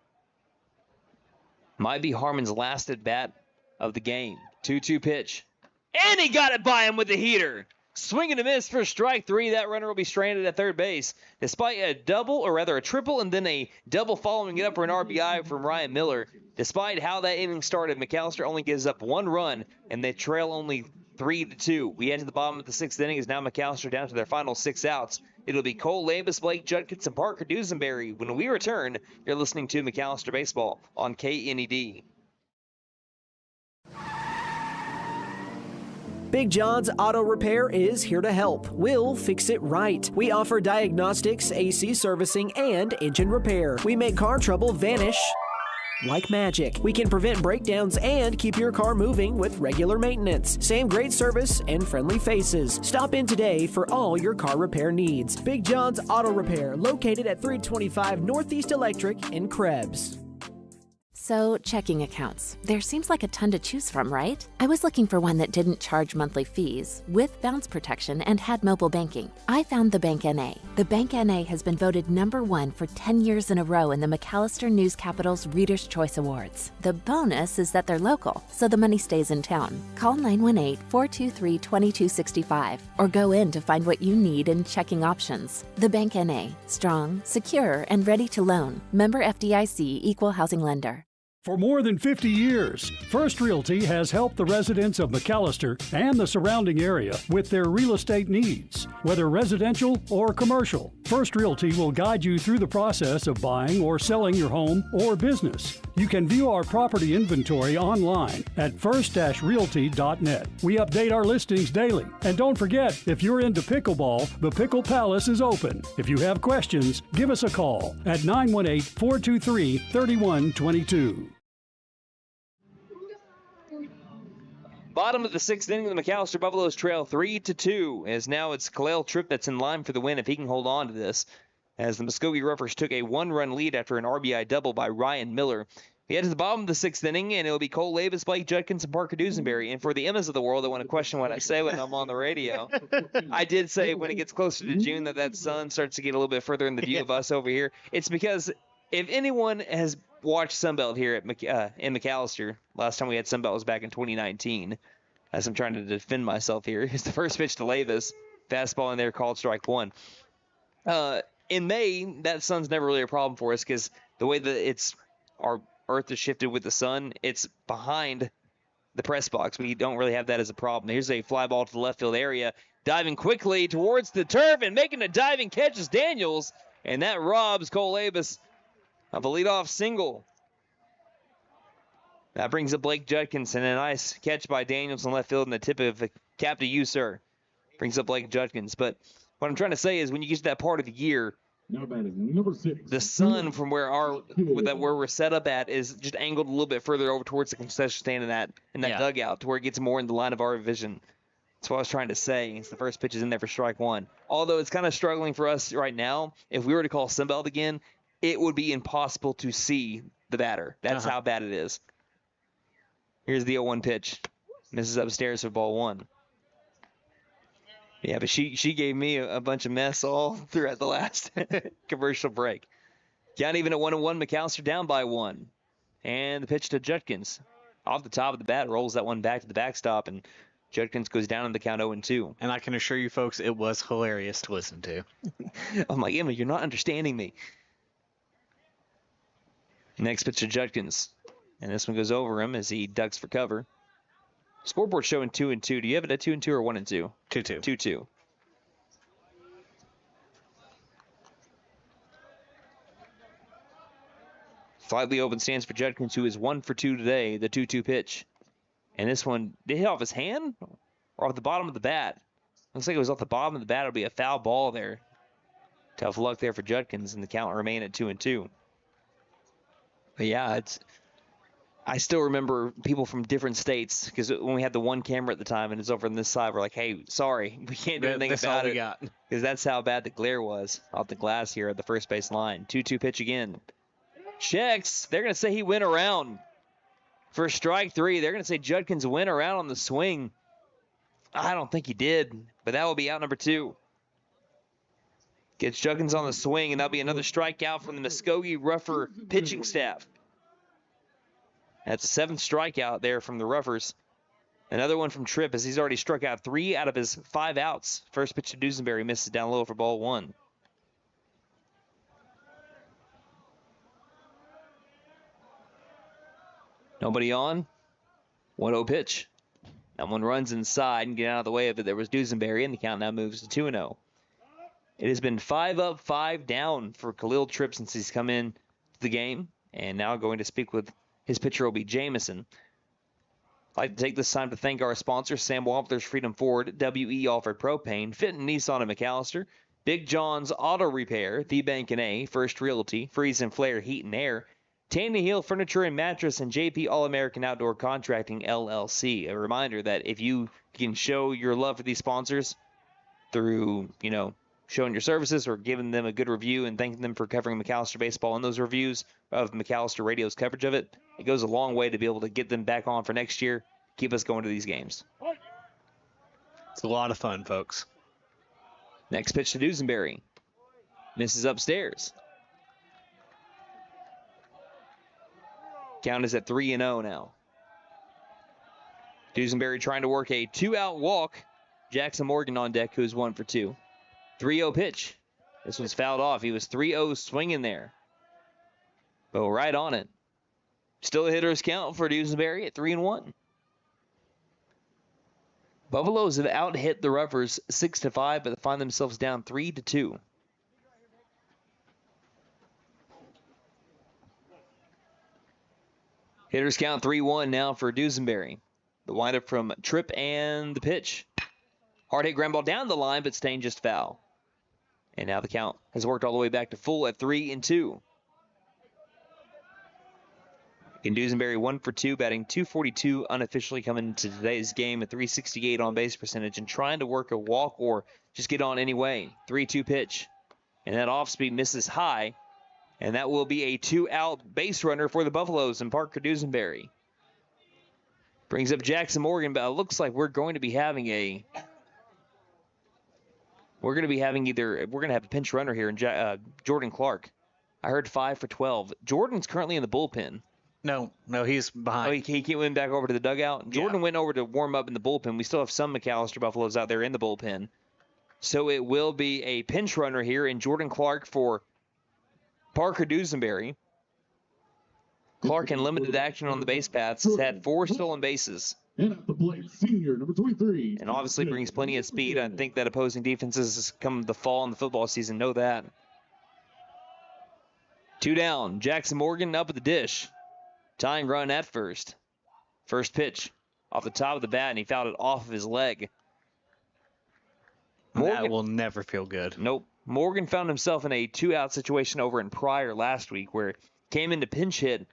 Might be Harmon's last at bat of the game. 2-2 pitch. And he got it by him with the heater. Swing and a miss for strike 3. That runner will be stranded at third base. Despite a double, or rather a triple, and then a double following it up for an RBI from Ryan Miller. Despite how that inning started, McAlester only gives up 1 run, and they trail only 3-2. We head to the bottom of the 6th inning as now McAlester down to their final 6 outs. It'll be Cole Labus, Blake Judkins, and Parker Dusenberry. When we return, you're listening to McAlester Baseball on KNED. Big John's Auto Repair is here to help. We'll fix it right. We offer diagnostics, AC servicing, and engine repair. We make car trouble vanish like magic. We can prevent breakdowns and keep your car moving with regular maintenance. Same great service and friendly faces. Stop in today for all your car repair needs. Big John's Auto Repair, located at 325 Northeast Electric in Krebs. So, checking accounts. There seems like a ton to choose from, right? I was looking for one that didn't charge monthly fees, with bounce protection, and had mobile banking. I found the Bank NA. The Bank NA has been voted #1 for 10 years in a row in the McAlester News Capital's Reader's Choice Awards. The bonus is that they're local, so the money stays in town. Call 918-423-2265 or go in to find what you need in checking options. The Bank NA. Strong, secure, and ready to loan. Member FDIC, Equal Housing Lender. For more than 50 years, First Realty has helped the residents of McAlester and the surrounding area with their real estate needs. Whether residential or commercial, First Realty will guide you through the process of buying or selling your home or business. You can view our property inventory online at first-realty.net. We update our listings daily. And don't forget, if you're into pickleball, the Pickle Palace is open. If you have questions, give us a call at 918-423-3122. Bottom of the 6th inning, the McAlester Buffaloes trail 3-2, as now it's Khalil Tripp that's in line for the win if he can hold on to this, as the Muskogee Roughers took a 1-run lead after an RBI double by Ryan Miller. We head to the bottom of the 6th inning, and it'll be Cole Labus, Blake Judkins, and Parker Dusenberry. And for the Emmas of the world that want to question what I say when I'm on the radio, I did say when it gets closer to June that sun starts to get a little bit further in the view of us over here. It's because if anyone has watched Sunbelt here at in McAlester, last time we had Sunbelt was back in 2019, as I'm trying to defend myself here. It's the first pitch to Labus, fastball in there, called strike 1. In May, that sun's never really a problem for us because the way that our earth is shifted with the sun, it's behind the press box. We don't really have that as a problem. Here's a fly ball to the left field area, diving quickly towards the turf and making a diving catch is Daniels, and that robs Cole Labus of a leadoff single. That brings up Blake Judkins, and a nice catch by Daniels in left field in the tip of the cap to you, sir. Brings up Blake Judkins. But what I'm trying to say is when you get to that part of the year, the sun from where we're set up at is just angled a little bit further over towards the concession stand in that dugout to where it gets more in the line of our vision. That's what I was trying to say. It's the first pitch is in there for strike 1. Although it's kind of struggling for us right now, if we were to call Sunbelt again, it would be impossible to see the batter. That's how bad it is. Here's the 0-1 pitch. Misses upstairs for ball 1. Yeah, but she gave me a bunch of mess all throughout the last commercial break. Count even at 1-1, McAlester down by 1. And the pitch to Judkins. Off the top of the bat, rolls that one back to the backstop, and Judkins goes down in the count 0-2. And I can assure you folks, it was hilarious to listen to. I'm like, Emma, you're not understanding me. Next pitch to Judkins. And this one goes over him as he ducks for cover. Scoreboard showing 2-2. Do you have it at 2-2 or 1-2? 2-2. 2-2. Slightly open stance for Judkins, who is 1 for 2 today. The 2-2 pitch. And this one, did it hit off his hand or off the bottom of the bat? Looks like it was off the bottom of the bat. It'll be a foul ball there. Tough luck there for Judkins, and the count will remain at 2-2. But yeah, I still remember people from different states, because when we had the one camera at the time and it's over on this side, we're like, hey, sorry, we can't do anything about it. Because that's how bad the glare was off the glass here at the first base line. 2-2 pitch again. Checks. They're going to say he went around for strike 3. They're going to say Judkins went around on the swing. I don't think he did, but that will be out number 2. Gets Judkins on the swing, and that'll be another strikeout from the Muskogee Rougher pitching staff. That's the 7th strikeout there from the Roughers. Another one from Tripp, as he's already struck out 3 out of his 5 outs. First pitch to Dusenberry, misses down low for ball 1. Nobody on. 1-0 pitch. That one runs inside and get out of the way of it. There was Dusenberry, and the count now moves to 2-0. It has been 5 up, 5 down for Khalil Tripp since he's come in to the game. And now going to speak with his pitcher will be Jamison. I'd like to take this time to thank our sponsors, Sam Wampler's Freedom Ford, WE Alfred Propane, Fenton Nissan and McAlester, Big John's Auto Repair, The Bank and A, First Realty, Freeze and Flare Heat and Air, Taney Hill Furniture and Mattress, and JP All-American Outdoor Contracting, LLC. A reminder that if you can show your love for these sponsors through, showing your services or giving them a good review and thanking them for covering McAlester baseball in those reviews of McAlester Radio's coverage of it, it goes a long way to be able to get them back on for next year, keep us going to these games. It's a lot of fun, folks. Next pitch to Dusenberry. Misses upstairs. Count is at 3-0 now. Dusenberry trying to work a 2-out walk. Jackson Morgan on deck, who's 1 for 2. 3-0 pitch. This one's fouled off. He was 3-0 swinging there. But right on it. Still a hitter's count for Dusenberry at 3-1. Buffaloes have out-hit the Roughers 6-5, but they find themselves down 3-2. Hitters count 3-1 now for Dusenberry. The windup from Tripp and the pitch. Hard hit ground ball down the line, but staying just foul. And now the count has worked all the way back to full at 3-2. And Dusenberry 1 for 2, batting .242, unofficially coming into today's game at .368 on base percentage and trying to work a walk or just get on anyway. 3-2 pitch. And that off speed misses high. And that will be a 2-out base runner for the Buffaloes and Parker Dusenberry. Brings up Jackson Morgan, but it looks like we're going to be having a pinch runner here in Jordan Clark. I heard 5 for 12. Jordan's currently in the bullpen. No, he's behind. Oh, he went back over to the dugout. Jordan went over to warm up in the bullpen. We still have some McAlester Buffaloes out there in the bullpen. So it will be a pinch runner here in Jordan Clark for Parker Dusenberry. Clark in limited action on the base paths has had 4 stolen bases. And at the plate, senior, number 23. And obviously brings plenty of speed. I think that opposing defenses come the fall in the football season know that. 2 down. Jackson Morgan up at the dish. Tying run at first. First pitch off the top of the bat, and he fouled it off of his leg. That will never feel good. Nope. Morgan found himself in a 2-out situation over in Pryor last week where he came into pinch hit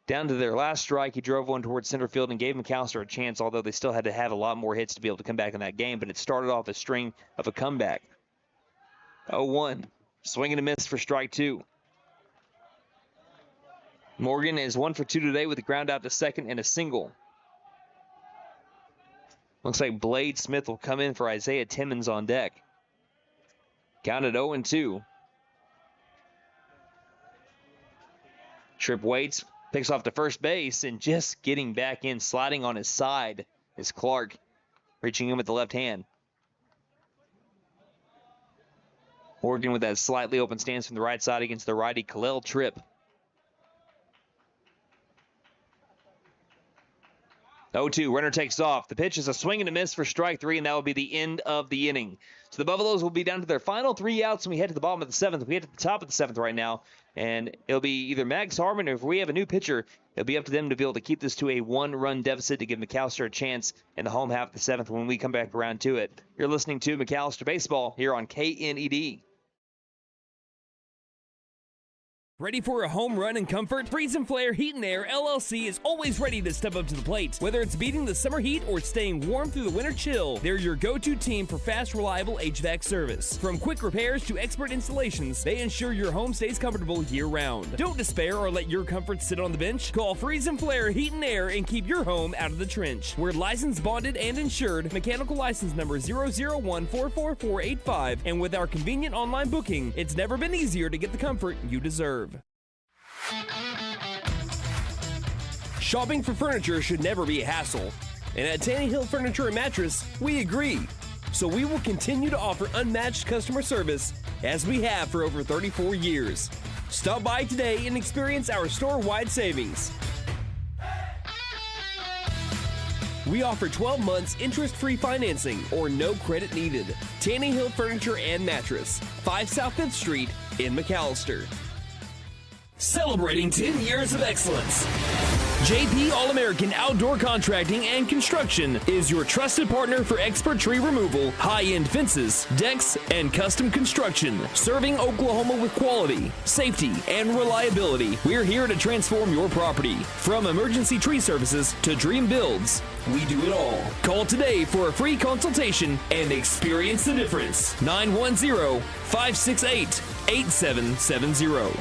down to their last strike. He drove one towards center field and gave McAlester a chance, although they still had to have a lot more hits to be able to come back in that game. But it started off a string of a comeback. 0-1. Swing and a miss for strike 2. Morgan is 1 for 2 today with a ground out to second and a single. Looks like Blade Smith will come in for Isaiah Timmons on deck. Counted 0-2. Tripp waits, picks off to first base, and just getting back in, sliding on his side is Clark, reaching in with the left hand. Morgan with that slightly open stance from the right side against the righty Khalil Tripp. 0-2, runner takes off. The pitch is a swing and a miss for strike 3, and that will be the end of the inning. So the Buffaloes will be down to their final 3 outs when we head to the bottom of the 7th. We head to the top of the 7th right now, and it'll be either Max Harmon, or if we have a new pitcher, it'll be up to them to be able to keep this to a 1-run deficit to give McAlester a chance in the home half of the 7th when we come back around to it. You're listening to McAlester Baseball here on KNED. Ready for a home run in comfort? Freeze and Flare Heat and Air LLC is always ready to step up to the plate. Whether it's beating the summer heat or staying warm through the winter chill, they're your go-to team for fast, reliable HVAC service. From quick repairs to expert installations, they ensure your home stays comfortable year-round. Don't despair or let your comfort sit on the bench. Call Freeze and Flare Heat and Air and keep your home out of the trench. We're licensed, bonded, and insured. Mechanical license number 0014445. And with our convenient online booking, it's never been easier to get the comfort you deserve. Shopping for furniture should never be a hassle, and at Tanny Hill Furniture and Mattress, we agree. So we will continue to offer unmatched customer service as we have for over 34 years. Stop by today and experience our store-wide savings. We offer 12 months interest-free financing or no credit needed. Tanny Hill Furniture and Mattress, 5 South 5th Street in McAlester. Celebrating 10 years of excellence. JP All-American Outdoor Contracting and Construction is your trusted partner for expert tree removal, high-end fences, decks, and custom construction. Serving Oklahoma with quality, safety, and reliability. We're here to transform your property. From emergency tree services to dream builds, we do it all. Call today for a free consultation and experience the difference. 910-568-8770.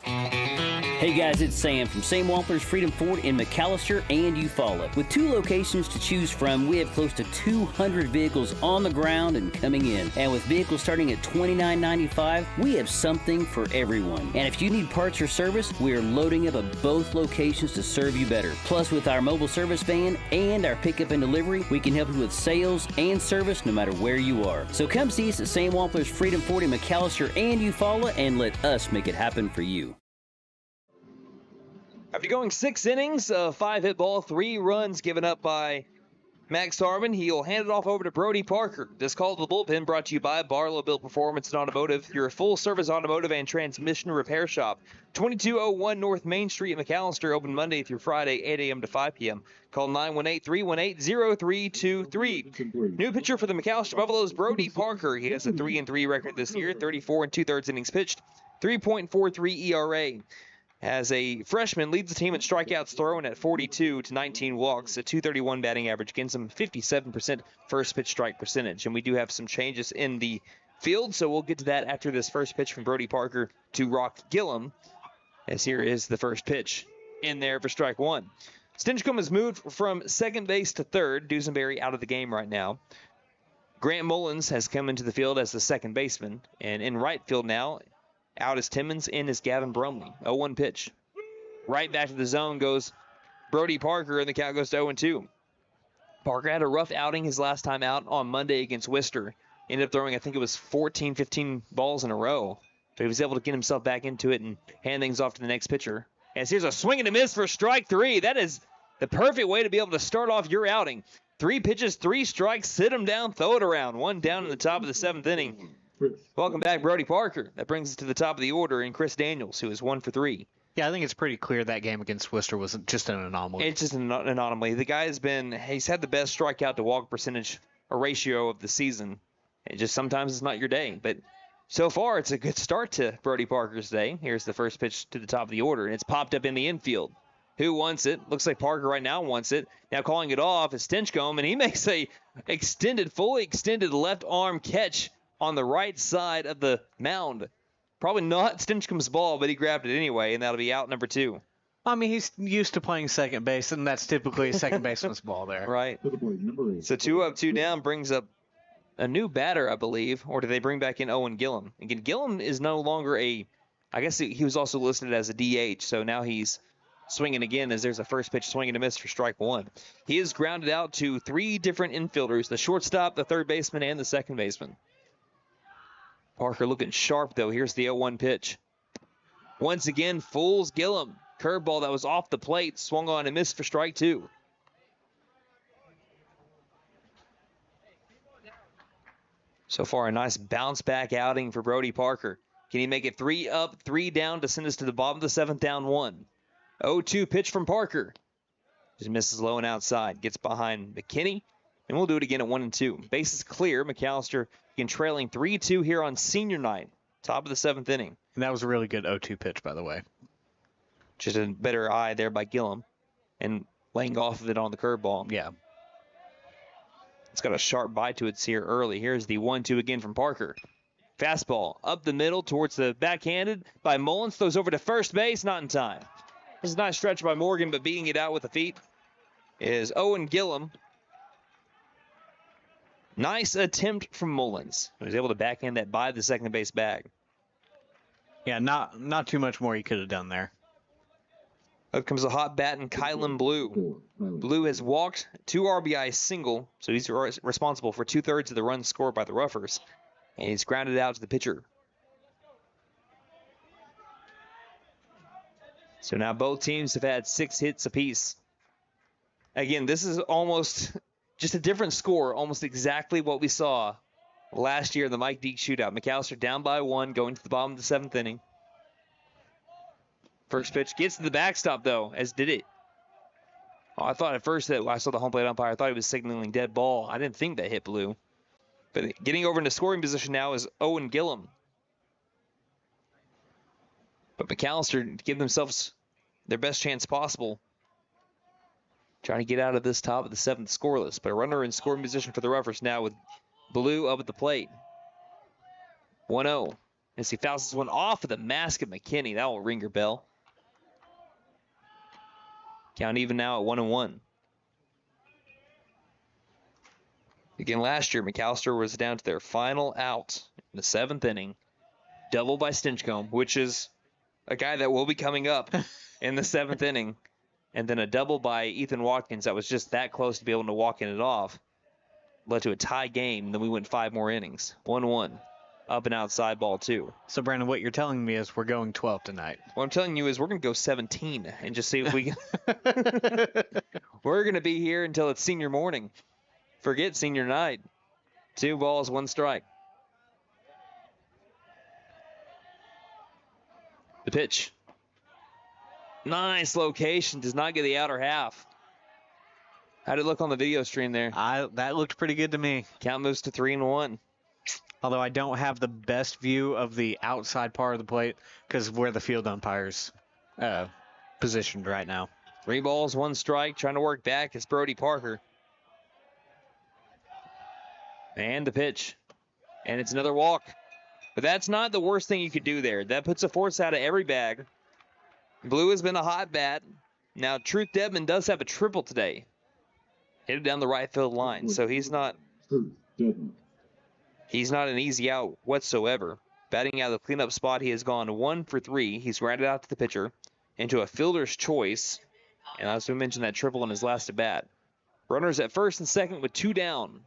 Hey guys, it's Sam from Sam Wampler's Freedom Ford in McAlester and Eufaula. With 2 locations to choose from, we have close to 200 vehicles on the ground and coming in. And with vehicles starting at $29.95, we have something for everyone. And if you need parts or service, we are loading up at both locations to serve you better. Plus, with our mobile service van and our pickup and delivery, we can help you with sales and service no matter where you are. So come see us at Sam Wampler's Freedom Ford in McAlester and Eufaula and let us make it happen for you. After going 6 innings of 5-hit ball, 3 runs given up by Max Harmon, he'll hand it off over to Brody Parker. This call to the bullpen brought to you by Barlow Built Performance and Automotive, your full-service automotive and transmission repair shop. 2201 North Main Street in McAlester, open Monday through Friday, 8 a.m. to 5 p.m. Call 918-318-0323. New pitcher for the McAlester Buffaloes, Brody Parker. He has a 3-3 record this year, 34 2/3 innings pitched, 3.43 ERA. As a freshman, leads the team in strikeouts thrown at 42 to 19 walks, a .231 batting average against him, 57% first pitch strike percentage. And we do have some changes in the field, so we'll get to that after this first pitch from Brody Parker to Rock Gillum, as here is the first pitch in there for strike 1. Stinchcomb has moved from second base to third. Dusenberry out of the game right now. Grant Mullins has come into the field as the second baseman, and in right field now, out is Timmons, in is Gavin Brumley. 0-1 pitch. Right back to the zone goes Brody Parker, and the count goes to 0-2. Parker had a rough outing his last time out on Monday against Worcester. Ended up throwing, I think it was 14, 15 balls in a row. So he was able to get himself back into it and hand things off to the next pitcher. As here's a swing and a miss for strike 3. That is the perfect way to be able to start off your outing. 3 pitches, 3 strikes, sit him down, throw it around. 1 down in the top of the 7th inning. Welcome back, Brody Parker. That brings us to the top of the order, and Chris Daniels, who is 1 for 3. Yeah, I think it's pretty clear that game against Worcester was just an anomaly. It's just an anomaly. The guy he's had the best strikeout to walk percentage or ratio of the season. It just sometimes it's not your day. But so far, it's a good start to Brody Parker's day. Here's the first pitch to the top of the order, and it's popped up in the infield. Who wants it? Looks like Parker right now wants it. Now calling it off is Stinchcomb, and he makes a fully extended left arm catch on the right side of the mound. Probably not Stinchcomb's ball, but he grabbed it anyway, and that'll be out number 2. I mean, he's used to playing second base, and that's typically a second baseman's ball there. Right. So 2 up, 2 down brings up a new batter, I believe, or do they bring back in Owen Gillum? Again, Gillum is no longer I guess he was also listed as a DH, so now he's swinging again as there's a first pitch swing and a miss for strike 1. He is grounded out to 3 different infielders, the shortstop, the third baseman, and the second baseman. Parker looking sharp, though. Here's the 0-1 pitch. Once again, fools Gillum. Curveball that was off the plate, swung on and missed for strike 2. So far, a nice bounce back outing for Brody Parker. Can he make it 3 up, 3 down to send us to the bottom of the 7th, down 1? 0-2 pitch from Parker. Just misses low and outside. Gets behind McKinney, and we'll do it again at 1-2. Bases clear. McAlester again trailing 3-2 here on senior night. Top of the 7th inning. And that was a really good 0-2 pitch, by the way. Just a better eye there by Gillum. And laying off of it on the curveball. Yeah. It's got a sharp bite to it here early. Here's the 1-2 again from Parker. Fastball up the middle towards the backhanded by Mullins. Throws over to first base. Not in time. This is a nice stretch by Morgan, but beating it out with the feet is Owen Gillum. Nice attempt from Mullins. He was able to backhand that by the second base bag. Yeah, not too much more he could have done there. Up comes a hot bat and Kylan Blue. Blue has walked 2 RBI single, so he's responsible for 2/3 of the runs scored by the Roughers. And he's grounded out to the pitcher. So now both teams have had 6 hits apiece. Again, this is almost just a different score, almost exactly what we saw last year in the Mike Deek shootout. McAlester down by 1, going to the bottom of the 7th inning. First pitch gets to the backstop, though, as did it. Oh, I thought at first that I saw the home plate umpire. I thought he was signaling dead ball. I didn't think that hit Blue. But getting over into scoring position now is Owen Gillum. But McAlester give themselves their best chance possible. Trying to get out of this top of the 7th scoreless. But a runner in scoring position for the Roughers now with Blue up at the plate. 1-0. As he fouls this one off of the mask of McKinney. That will ring your bell. Count even now at 1-1. Again, last year, McAlester was down to their final out in the 7th inning. Double by Stinchcomb, which is a guy that will be coming up in the 7th inning. And then a double by Ethan Watkins that was just that close to be able to walk in it off. Led to a tie game, and then we went 5 more innings. 1-1. Up and outside ball 2. So, Brandon, what you're telling me is we're going 12 tonight. What I'm telling you is we're going to go 17 and just see if we can. We're going to be here until it's senior morning. Forget senior night. 2 balls, 1 strike. The pitch. Nice location. Does not get the outer half. How'd it look on the video stream there? That looked pretty good to me. Count moves to 3-1. Although I don't have the best view of the outside part of the plate because of where the field umpire's positioned right now. 3 balls, 1 strike. Trying to work back is Brody Parker. And the pitch. And it's another walk. But that's not the worst thing you could do there. That puts a force out of every bag. Blue has been a hot bat. Now, Truth Dedman does have a triple today. Hit it down the right field line. So he's not an easy out whatsoever. Batting out of the cleanup spot, he has gone 1 for 3. He's grounded out to the pitcher into a fielder's choice. And as we mentioned, that triple in his last at bat. Runners at first and second with 2 down.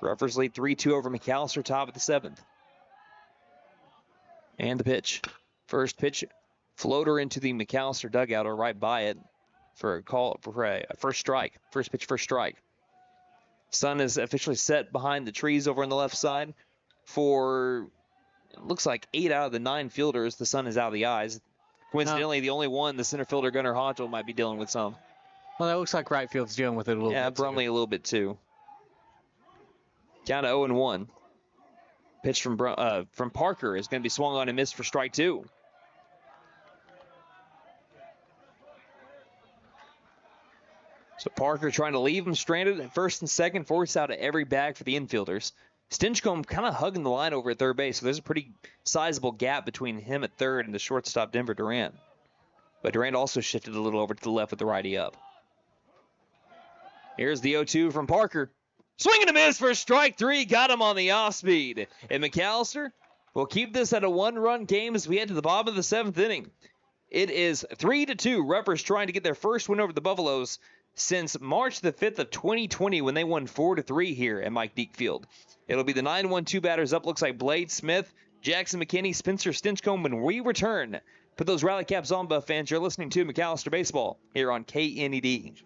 Roughers lead 3-2 over McAlester, top of the 7th. And the pitch. First pitch, floater into the McAlester dugout or right by it for a call for a first strike. First pitch, first strike. Sun is officially set behind the trees over on the left side for, it looks like 8 out of the 9 fielders. The sun is out of the eyes. Coincidentally, the only one, the center fielder, Gunnar Hodgel, might be dealing with some. Well, that looks like right field's dealing with it a little bit. Yeah, Brumley a little bit too. Down to 0-1. Pitch from Parker is going to be swung on and missed for strike 2. So Parker trying to leave him stranded at first and second, force out of every bag for the infielders. Stinchcomb kind of hugging the line over at third base, so there's a pretty sizable gap between him at third and the shortstop Denver Durant. But Durant also shifted a little over to the left with the righty up. Here's the 0-2 from Parker. Swing and a miss for strike 3. Got him on the off speed. And McAlester will keep this at a 1-run game as we head to the bottom of the 7th inning. It is 3-2. Roughers trying to get their first win over the Buffaloes since March the 5th of 2020 when they won 4-3 here at Mike Deek Field. It'll be the 9-1-2 batters up. Looks like Blade Smith, Jackson McKinney, Spencer Stinchcomb when we return. Put those rally caps on, Buff fans. You're listening to McAlester Baseball here on KNED.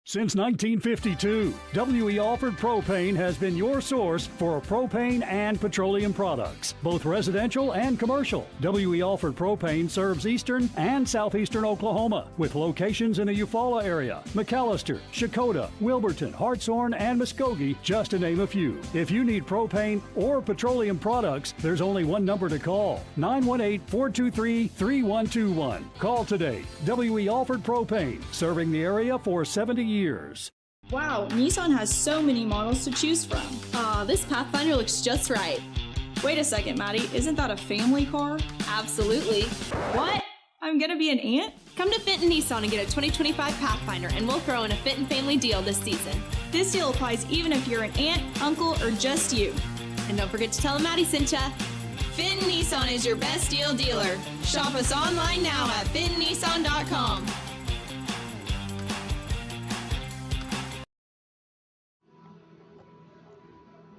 Since 1952, W.E. Alford Propane has been your source for propane and petroleum products, both residential and commercial. W.E. Alford Propane serves eastern and southeastern Oklahoma, with locations in the Eufaula area, McAlester, Shakota, Wilburton, Hartshorn, and Muskogee, just to name a few. If you need propane or petroleum products, there's only one number to call, 918-423-3121. Call today. W.E. Alford Propane, serving the area for 70 years. Wow, Nissan has so many models to choose from. This Pathfinder looks just right. Wait a second, Maddie, isn't that a family car? Absolutely. What? I'm gonna be an aunt? Come to Fenton Nissan and get a 2025 Pathfinder, and we'll throw in a Fenton family deal this season. This deal applies even if you're an aunt, uncle, or just you. And don't forget to tell them Maddie sent ya. Fenton Nissan is your best deal dealer. Shop us online now at fentonnissan.com.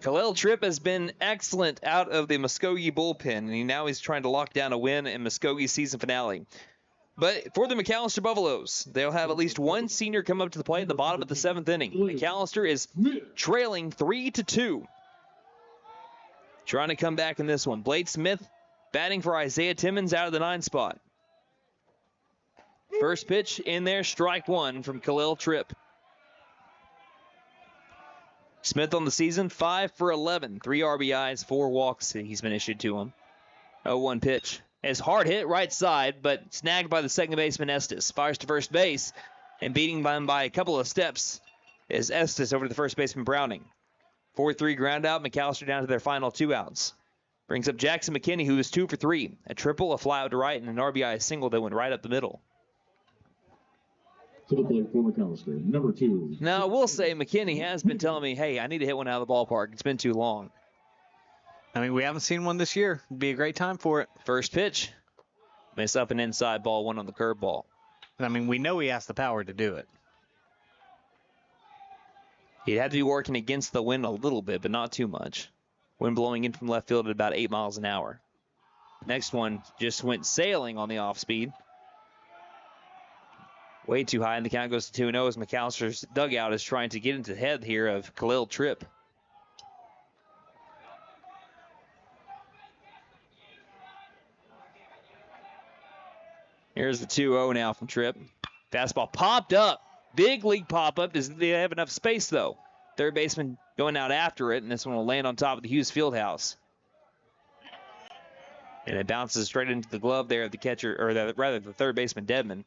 Khalil Tripp has been excellent out of the Muskogee bullpen, and now he's trying to lock down a win in Muskogee's season finale. But for the McAlester Buffaloes, they'll have at least one senior come up to the plate at the bottom of the 7th inning. McAlester is trailing 3-2. Trying to come back in this one. Blade Smith batting for Isaiah Timmons out of the 9 spot. First pitch in there, strike one from Khalil Tripp. Smith on the season, 5 for 11. 3 RBIs, 4 walks he's been issued to him. 0-1 pitch. It's hard hit right side, but snagged by the second baseman Estes. Fires to first base, and beating him by a couple of steps is Estes over to the first baseman Browning. 4-3 ground out, McAlester down to their final 2 outs. Brings up Jackson McKinney, who is 2 for 3. A triple, a fly out to right, and an RBI single that went right up the middle. To the plate for McAlester, number 2. Now, I will say McKinney has been telling me, hey, I need to hit one out of the ballpark. It's been too long. I mean, we haven't seen one this year. It'd be a great time for it. First pitch. Miss up and inside ball, one on the curveball. I mean, we know he has the power to do it. He'd have to be working against the wind a little bit, but not too much. Wind blowing in from left field at about 8 miles an hour. Next one just went sailing on the off speed. Way too high, and the count goes to 2-0 as McAllister's dugout is trying to get into the head here of Khalil Tripp. Here's the 2-0 now from Tripp. Fastball popped up. Big league pop-up. Doesn't they have enough space, though? Third baseman going out after it, and this one will land on top of the Hughes Fieldhouse. And it bounces straight into the glove there of the catcher, or rather the third baseman, Dedman.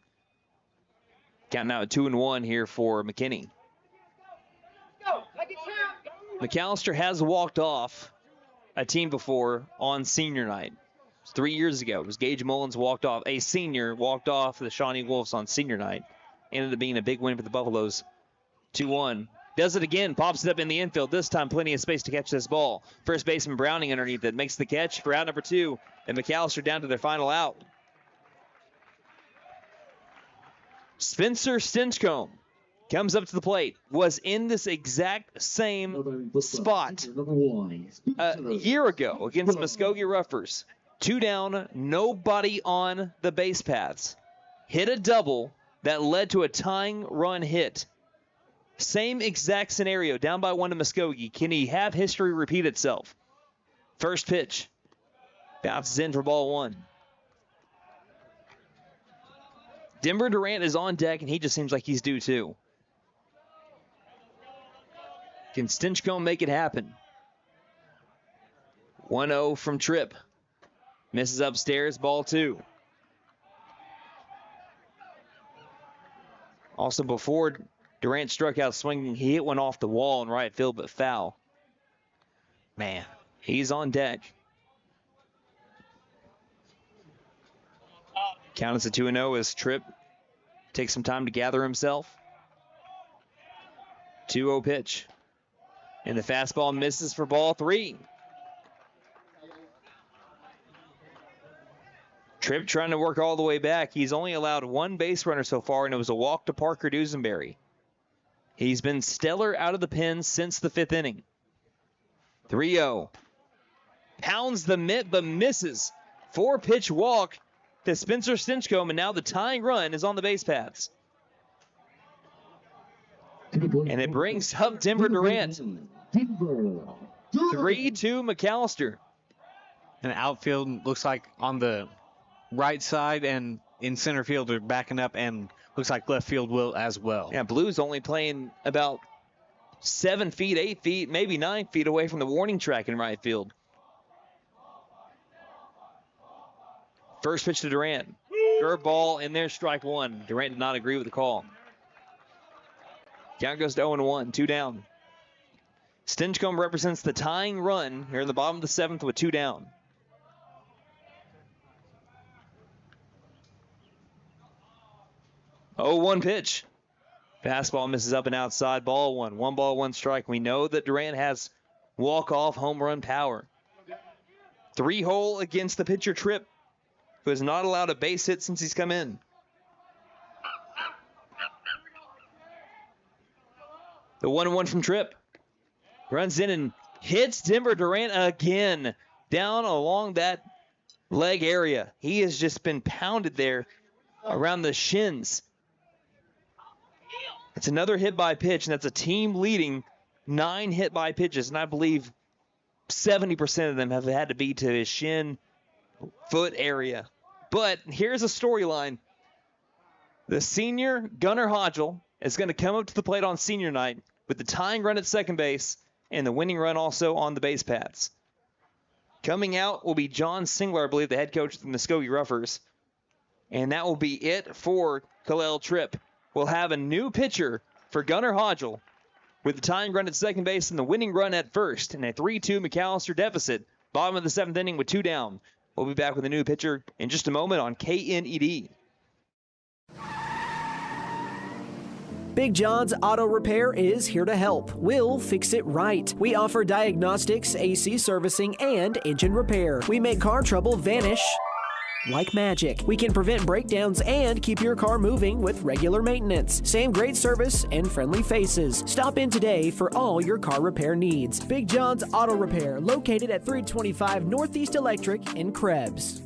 Counting out 2-1 here for McKinney. McAlester has walked off a team before on senior night. 3 years ago. It was Gage Mullins a senior walked off the Shawnee Wolves on senior night. Ended up being a big win for the Buffaloes. 2-1. Does it again. Pops it up in the infield. This time plenty of space to catch this ball. First baseman Browning underneath it. Makes the catch for out number 2. And McAlester down to their final out. Spencer Stinchcomb comes up to the plate. Was in this exact same spot a year ago against Muskogee Roughers. 2 down, nobody on the base paths. Hit a double that led to a tying run hit. Same exact scenario, down by 1 to Muskogee. Can he have history repeat itself? First pitch. Bounces in for ball 1. Denver Durant is on deck, and he just seems like he's due too. Can Stinchcomb make it happen? 1-0 from Tripp. Misses upstairs, ball 2. Also, before Durant struck out swinging, he hit one off the wall in right field, but foul. Man, he's on deck. Count is a 2-0 as Tripp takes some time to gather himself. 2-0 pitch. And the fastball misses for ball 3. Tripp trying to work all the way back. He's only allowed 1 base runner so far, and it was a walk to Parker Dusenberry. He's been stellar out of the pen since the 5th inning. 3-0. Pounds the mitt, but misses. 4-pitch walk to Spencer Stinchcomb, and now the tying run is on the base paths. And it brings up Denver Durant. 3-2 McAlester. And outfield looks like on the right side, and in center field they're backing up, and looks like left field will as well. Yeah, Blues only playing about 7 feet, 8 feet, maybe 9 feet away from the warning track in right field. First pitch to Durant. Curveball in there, strike one. Durant did not agree with the call. Count goes to 0-1, 2 down. Stinchcomb represents the tying run here in the bottom of the 7th with 2 down. Oh, 1 pitch. Fastball misses up and outside, ball one. 1 ball, 1 strike. We know that Durant has walk-off home run power. 3-hole against the pitcher Tripp, who has not allowed a base hit since he's come in. The 1-1 from Tripp. Runs in and hits Denver Durant again down along that leg area. He has just been pounded there around the shins. It's another hit by pitch, and that's a team leading 9 hit by pitches, and I believe 70% of them have had to be to his shin foot area. But here's a storyline. The senior Gunnar Hodgel is going to come up to the plate on senior night with the tying run at second base and the winning run also on the base paths. Coming out will be John Singler, I believe, the head coach of the Muskogee Roughers. And that will be it for Khalil Tripp. We'll have a new pitcher for Gunnar Hodgel with the tying run at second base and the winning run at first in a 3-2 McAlester deficit. Bottom of the 7th inning with 2 down. We'll be back with a new pitcher in just a moment on KNED. Big John's Auto Repair is here to help. We'll fix it right. We offer diagnostics, AC servicing, and engine repair. We make car trouble vanish like magic. We can prevent breakdowns and keep your car moving with regular maintenance. Same great service and friendly faces. Stop in today for all your car repair needs. Big John's Auto Repair, located at 325 Northeast Electric in Krebs.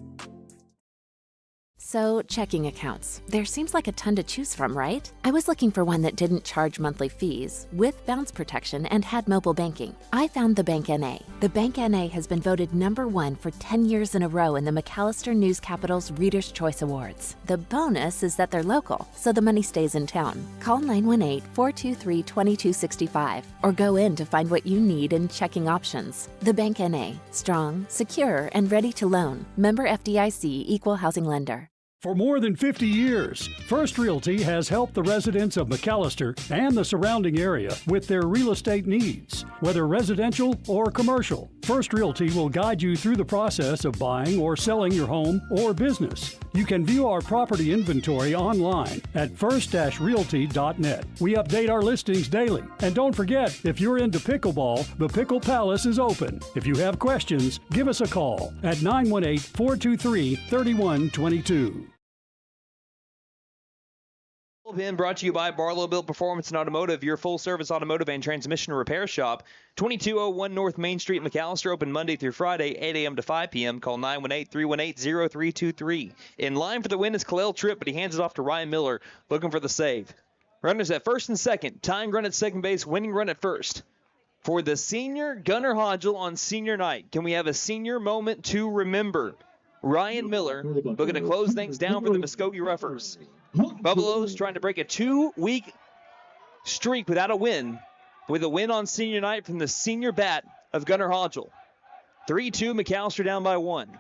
So, checking accounts. There seems like a ton to choose from, right? I was looking for one that didn't charge monthly fees, with bounce protection, and had mobile banking. I found the Bank NA. The Bank NA has been voted #1 for 10 years in a row in the McAlester News Capital's Reader's Choice Awards. The bonus is that they're local, so the money stays in town. Call 918-423-2265 or go in to find what you need in checking options. The Bank NA. Strong, secure, and ready to loan. Member FDIC, Equal Housing Lender. For more than 50 years, First Realty has helped the residents of McAlester and the surrounding area with their real estate needs, whether residential or commercial. First Realty will guide you through the process of buying or selling your home or business. You can view our property inventory online at first-realty.net. We update our listings daily. And don't forget, if you're into pickleball, the Pickle Palace is open. If you have questions, give us a call at 918-423-3122. Been brought to you by Barlow Built Performance and Automotive, your full-service automotive and transmission repair shop. 2201 North Main Street, McAlester, open Monday through Friday, 8 a.m. to 5 p.m. Call 918-318-0323. In line for the win is Khalil Tripp, but he hands it off to Ryan Miller, looking for the save. Runners at first and second. Tying run at second base, winning run at first. For the senior Gunnar Hodgel on senior night, can we have a senior moment to remember? Ryan Miller looking to close things down for the Muskogee Roughers. Buffaloes trying to break a 2-week streak without a win, with a win on senior night from the senior bat of Gunnar Hodgel. 3-2, McAlester down by 1.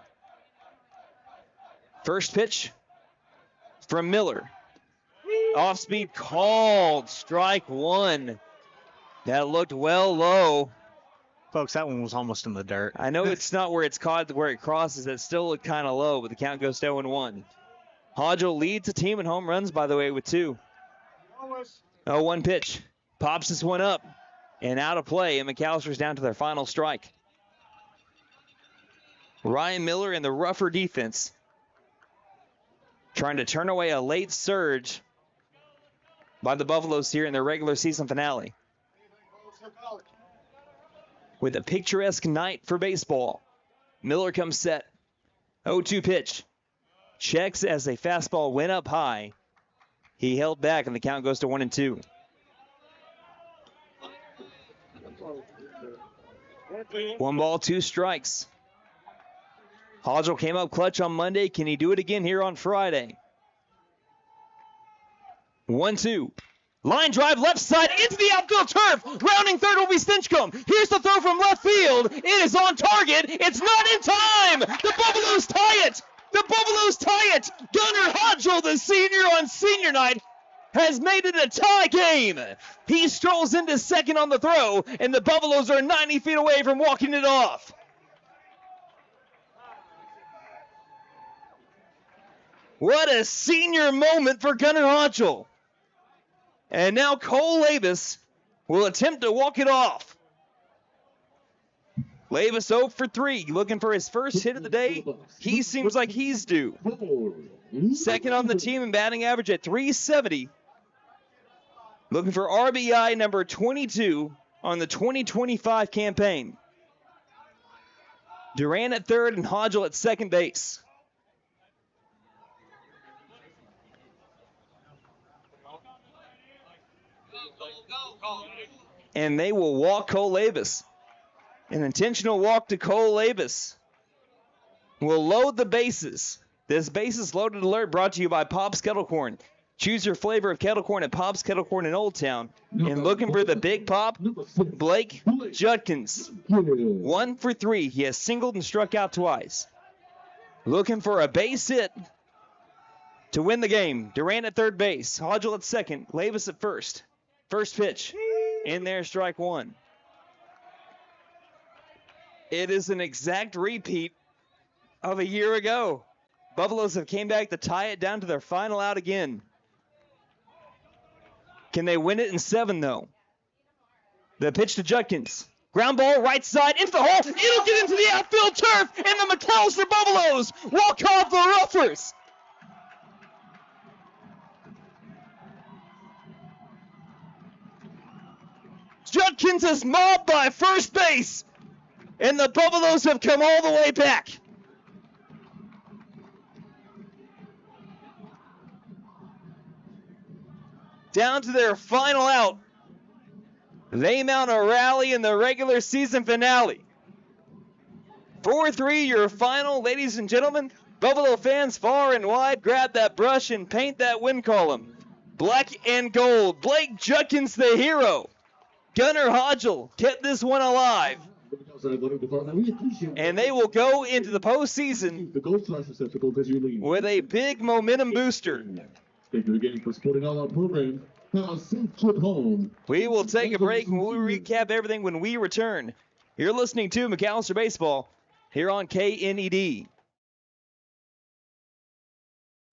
First pitch from Miller. Off speed called, strike one. That looked well low. Folks, that one was almost in the dirt. I know it's not where it's caught, where it crosses. That still looked kind of low, but the count goes to 0-1. Hodgel leads the team in home runs, by the way, with 2. 0-1 pitch. Pops this one up and out of play, and McAllister's down to their final strike. Ryan Miller and the Rougher defense trying to turn away a late surge by the Buffaloes here in their regular season finale. With a picturesque night for baseball, Miller comes set. 0-2 pitch. Checks as a fastball went up high. He held back, and the count goes to 1-2. 1 ball, 2 strikes. Hodgel came up clutch on Monday. Can he do it again here on Friday? 1-2. Line drive left side into the outfield turf. Rounding third will be Stinchcomb. Here's the throw from left field. It is on target. It's not in time. The Buffaloes tie it. The Buffaloes tie it. Gunnar Hodgel, the senior on senior night, has made it a tie game. He strolls into second on the throw, and the Buffaloes are 90 feet away from walking it off. What a senior moment for Gunnar Hodgel. And now Cole Lavis will attempt to walk it off. Lavis 0 for 3, looking for his first hit of the day. He seems like he's due. Second on the team in batting average at .370. Looking for RBI number 22 on the 2025 campaign. Duran at third and Hodgel at second base. And they will walk Cole Lavis. An intentional walk to Cole Lavis. Will load the bases. This bases loaded alert brought to you by Pop's Kettle Corn. Choose your flavor of kettle corn at Pop's Kettle Corn in Old Town. And looking for the big pop, Blake Judkins. 1 for 3. He has singled and struck out twice. Looking for a base hit to win the game. Durant at third base. Hodgel at second. Lavis at first. First pitch. In there, strike one. It is an exact repeat of a year ago. Buffaloes have came back to tie it down to their final out again. Can they win it in 7, though? The pitch to Judkins. Ground ball, right side, into the hole. It'll get into the outfield turf, and the McAlester Buffaloes walk off the Roughers. Judkins is mobbed by first base, and the Buffaloes have come all the way back. Down to their final out. They mount a rally in the regular season finale. 4-3, your final, ladies and gentlemen. Buffalo fans far and wide, grab that brush and paint that win column. Black and gold. Blake Judkins, the hero. Gunnar Hodgel kept this one alive. And they will go into the postseason with a big momentum booster. Thank you again for supporting all our programs. Now, safe trip home. We will take a break and we'll recap everything when we return. You're listening to McAlester Baseball here on KNED.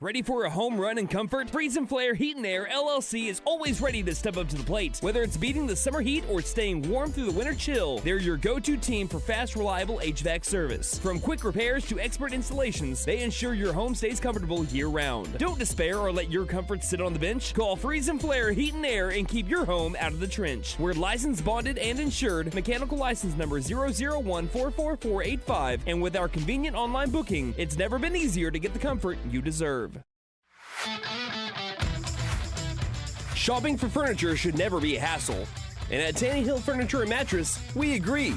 Ready for a home run and comfort? Freeze and Flare Heat and Air LLC is always ready to step up to the plate. Whether it's beating the summer heat or staying warm through the winter chill, they're your go-to team for fast, reliable HVAC service. From quick repairs to expert installations, they ensure your home stays comfortable year-round. Don't despair or let your comfort sit on the bench. Call Freeze and Flare Heat and Air and keep your home out of the trench. We're licensed, bonded, and insured. Mechanical license number 0014445. And with our convenient online booking, it's never been easier to get the comfort you deserve. Shopping for furniture should never be a hassle. And at Tanny Hill Furniture and Mattress, we agree.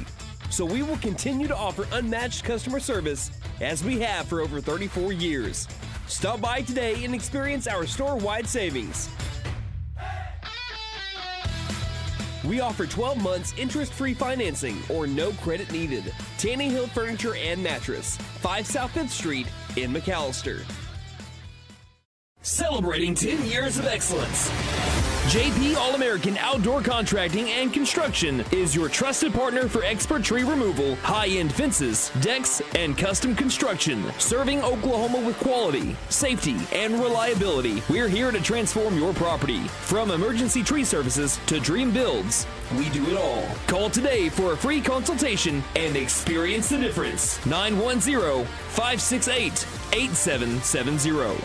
So we will continue to offer unmatched customer service as we have for over 34 years. Stop by today and experience our store-wide savings. We offer 12 months interest-free financing or no credit needed. Tanny Hill Furniture and Mattress, 5 South 5th Street in McAlester. Celebrating 10 years of excellence. JP All-American Outdoor Contracting and Construction is your trusted partner for expert tree removal, high-end fences, decks, and custom construction. Serving Oklahoma with quality, safety, and reliability. We're here to transform your property. From emergency tree services to dream builds, we do it all. Call today for a free consultation and experience the difference. 910-568-8770.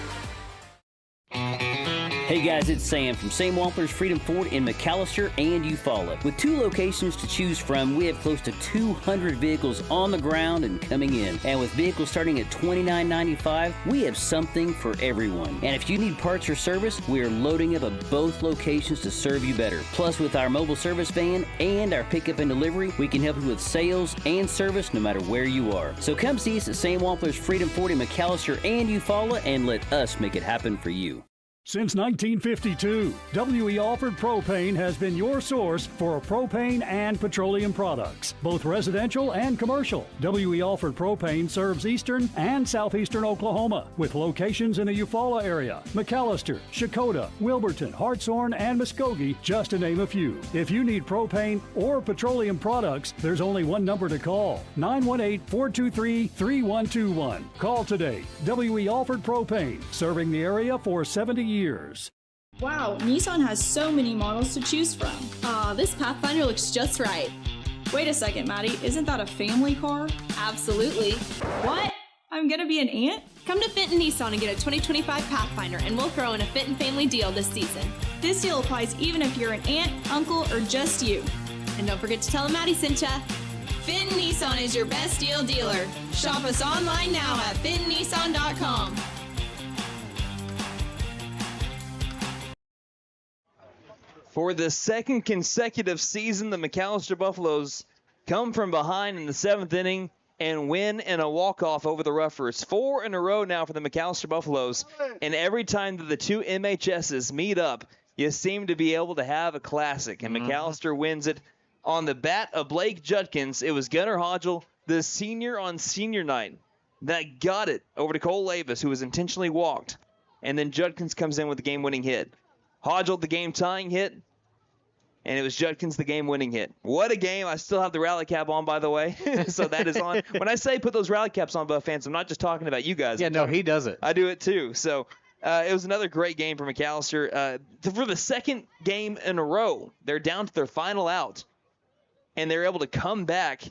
Hey guys, it's Sam from Sam Wampler's Freedom Ford in McAlester and Eufaula. With 2 locations to choose from, we have close to 200 vehicles on the ground and coming in. And with vehicles starting at $29.95, we have something for everyone. And if you need parts or service, we are loading up at both locations to serve you better. Plus, with our mobile service van and our pickup and delivery, we can help you with sales and service no matter where you are. So come see us at Sam Wampler's Freedom Ford in McAlester and Eufaula and let us make it happen for you. Since 1952, W.E. Alford Propane has been your source for propane and petroleum products, both residential and commercial. W.E. Alford Propane serves eastern and southeastern Oklahoma, with locations in the Eufaula area, McAlester, Shakota, Wilburton, Hartshorn, and Muskogee, just to name a few. If you need propane or petroleum products, there's only one number to call, 918-423-3121. Call today. W.E. Alford Propane, serving the area for 70 years. Wow, Nissan has so many models to choose from. This Pathfinder looks just right. Wait a second, Maddie, isn't that a family car? Absolutely. What? I'm gonna be an aunt? Come to Fenton Nissan and get a 2025 Pathfinder, and we'll throw in a Fenton family deal this season. This deal applies even if you're an aunt, uncle, or just you. And don't forget to tell them Maddie sent ya. Fenton Nissan is your best deal dealer. Shop us online now at fentonnissan.com. For the second consecutive season, the McAlester Buffaloes come from behind in the 7th inning and win in a walk-off over the Roughers. 4 in a row now for the McAlester Buffaloes, and every time that the two MHSs meet up, you seem to be able to have a classic, and McAlester wins it on the bat of Blake Judkins. It was Gunnar Hodgel, the senior on senior night, that got it over to Cole Lavis, who was intentionally walked, and then Judkins comes in with the game-winning hit. Hodgel, the game-tying hit, and it was Judkins, the game-winning hit. What a game. I still have the rally cap on, by the way, so that is on. When I say put those rally caps on, Buff fans, I'm not just talking about you guys. Yeah, no, he does it. I do it too. So it was another great game for McAlester. For the second game in a row, they're down to their final out, and they're able to come back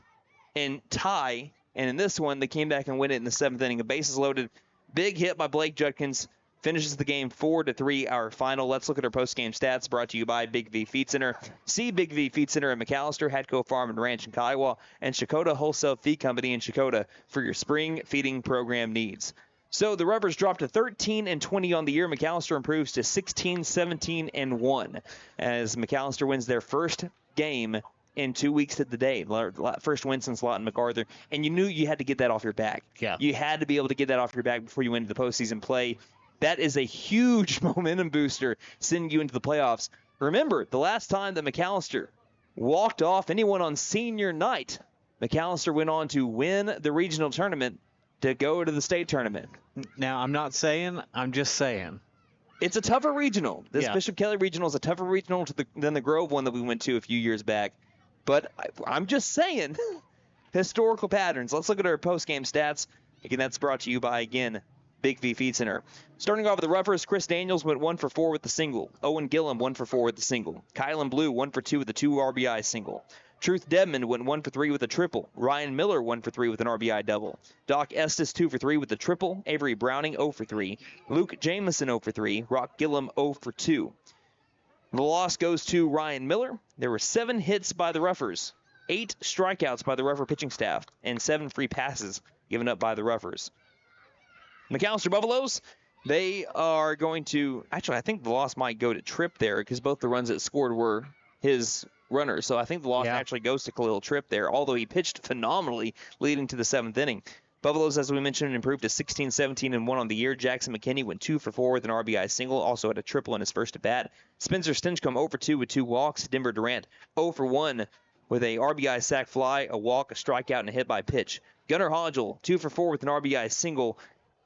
and tie, and in this one, they came back and win it in the 7th inning. A bases loaded, big hit by Blake Judkins. Finishes the game 4-3, our final. Let's look at our post-game stats, brought to you by Big V Feed Center. See Big V Feed Center in McAlester, Hadco Farm and Ranch in Kiowa, and Shakota Wholesale Feed Company in Shakota for your spring feeding program needs. So the Roughers dropped to 13-20 on the year. McAlester improves to 16-17-1 as McAlester wins their first game in 2 weeks to the day. First win since Lawton MacArthur. And you knew you had to get that off your back. Yeah. You had to be able to get that off your back before you went into the postseason play. That is a huge momentum booster sending you into the playoffs. Remember, the last time that McAlester walked off anyone on senior night, McAlester went on to win the regional tournament to go to the state tournament. Now, I'm not saying, I'm just saying. It's a tougher regional. This Bishop Kelly regional is a tougher regional than the Grove one that we went to a few years back. But I'm just saying, historical patterns. Let's look at our post-game stats. Again, that's brought to you by, again, Big V Feed Center. Starting off with the Roughers, Chris Daniels went 1 for 4 with the single. Owen Gillum 1 for 4 with the single. Kylan Blue 1 for 2 with the 2 RBI single. Truth Dedmon went 1 for 3 with a triple. Ryan Miller 1 for 3 with an RBI double. Doc Estes 2 for 3 with the triple. Avery Browning 0 for 3. Luke Jameson 0 for 3. Rock Gillum 0 for 2. The loss goes to Ryan Miller. There were 7 hits by the Roughers, 8 strikeouts by the Rougher pitching staff, and 7 free passes given up by the Roughers. McAlester Buffaloes, they are going to, actually, I think the loss might go to Tripp there because both the runs that scored were his runners. So I think the loss actually goes to Khalil Tripp there, although he pitched phenomenally leading to the 7th inning. Buffaloes, as we mentioned, improved to 16-17-1 on the year. Jackson McKinney went 2 for 4 with an RBI single, also had a triple in his first at-bat. Spencer Stinchcomb 0 for 2 with 2 walks. Denver Durant 0 for 1 with a RBI sac fly, a walk, a strikeout, and a hit by pitch. Gunnar Hodgel 2 for 4 with an RBI single,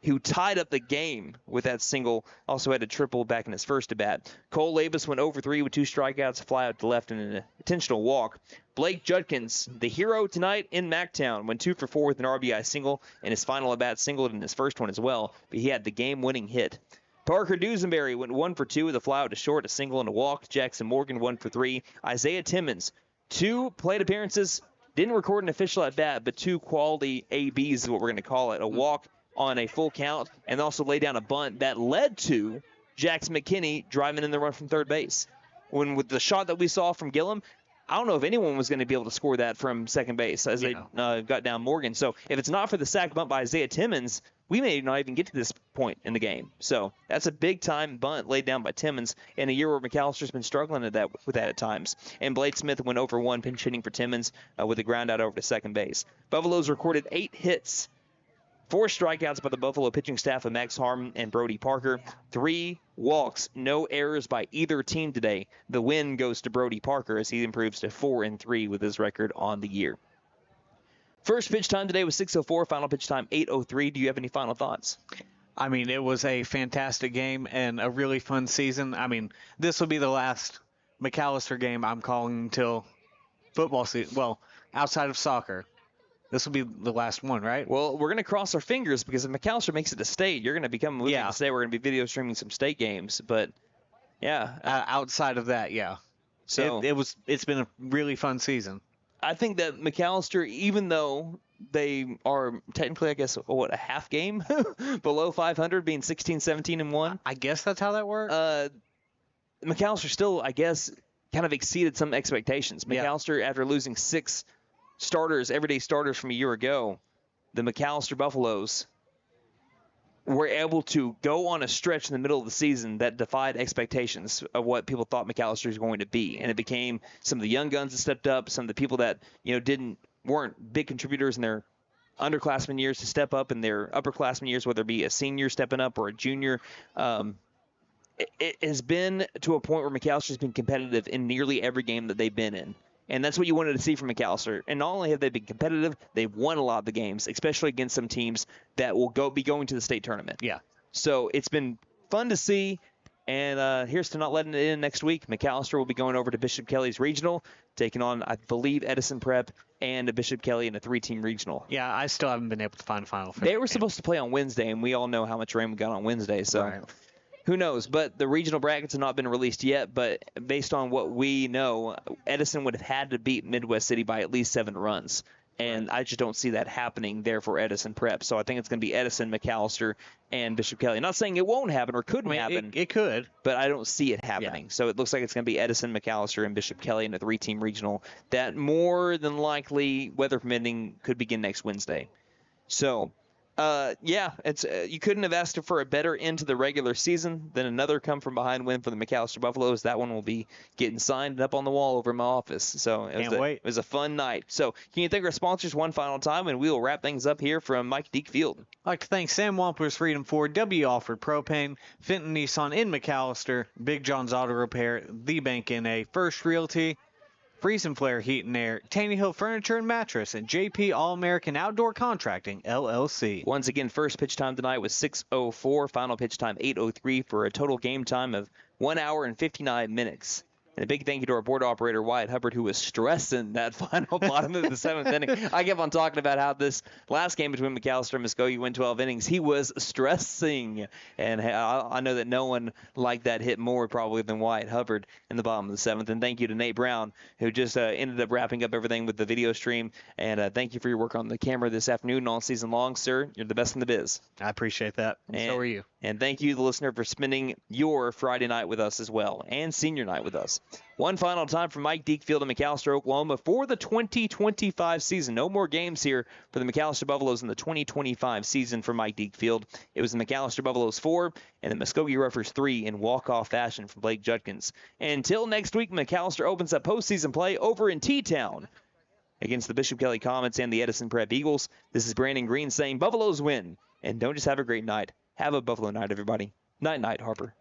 who tied up the game with that single, also had a triple back in his first at-bat. Cole Lavis went 0 for 3 with 2 strikeouts, a fly out to left, and an intentional walk. Blake Judkins, the hero tonight in MacTown, went 2 for 4 with an RBI single, and his final at-bat singled in his first one as well, but he had the game-winning hit. Parker Dusenberry went 1 for 2 with a fly out to short, a single, and a walk. Jackson Morgan 1 for 3. Isaiah Timmons, 2 plate appearances, didn't record an official at-bat, but 2 quality ABs is what we're going to call it. A walk on a full count, and also lay down a bunt that led to Jackson McKinney driving in the run from third base. When with the shot that we saw from Gillum, I don't know if anyone was going to be able to score that from second base as they got down Morgan. So if it's not for the sac bunt by Isaiah Timmons, we may not even get to this point in the game. So that's a big-time bunt laid down by Timmons in a year where McAllister's been struggling with that at times. And Blade Smith went over one pinch hitting for Timmons with a ground out over to second base. Buffaloes recorded 8 hits, 4 strikeouts by the Buffalo pitching staff of Max Harmon and Brody Parker, 3 walks, no errors by either team today. The win goes to Brody Parker as he improves to 4-3 with his record on the year. First pitch time today was 6:04, final pitch time 8:03. Do you have any final thoughts? I mean, it was a fantastic game and a really fun season. I mean, this will be the last McAlester game I'm calling until football season. Well, outside of soccer. This will be the last one, right? Well, we're going to cross our fingers because if McAlester makes it a state, you're going to become moving to state. We're going to be video streaming some state games. But, yeah. Outside of that, yeah. So it's been a really fun season. I think that McAlester, even though they are technically, I guess, a half game below 500, being 16-17-1. I guess that's how that works. McAlester still, I guess, kind of exceeded some expectations. McAlester, after losing 6 starters, everyday starters from a year ago, the McAlester Buffaloes were able to go on a stretch in the middle of the season that defied expectations of what people thought McAlester was going to be. And it became some of the young guns that stepped up, some of the people that, weren't big contributors in their underclassmen years to step up in their upperclassmen years, whether it be a senior stepping up or a junior. It has been to a point where McAlster's been competitive in nearly every game that they've been in. And that's what you wanted to see from McAlester. And not only have they been competitive, they've won a lot of the games, especially against some teams that will be going to the state tournament. Yeah. So it's been fun to see. And here's to not letting it in next week. McAlester will be going over to Bishop Kelly's regional, taking on, I believe, Edison Prep and Bishop Kelly in a 3-team regional. Yeah, I still haven't been able to find a final. They were supposed to play on Wednesday, and we all know how much rain we got on Wednesday. So. Right. Who knows? But the regional brackets have not been released yet. But based on what we know, Edison would have had to beat Midwest City by at least 7 runs. And I just don't see that happening there for Edison Prep. So I think it's going to be Edison, McAlester, and Bishop Kelly. Not saying it won't happen or couldn't happen. It could. But I don't see it happening. Yeah. So it looks like it's going to be Edison, McAlester, and Bishop Kelly in a 3-team regional that more than likely, weather permitting, could begin next Wednesday. So... it's you couldn't have asked for a better end to the regular season than another come-from-behind win for the McAlester Buffaloes. That one will be getting signed up on the wall over in my office. So it was a fun night. So can you thank our sponsors one final time, and we will wrap things up here from Mike Deke Field. I'd like to thank Sam Wampler's Freedom Ford, W. Alford Propane, Fenton Nissan in McAlester, Big John's Auto Repair, The Bank N.A., First Realty, Freeze and Flare Heat and Air, Taney Hill Furniture and Mattress, and JP All-American Outdoor Contracting, LLC. Once again, first pitch time tonight was 6:04, final pitch time 8:03 for a total game time of 1 hour and 59 minutes. And a big thank you to our board operator, Wyatt Hubbard, who was stressing that final bottom of the 7th inning. I kept on talking about how this last game between McAlester and Muskogee went 12 innings. He was stressing. And I know that no one liked that hit more probably than Wyatt Hubbard in the bottom of the 7th. And thank you to Nate Brown, who just ended up wrapping up everything with the video stream. And thank you for your work on the camera this afternoon and all season long, sir. You're the best in the biz. I appreciate that. And so are you. And thank you, the listener, for spending your Friday night with us as well, and senior night with us. One final time from Mike Deke Field in McAlester, Oklahoma for the 2025 season. No more games here for the McAlester Buffaloes in the 2025 season for Mike Deke Field. It was the McAlester Buffaloes 4 and the Muskogee Roughers 3 in walk-off fashion from Blake Judkins. And until next week, McAlester opens up postseason play over in T-Town against the Bishop Kelly Comets and the Edison Prep Eagles. This is Brandon Green saying Buffaloes win. And don't just have a great night. Have a Buffalo night, everybody. Night-night, Harper.